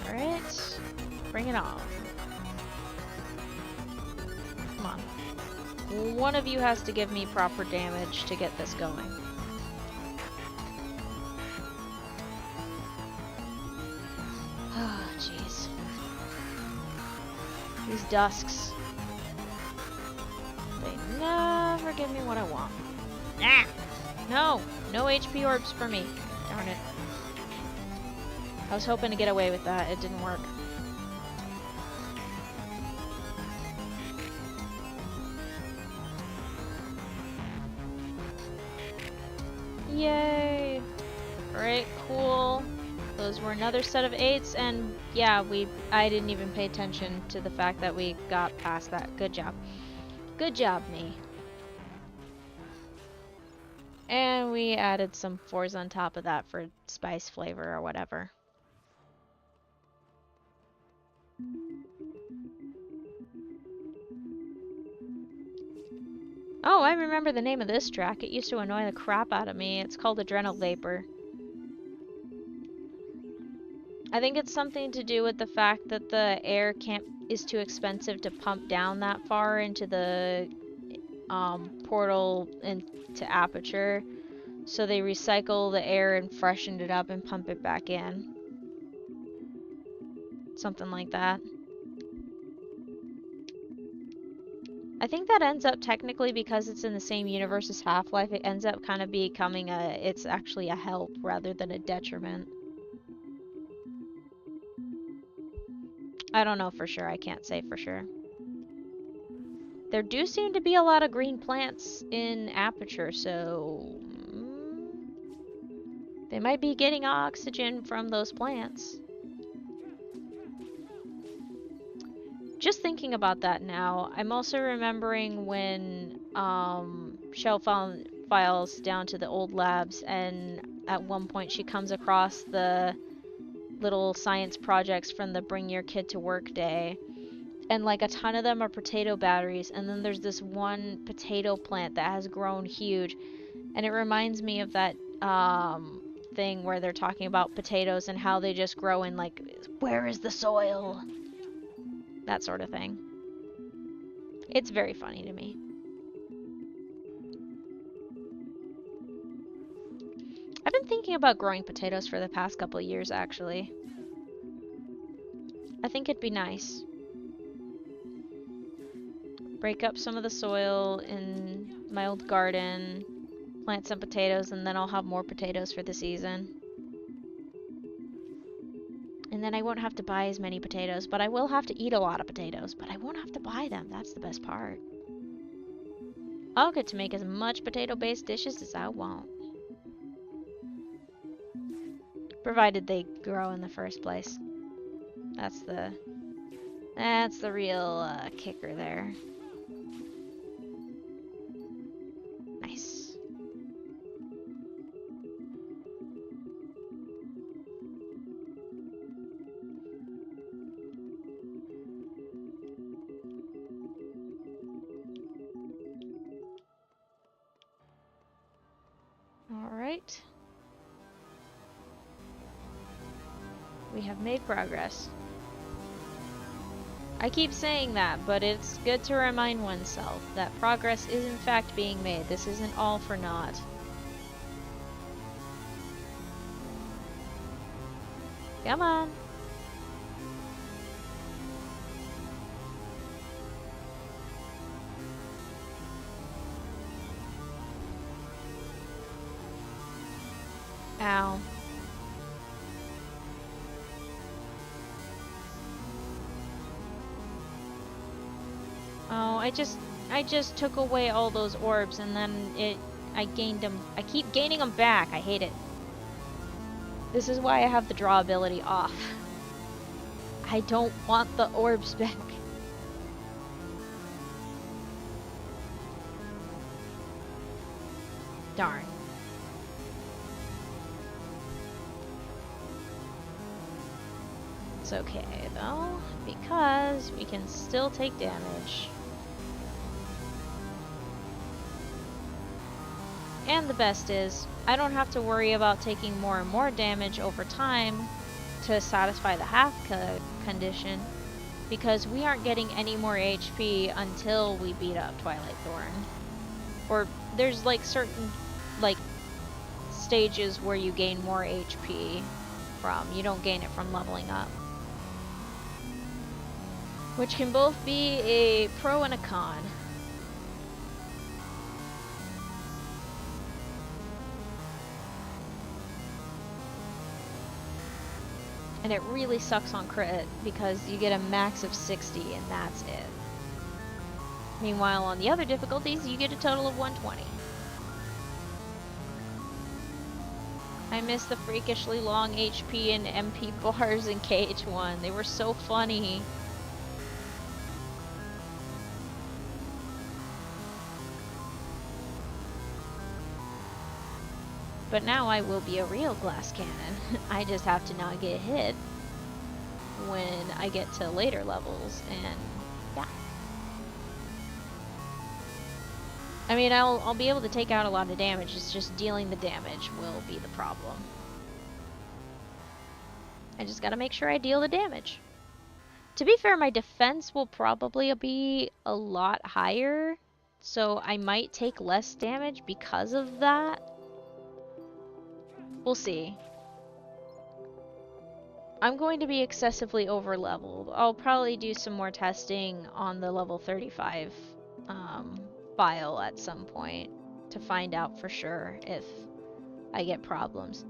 Alright, bring it on. Come on. One of you has to give me proper damage to get this going. Oh, jeez. These dusks. They never give me what I want. Ah! No! No HP orbs for me. Darn it. I was hoping to get away with that. It didn't work. Yay! Alright, cool. Those were another set of 8s, and yeah, I didn't even pay attention to the fact that we got past that. Good job. Good job, me. And we added some 4s on top of that for spice flavor or whatever. Oh, I remember the name of this track. It used to annoy the crap out of me. It's called Adrenal Vapor. I think it's something to do with the fact that the air is too expensive to pump down that far into the portal into Aperture. So they recycle the air and freshen it up and pump it back in. Something like that. I think that ends up technically, because it's in the same universe as Half-Life, it ends up kind of becoming it's actually a help rather than a detriment. I don't know for sure, I can't say for sure. There do seem to be a lot of green plants in Aperture, so... they might be getting oxygen from those plants. Just thinking about that now, I'm also remembering when Shell files down to the old labs, and at one point she comes across the little science projects from the Bring Your Kid to Work day, and like a ton of them are potato batteries, and then there's this one potato plant that has grown huge, and it reminds me of that thing where they're talking about potatoes and how they just grow in like, where is the soil? That sort of thing. It's very funny to me. I've been thinking about growing potatoes for the past couple of years, actually. I think it'd be nice. Break up some of the soil in my old garden, plant some potatoes, and then I'll have more potatoes for the season. And then I won't have to buy as many potatoes, but I will have to eat a lot of potatoes, but I won't have to buy them. That's the best part. I'll get to make as much potato-based dishes as I want. Provided they grow in the first place. That's the real kicker there. Nice. Alright. We have made progress. I keep saying that, but it's good to remind oneself that progress is in fact being made. This isn't all for naught. Come on! Ow. Oh, I just took away all those orbs and then I gained them. I keep gaining them back. I hate it. This is why I have the draw ability off. I don't want the orbs back. Darn. It's okay though, because we can still take damage. And the best is, I don't have to worry about taking more and more damage over time to satisfy the half condition, because we aren't getting any more HP until we beat up Twilight Thorn. Or there's like certain like stages where you gain more HP from. You don't gain it from leveling up. Which can both be a pro and a con. And it really sucks on crit because you get a max of 60 and that's it. Meanwhile, on the other difficulties, you get a total of 120. I miss the freakishly long HP and MP bars in KH1. They were so funny. But now I will be a real glass cannon. I just have to not get hit when I get to later levels, and yeah. I mean, I'll be able to take out a lot of damage, it's just dealing the damage will be the problem. I just gotta make sure I deal the damage. To be fair, my defense will probably be a lot higher, so I might take less damage because of that. We'll see. I'm going to be excessively over-leveled. I'll probably do some more testing on the level 35 file at some point to find out for sure if I get problems.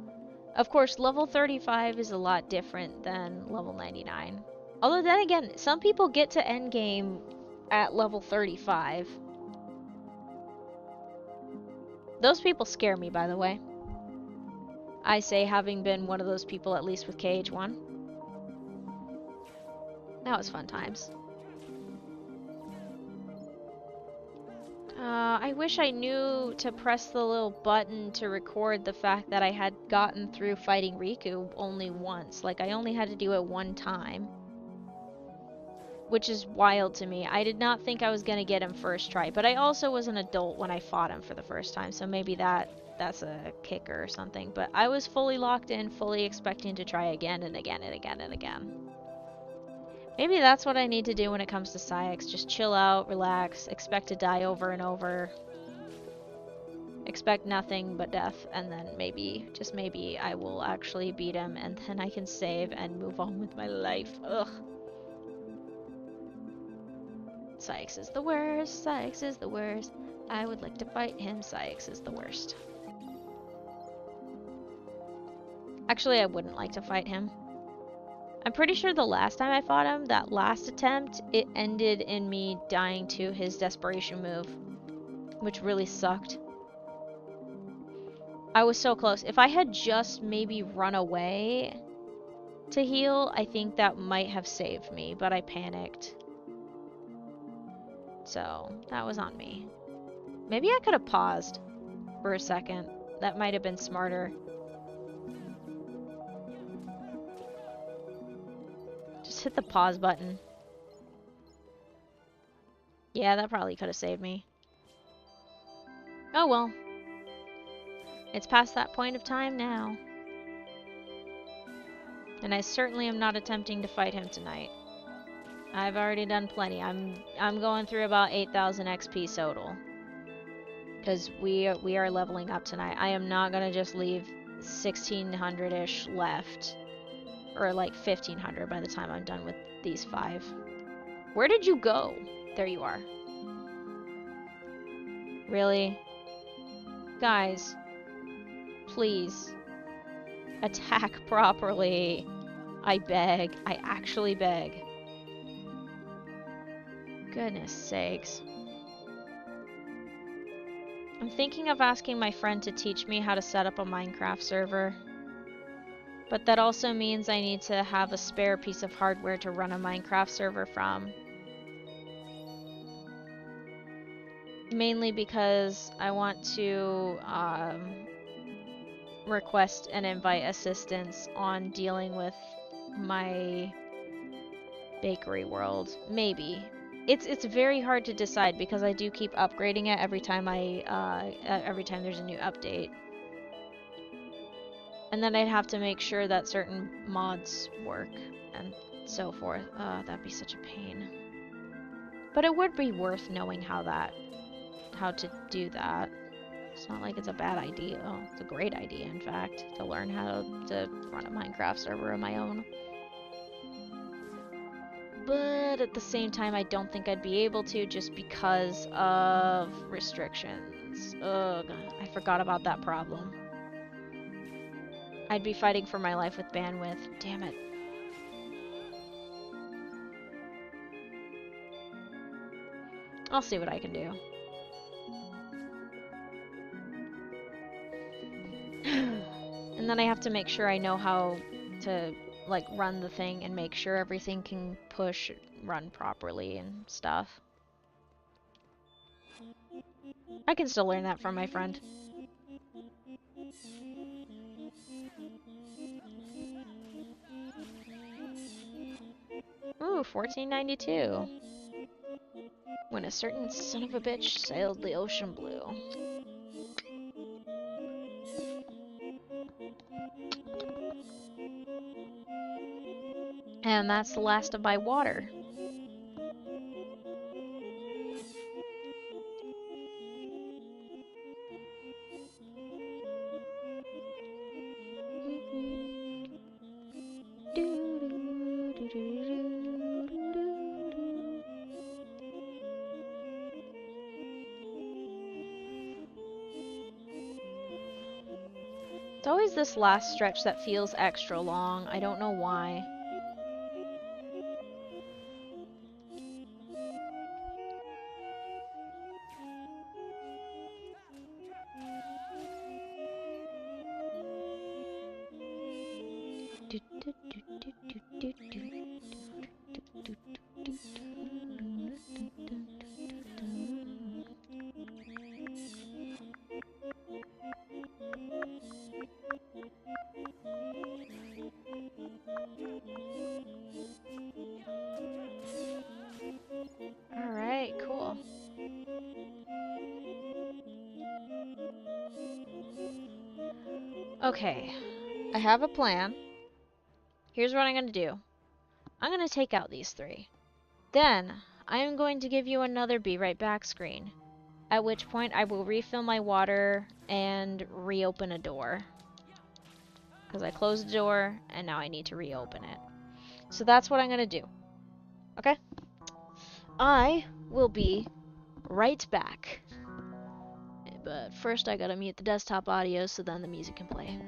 Of course, level 35 is a lot different than level 99. Although then again, some people get to endgame at level 35. Those people scare me, by the way. I say, having been one of those people, at least with KH1. That was fun times. I wish I knew to press the little button to record the fact that I had gotten through fighting Riku only once. Like, I only had to do it one time. which is wild to me. I did not think I was gonna get him first try, but I also was an adult when I fought him for the first time, so maybe that's a kicker or something. But I was fully locked in, fully expecting to try again and again and again and again. Maybe that's what I need to do when it comes to Saïx. Just chill out, relax, expect to die over and over. Expect nothing but death, and then maybe, just maybe, I will actually beat him, and then I can save and move on with my life. Ugh. Saïx is the worst, Saïx is the worst. I would like to fight him, Saïx is the worst. Actually, I wouldn't like to fight him. I'm pretty sure the last time I fought him, that last attempt, it ended in me dying to his desperation move, which really sucked. I was so close. If I had just maybe run away to heal, I think that might have saved me, but I panicked. So, that was on me. Maybe I could have paused for a second. That might have been smarter. Just hit the pause button. Yeah, that probably could have saved me. Oh well. It's past that point of time now. And I certainly am not attempting to fight him tonight. I've already done plenty. I'm going through about 8,000 XP total. Because we are leveling up tonight. I am not gonna just leave 1,600-ish left. Or like 1,500 by the time I'm done with these 5. Where did you go? There you are. Really? Guys. Please. Attack properly. I beg. I actually beg. Goodness sakes. I'm thinking of asking my friend to teach me how to set up a Minecraft server. But that also means I need to have a spare piece of hardware to run a Minecraft server from. Mainly because I want to request and invite assistance on dealing with my bakery world. Maybe. It's very hard to decide because I do keep upgrading it every time every time there's a new update. And then I'd have to make sure that certain mods work and so forth. That'd be such a pain. But it would be worth knowing how to do that. It's not like it's a bad idea. It's a great idea, in fact, to learn how to run a Minecraft server of my own. But at the same time, I don't think I'd be able to just because of restrictions. Ugh, I forgot about that problem. I'd be fighting for my life with bandwidth. Damn it. I'll see what I can do. And then I have to make sure I know how to, like, run the thing and make sure everything can run properly and stuff. I can still learn that from my friend. Ooh, 1492. When a certain son of a bitch sailed the ocean blue. And that's the last of my water. It's always this last stretch that feels extra long. I don't know why. Okay. I have a plan. Here's what I'm going to do. I'm going to take out these 3. Then, I am going to give you another be right back screen. At which point, I will refill my water and reopen a door. Because I closed the door, and now I need to reopen it. So that's what I'm going to do. Okay? I will be right back. But first I gotta mute the desktop audio so then the music can play.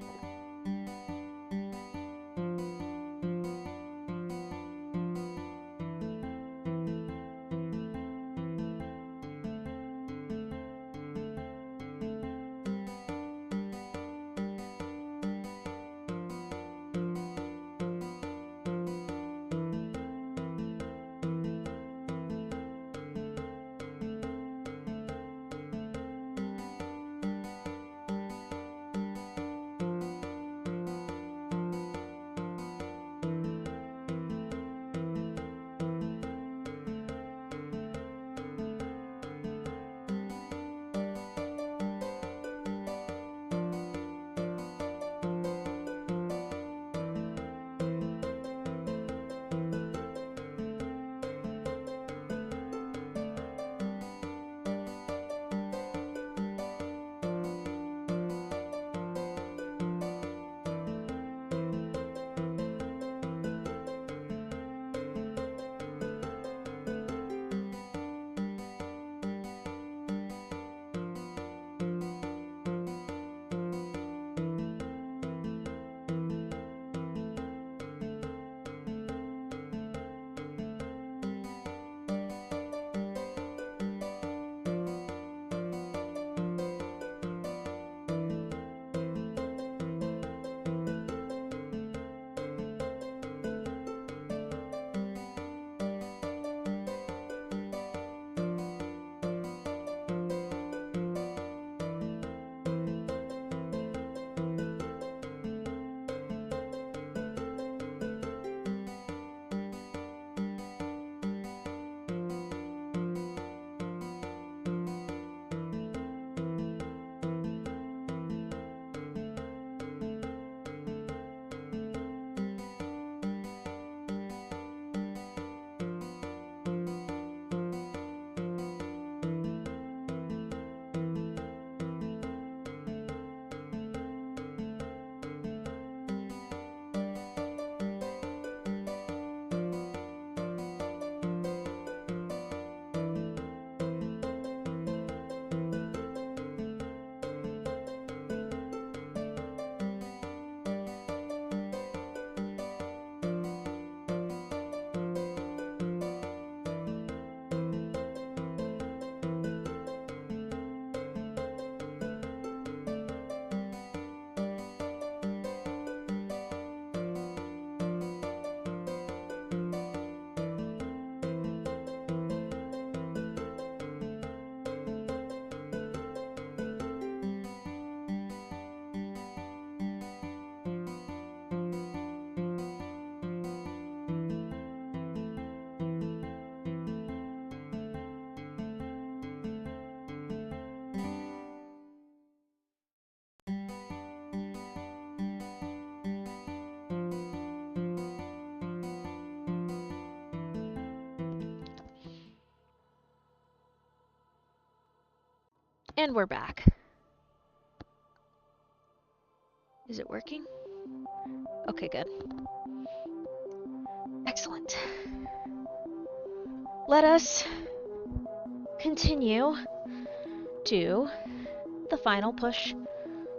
And we're back. Is it working? Okay, good. Excellent. Let us continue to the final push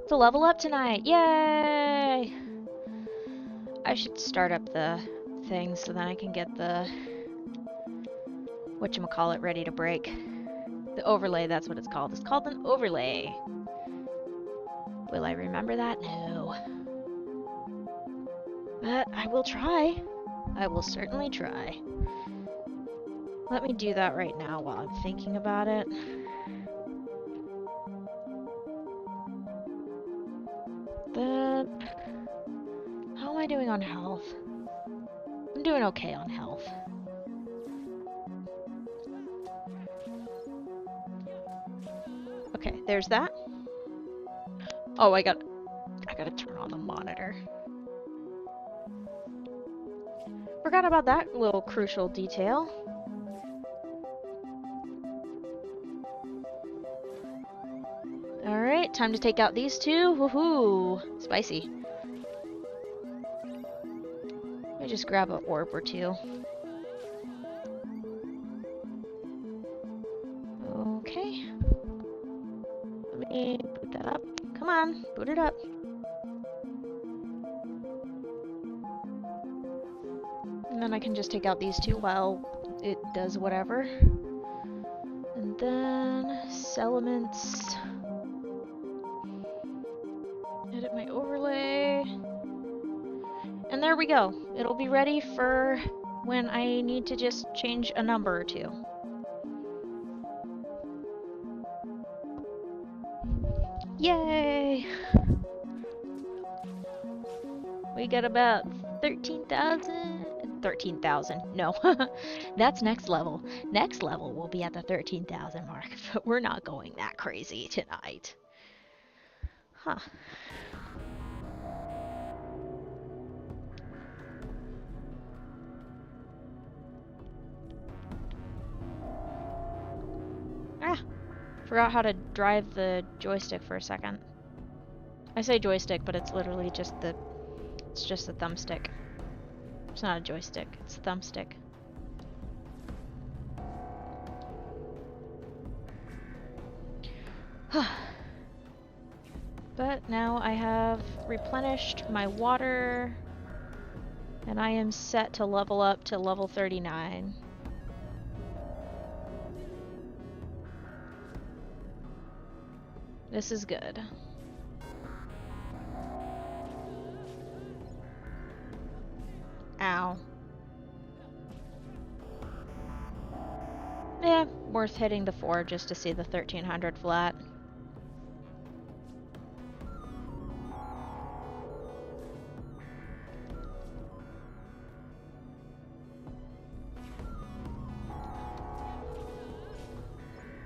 to level up tonight. Yay! I should start up the thing so then I can get the whatchamacallit ready to break. The overlay, that's what it's called. It's called an overlay. Will I remember that? No. But I will try. I will certainly try. Let me do that right now while I'm thinking about it. But how am I doing on health? I'm doing okay on health. Okay, there's that. Oh, I I gotta turn on the monitor. Forgot about that little crucial detail. Alright, time to take out these two. Woohoo! Spicy. Let me just grab an orb or two. Okay. Let me boot that up. Come on, boot it up. And then I can just take out these two while it does whatever. And then Elements. Edit my overlay. And there we go. It'll be ready for when I need to just change a number or two. Yay! We got about 13,000. 13,000. No, that's next level. Next level we'll be at the 13,000 mark, but we're not going that crazy tonight. Huh. Ah! Forgot how to drive the joystick for a second. I say joystick, but it's literally just the... It's just a thumbstick. It's not a joystick, it's a thumbstick. But now I have replenished my water, and I am set to level up to level 39. This is good. Ow. Yeah, worth hitting the 4 just to see the 1300 flat.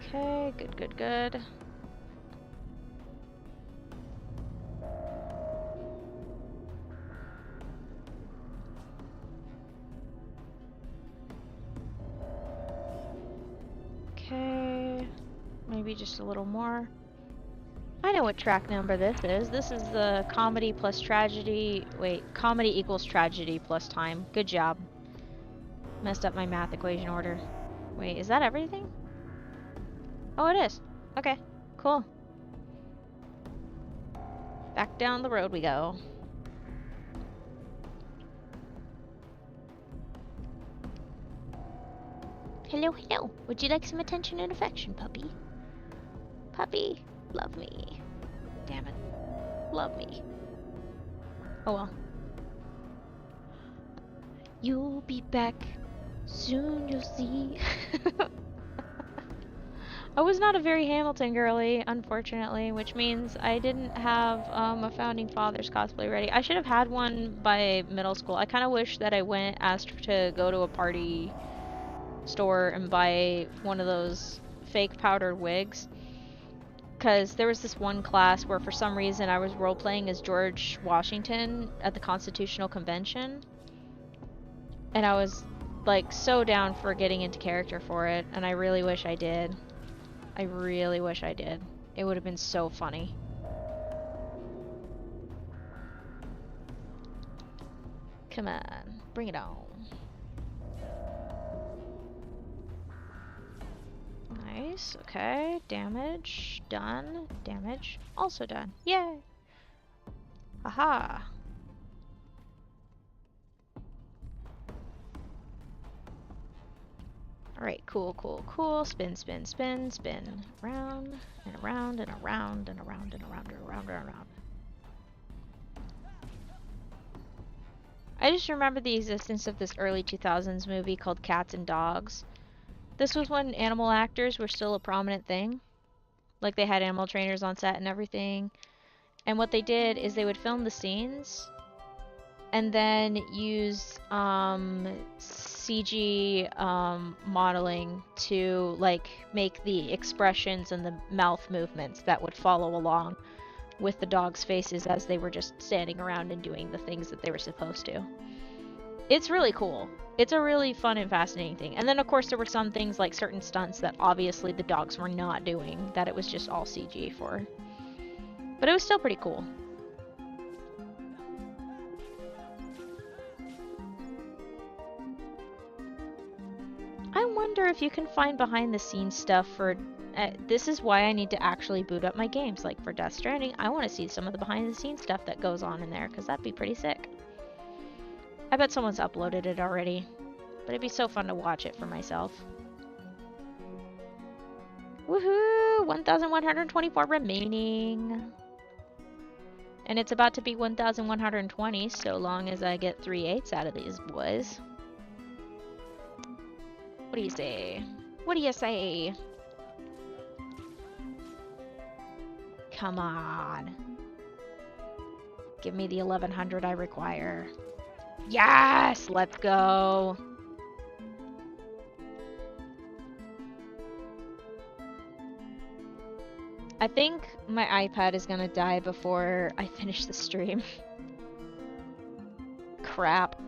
Okay, good, good, good. Okay, maybe just a little more. I know what track number this is. This is the comedy plus tragedy. Wait, comedy equals tragedy plus time. Good job. Messed up my math equation order. Wait, is that everything? Oh, it is. Okay, cool. Back down the road we go. Hello, hello. Would you like some attention and affection, puppy? Puppy, love me. Damn it. Love me. Oh well. You'll be back. Soon you'll see. I was not a very Hamilton girly, unfortunately, which means I didn't have a Founding Fathers cosplay ready. I should have had one by middle school. I kind of wish that I asked to go to a party store and buy one of those fake powdered wigs. Because there was this one class where for some reason I was role-playing as George Washington at the Constitutional Convention. And I was like so down for getting into character for it, and I really wish I did. I really wish I did. It would have been so funny. Come on, bring it on. Nice, okay. Damage, done. Damage, also done. Yay! Aha! Alright, cool, cool, cool. Spin, spin, spin, spin. Around, and around, and around, and around, and around, and around, and around. I just remember the existence of this early 2000s movie called Cats and Dogs. This was when animal actors were still a prominent thing. Like, they had animal trainers on set and everything. And what they did is they would film the scenes and then use CG modeling to like make the expressions and the mouth movements that would follow along with the dogs' faces as they were just standing around and doing the things that they were supposed to. It's really cool. It's a really fun and fascinating thing. And then of course there were some things like certain stunts that obviously the dogs were not doing, that it was just all CG for. But it was still pretty cool. I wonder if you can find behind the scenes stuff for... this is why I need to actually boot up my games. Like for Death Stranding, I want to see some of the behind the scenes stuff that goes on in there, because that'd be pretty sick. I bet someone's uploaded it already, but it'd be so fun to watch it for myself. Woohoo! 1,124 remaining. And it's about to be 1,120 so long as I get 3 8s out of these boys. What do you say? What do you say? Come on. Give me the 1,100 I require. Yes! Let's go! I think my iPad is gonna die before I finish the stream. Crap.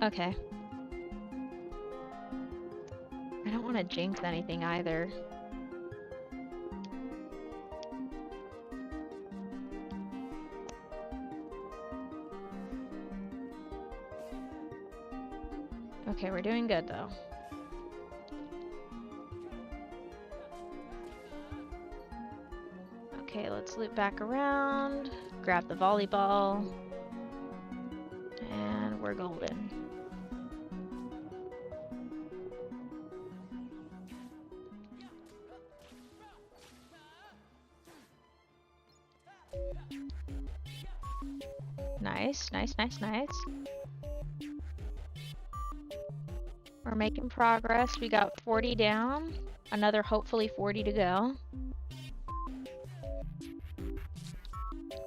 Okay. I don't want to jinx anything either. Okay, we're doing good though. Okay, let's loop back around, grab the volleyball, and we're golden. Nice, nice, nice, nice. We're making progress. We got 40 down, another hopefully 40 to go.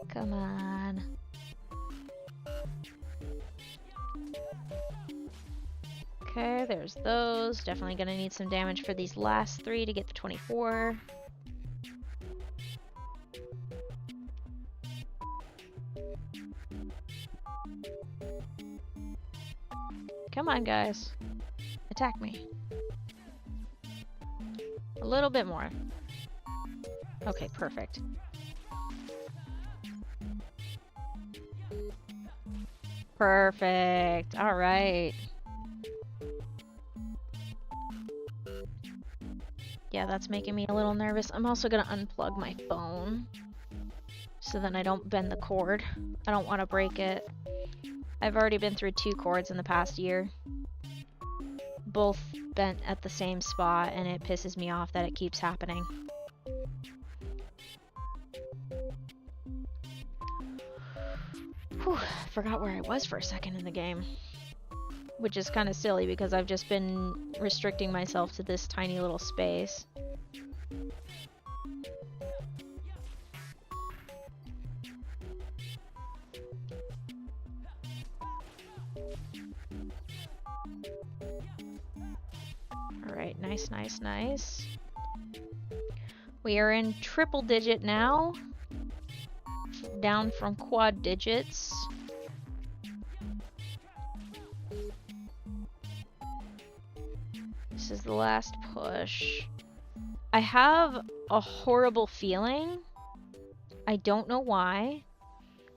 Come on. Okay, there's those. Definitely gonna need some damage for these last 3 to get to 24. Come on, guys. Attack me. A little bit more. Okay, perfect. Perfect. All right. Yeah, that's making me a little nervous. I'm also gonna unplug my phone so then I don't bend the cord. I don't want to break it. I've already been through 2 cords in the past year. Both bent at the same spot, and it pisses me off that it keeps happening. Whew, forgot where I was for a second in the game. Which is kind of silly because I've just been restricting myself to this tiny little space. Alright, nice, nice, nice. We are in triple digit now. Down from quad digits. This is the last push. I have a horrible feeling. I don't know why.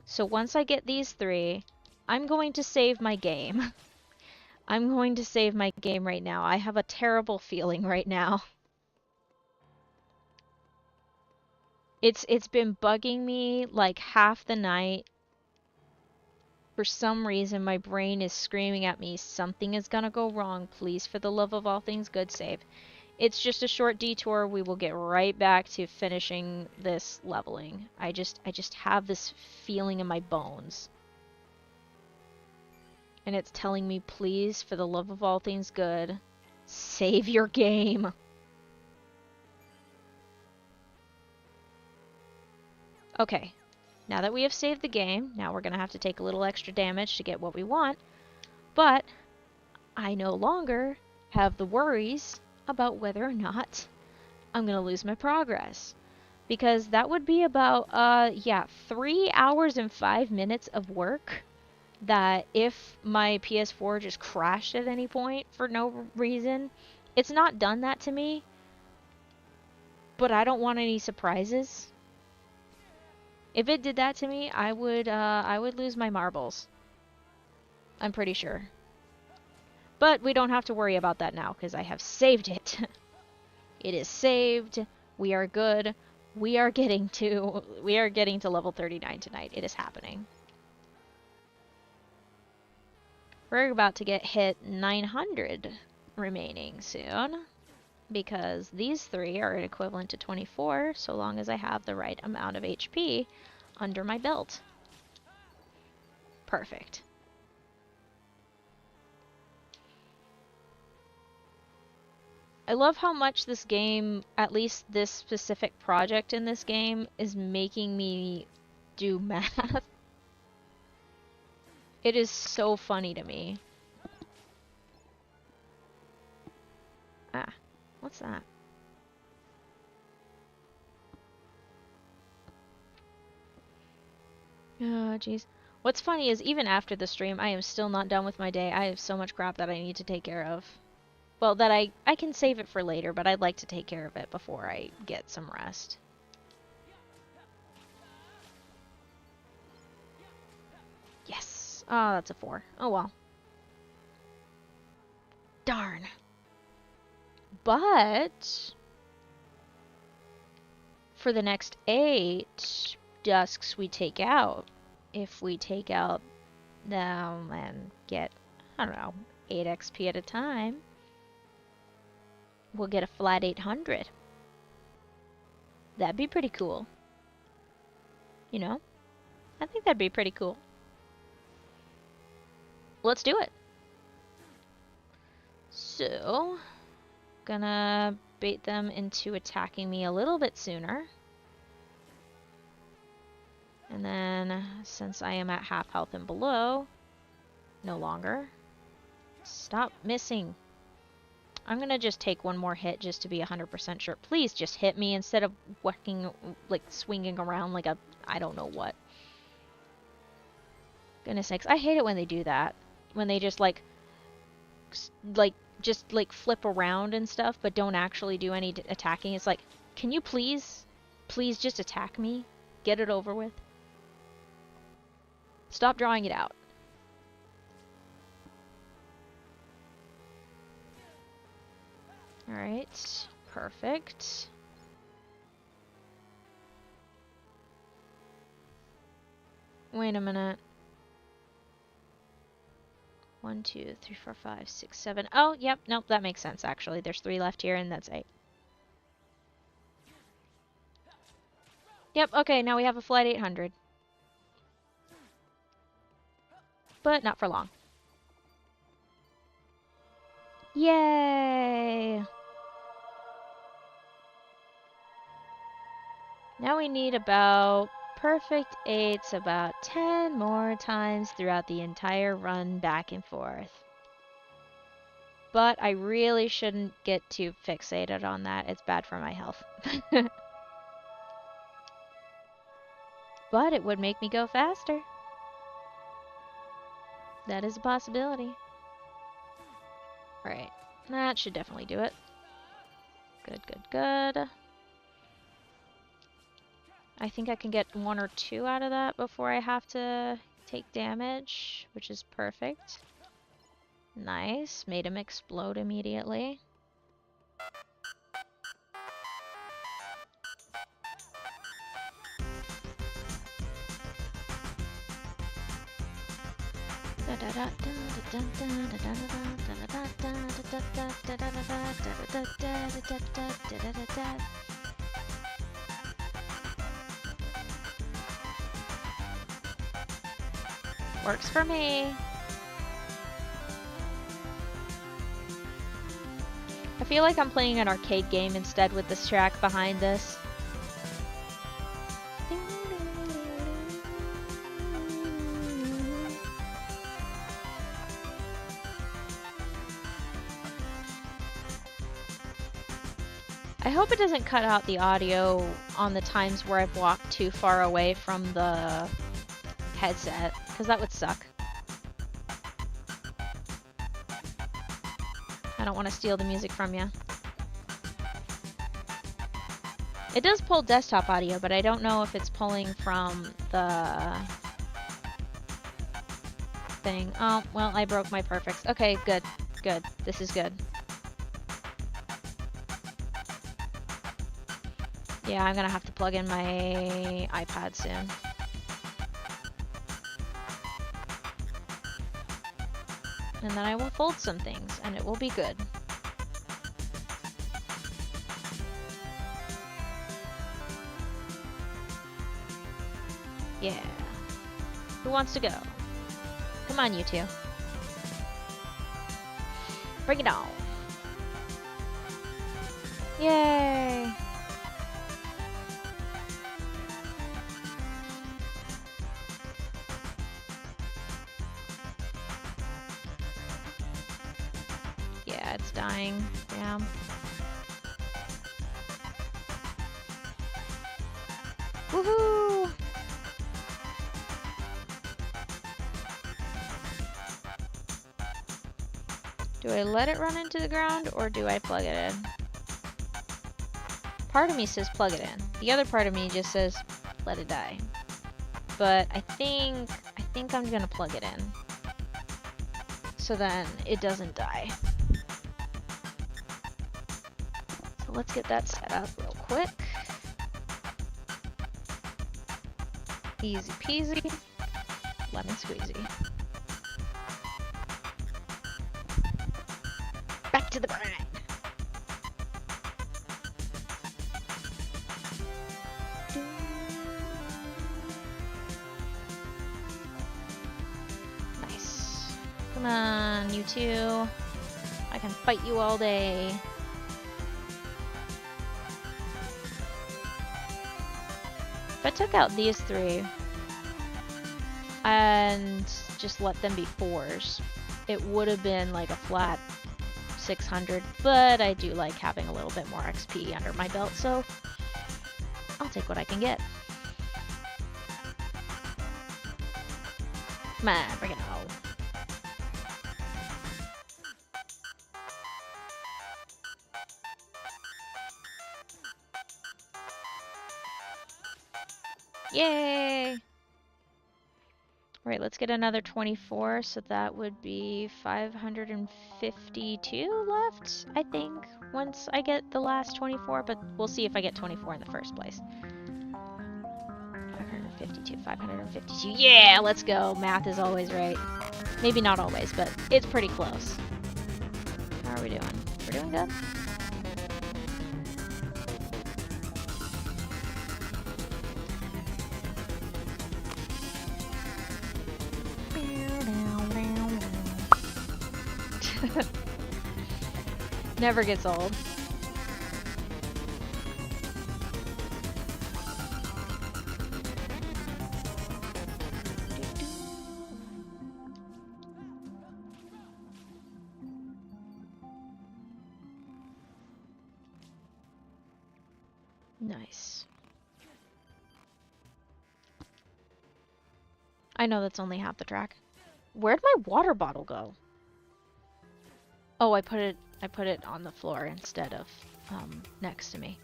So once I get these 3, I'm going to save my game. I'm going to save my game right now. I have a terrible feeling right now. It's been bugging me like half the night. For some reason, my brain is screaming at me, something is gonna go wrong. Please, for the love of all things good, save. It's just a short detour. We will get right back to finishing this leveling. I just have this feeling in my bones. And it's telling me, please, for the love of all things good, save your game. Okay, now that we have saved the game, now we're going to have to take a little extra damage to get what we want. But I no longer have the worries about whether or not I'm going to lose my progress. Because that would be about, yeah, 3 hours and 5 minutes of work that if my PS4 just crashed at any point for no reason, it's not done that to me, but I don't want any surprises. If it did that to me, I would lose my marbles. I'm pretty sure. But we don't have to worry about that now because I have saved it. It is saved. We are good. We are getting to level 39 tonight. It is happening. We're about to get hit 900 remaining soon because these 3 are equivalent to 24 so long as I have the right amount of HP under my belt. Perfect. I love how much this game, at least this specific project in this game, is making me do math. It is so funny to me. Ah, what's that? Oh, jeez. What's funny is even after the stream, I am still not done with my day. I have so much crap that I need to take care of. Well, that I can save it for later, but I'd like to take care of it before I get some rest. Yes. Oh, that's a 4. Oh, well. Darn. But for the next 8 dusks we take out, if we take out them and get, I don't know, 8 XP at a time, we'll get a flat 800. That'd be pretty cool. You know? I think that'd be pretty cool. Let's do it. So, gonna bait them into attacking me a little bit sooner. And then, since I am at half health and below, no longer. Stop missing. I'm gonna just take one more hit just to be 100% sure. Please just hit me instead of whacking, like, swinging around like a, I don't know what. Goodness sakes, I hate it when they do that. When they just, like, flip around and stuff, but don't actually do any attacking. It's like, can you please just attack me? Get it over with. Stop drawing it out. Alright, perfect. Wait a minute. 1, 2, 3, 4, 5, 6, 7. Oh, yep, nope, that makes sense actually. There's 3 left here and that's 8. Yep, okay, now we have a flat 800. But not for long. Yay! Now we need about perfect 8s about 10 more times throughout the entire run back and forth. But I really shouldn't get too fixated on that. It's bad for my health. But it would make me go faster. That is a possibility. Right. That should definitely do it. Good, good, good. I think I can get 1 or 2 out of that before I have to take damage, which is perfect. Nice. Made him explode immediately. Works for me. I feel like I'm playing an arcade game instead with this track behind this. I hope it doesn't cut out the audio on the times where I've walked too far away from the headset, because that would suck. I don't want to steal the music from you. It does pull desktop audio, but I don't know if it's pulling from the thing. Oh, well, I broke my perfects. Okay, good. Good. This is good. Yeah, I'm gonna have to plug in my iPad soon. And then I will fold some things, and it will be good. Yeah. Who wants to go? Come on, you two. Bring it on. Yay! Yeah, it's dying. Damn. Woohoo! Do I let it run into the ground, or do I plug it in? Part of me says plug it in. The other part of me just says let it die. But I think I'm gonna plug it in. So then it doesn't die. So let's get that set up real quick. Easy peasy, lemon squeezy. Back to the grind. Nice. Come on, you two. I can fight you all day. If I took out these three and just let them be 4s, it would have been like a flat 600, but I do like having a little bit more XP under my belt, so I'll take what I can get. Come on, bring it on. Yay! Alright, let's get another 24, so that would be 552 left, I think, once I get the last 24, but we'll see if I get 24 in the first place. 552, 552, yeah, let's go! Math is always right. Maybe not always, but it's pretty close. How are we doing? We're doing good? Never gets old. Nice. I know that's only half the track. Where'd my water bottle go? Oh, I put it on the floor instead of next to me.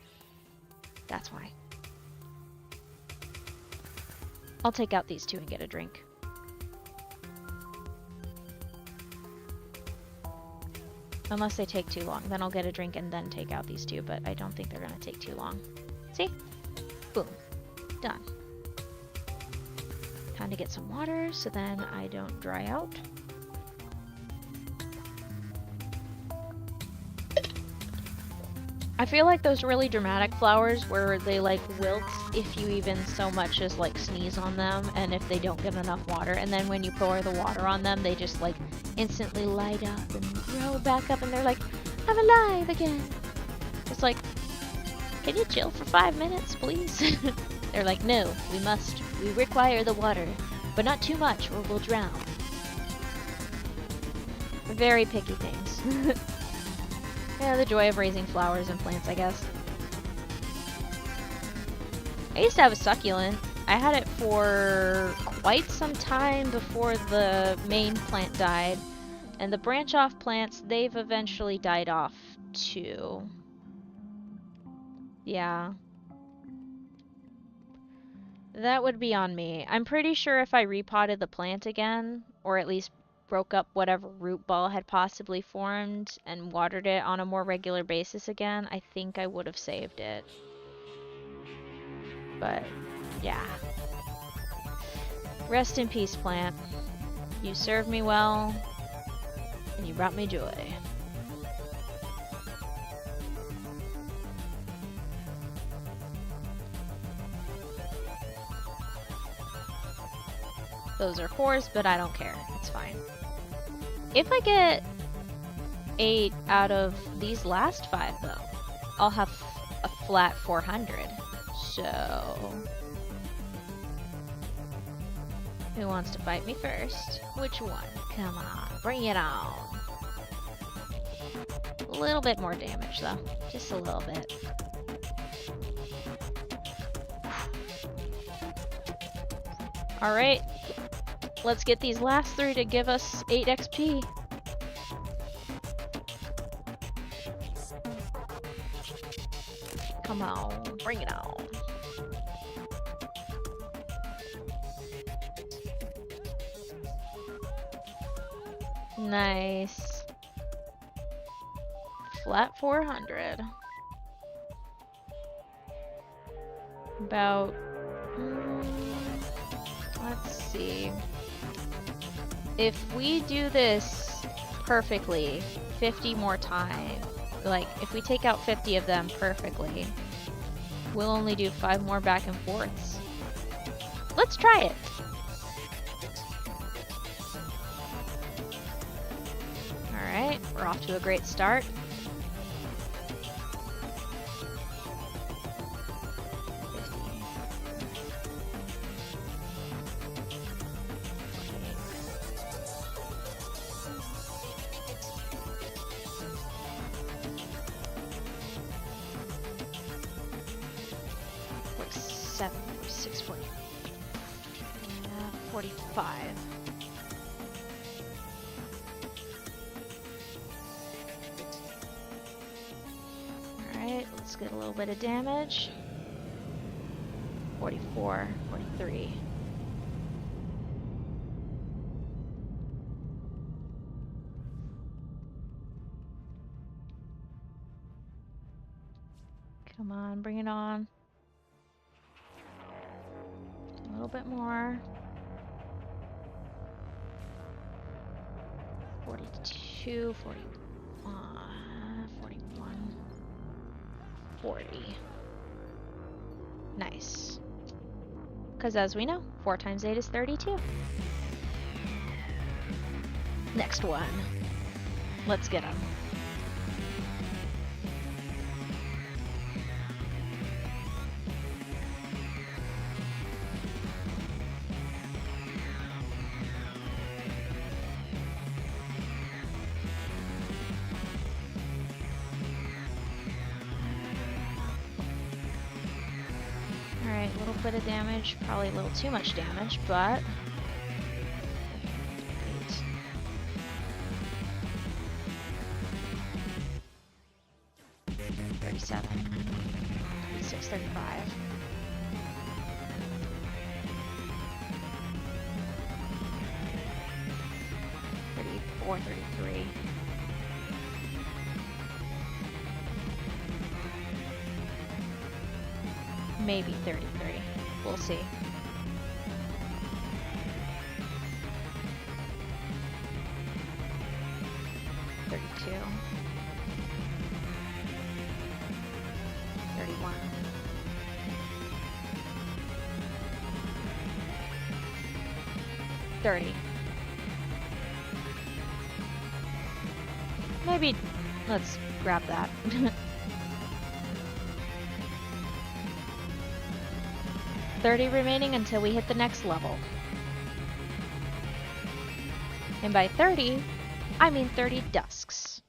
That's why. I'll take out these two and get a drink. Unless they take too long. Then I'll get a drink and then take out these two, but I don't think they're gonna take too long. See? Boom. Done. Time to get some water so then I don't dry out. I feel like those really dramatic flowers where they like wilt if you even so much as like sneeze on them, and if they don't get enough water, and then when you pour the water on them they just like instantly light up and grow back up and they're like, I'm alive again. It's like, can you chill for 5 minutes please? They're like, no, we require the water, but not too much or we'll drown. Very picky things. Yeah, the joy of raising flowers and plants, I guess. I used to have a succulent. I had it for quite some time before the main plant died. And the branch off plants, they've eventually died off too. Yeah. That would be on me. I'm pretty sure if I repotted the plant again, or at least broke up whatever root ball had possibly formed and watered it on a more regular basis again, I think I would have saved it. But, yeah. Rest in peace, plant. You served me well, and you brought me joy. Those are 4s, but I don't care. It's fine. If I get 8 out of these last 5, though, I'll have a flat 400. So... who wants to fight me first? Which one? Come on, bring it on. A little bit more damage, though. Just a little bit. Alright. Let's get these last 3 to give us 8 XP. Come on, bring it on. Nice. Flat 400. About... let's see. If we do this perfectly 50 more times, like if we take out 50 of them perfectly, we'll only do 5 more back and forths. Let's try it. Alright, we're off to a great start. Get a little bit of damage. 44, 43. Come on, bring it on. A little bit more. 42, 41, 41. 40. Nice. Because as we know, 4 times 8 is 32. Next one. Let's get him. A little bit of damage, probably a little too much damage, but 37, 36, 35. Or 33. Maybe 33. We'll see. $32. 31. $30. Maybe let's grab that. $30 remaining until we hit the next level. And by 30, I mean 30 dusks.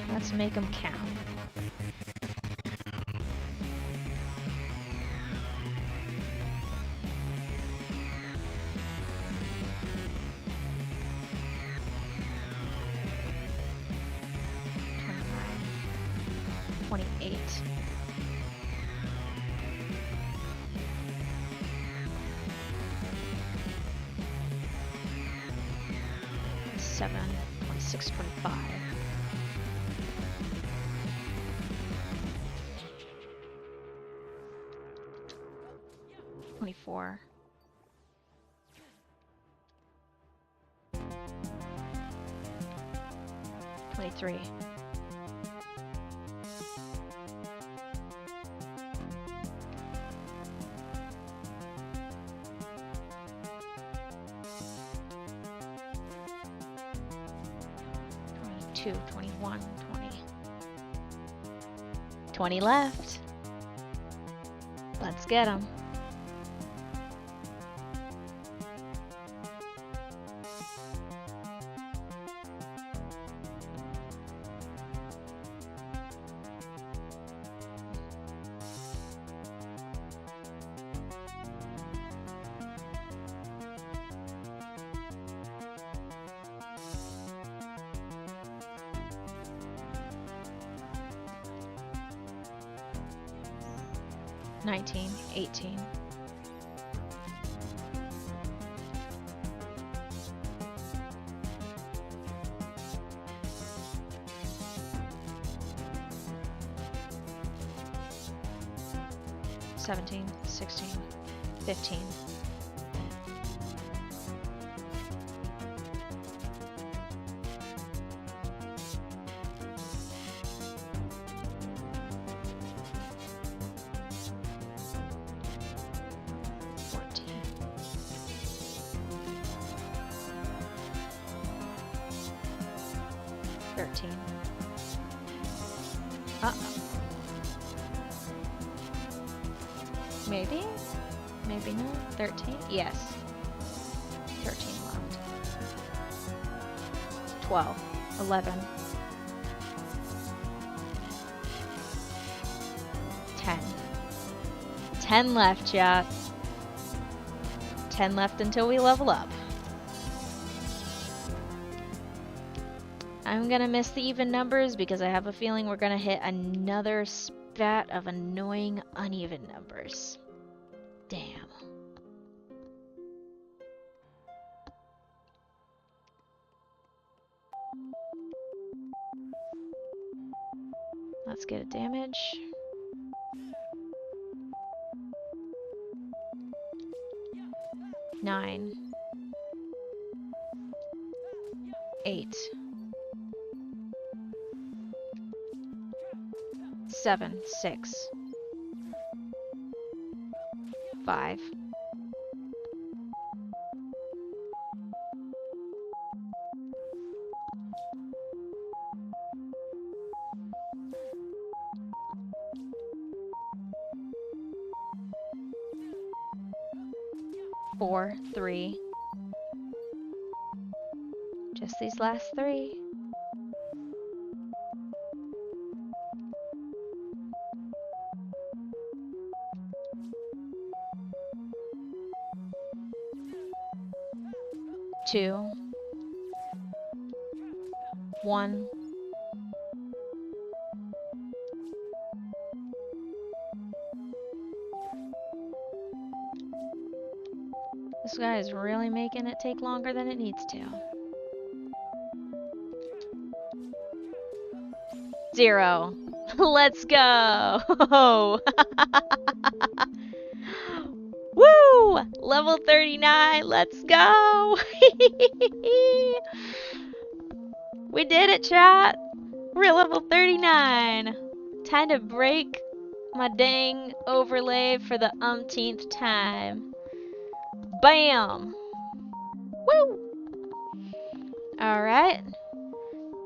Let's make them count. 27, 26, 25. 24. 23. 22, 21, 20. 20 left. Let's get them. Nineteen, 18. 17, 16, 15. 13. Maybe? Maybe not. 13? Yes. 13 left. 12. 11. 10. 10 left, chat. 10 left until we level up. I'm gonna miss the even numbers because I have a feeling we're gonna hit another spat of annoying uneven numbers. Damn. Let's get a damage. Nine. 8. 7, 6. 5. 4, 3. Just these last 3. 2. 1. This guy is really making it take longer than it needs to. 0. Let's go! Woo! Level 39, let's go! We did it, chat! We're level 39! Time to break my dang overlay for the umpteenth time. Bam! Woo! Alright.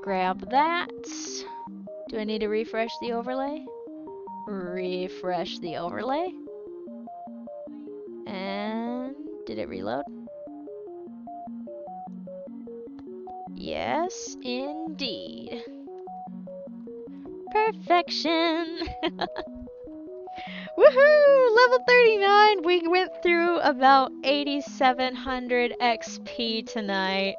Grab that. Do I need to refresh the overlay? Refresh the overlay. And did it reload? Yes, indeed. Perfection! Woohoo! Level 39! We went through about 8,700 XP tonight.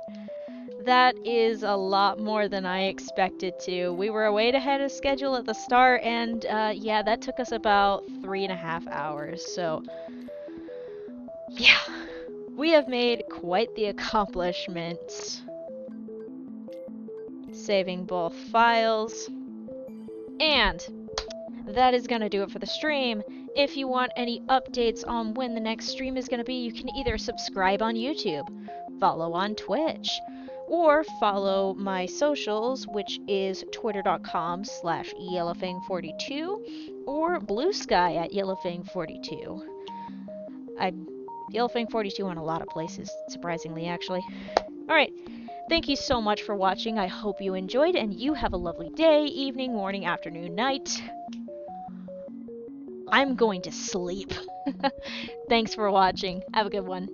That is a lot more than I expected to. We were way ahead of schedule at the start, and yeah, that took us about 3.5 hours, so yeah, we have made quite the accomplishment. saving both files. And that is gonna do it for the stream. If you want any updates on when the next stream is gonna be, you can either subscribe on YouTube, follow on Twitch, or follow my socials, which is twitter.com/yellowfang42 or Blue Sky at yellowfang42. I'm yellowfang42 on a lot of places, surprisingly, actually. Alright, thank you so much for watching. I hope you enjoyed, and you have a lovely day, evening, morning, afternoon, night. I'm going to sleep. Thanks for watching. Have a good one.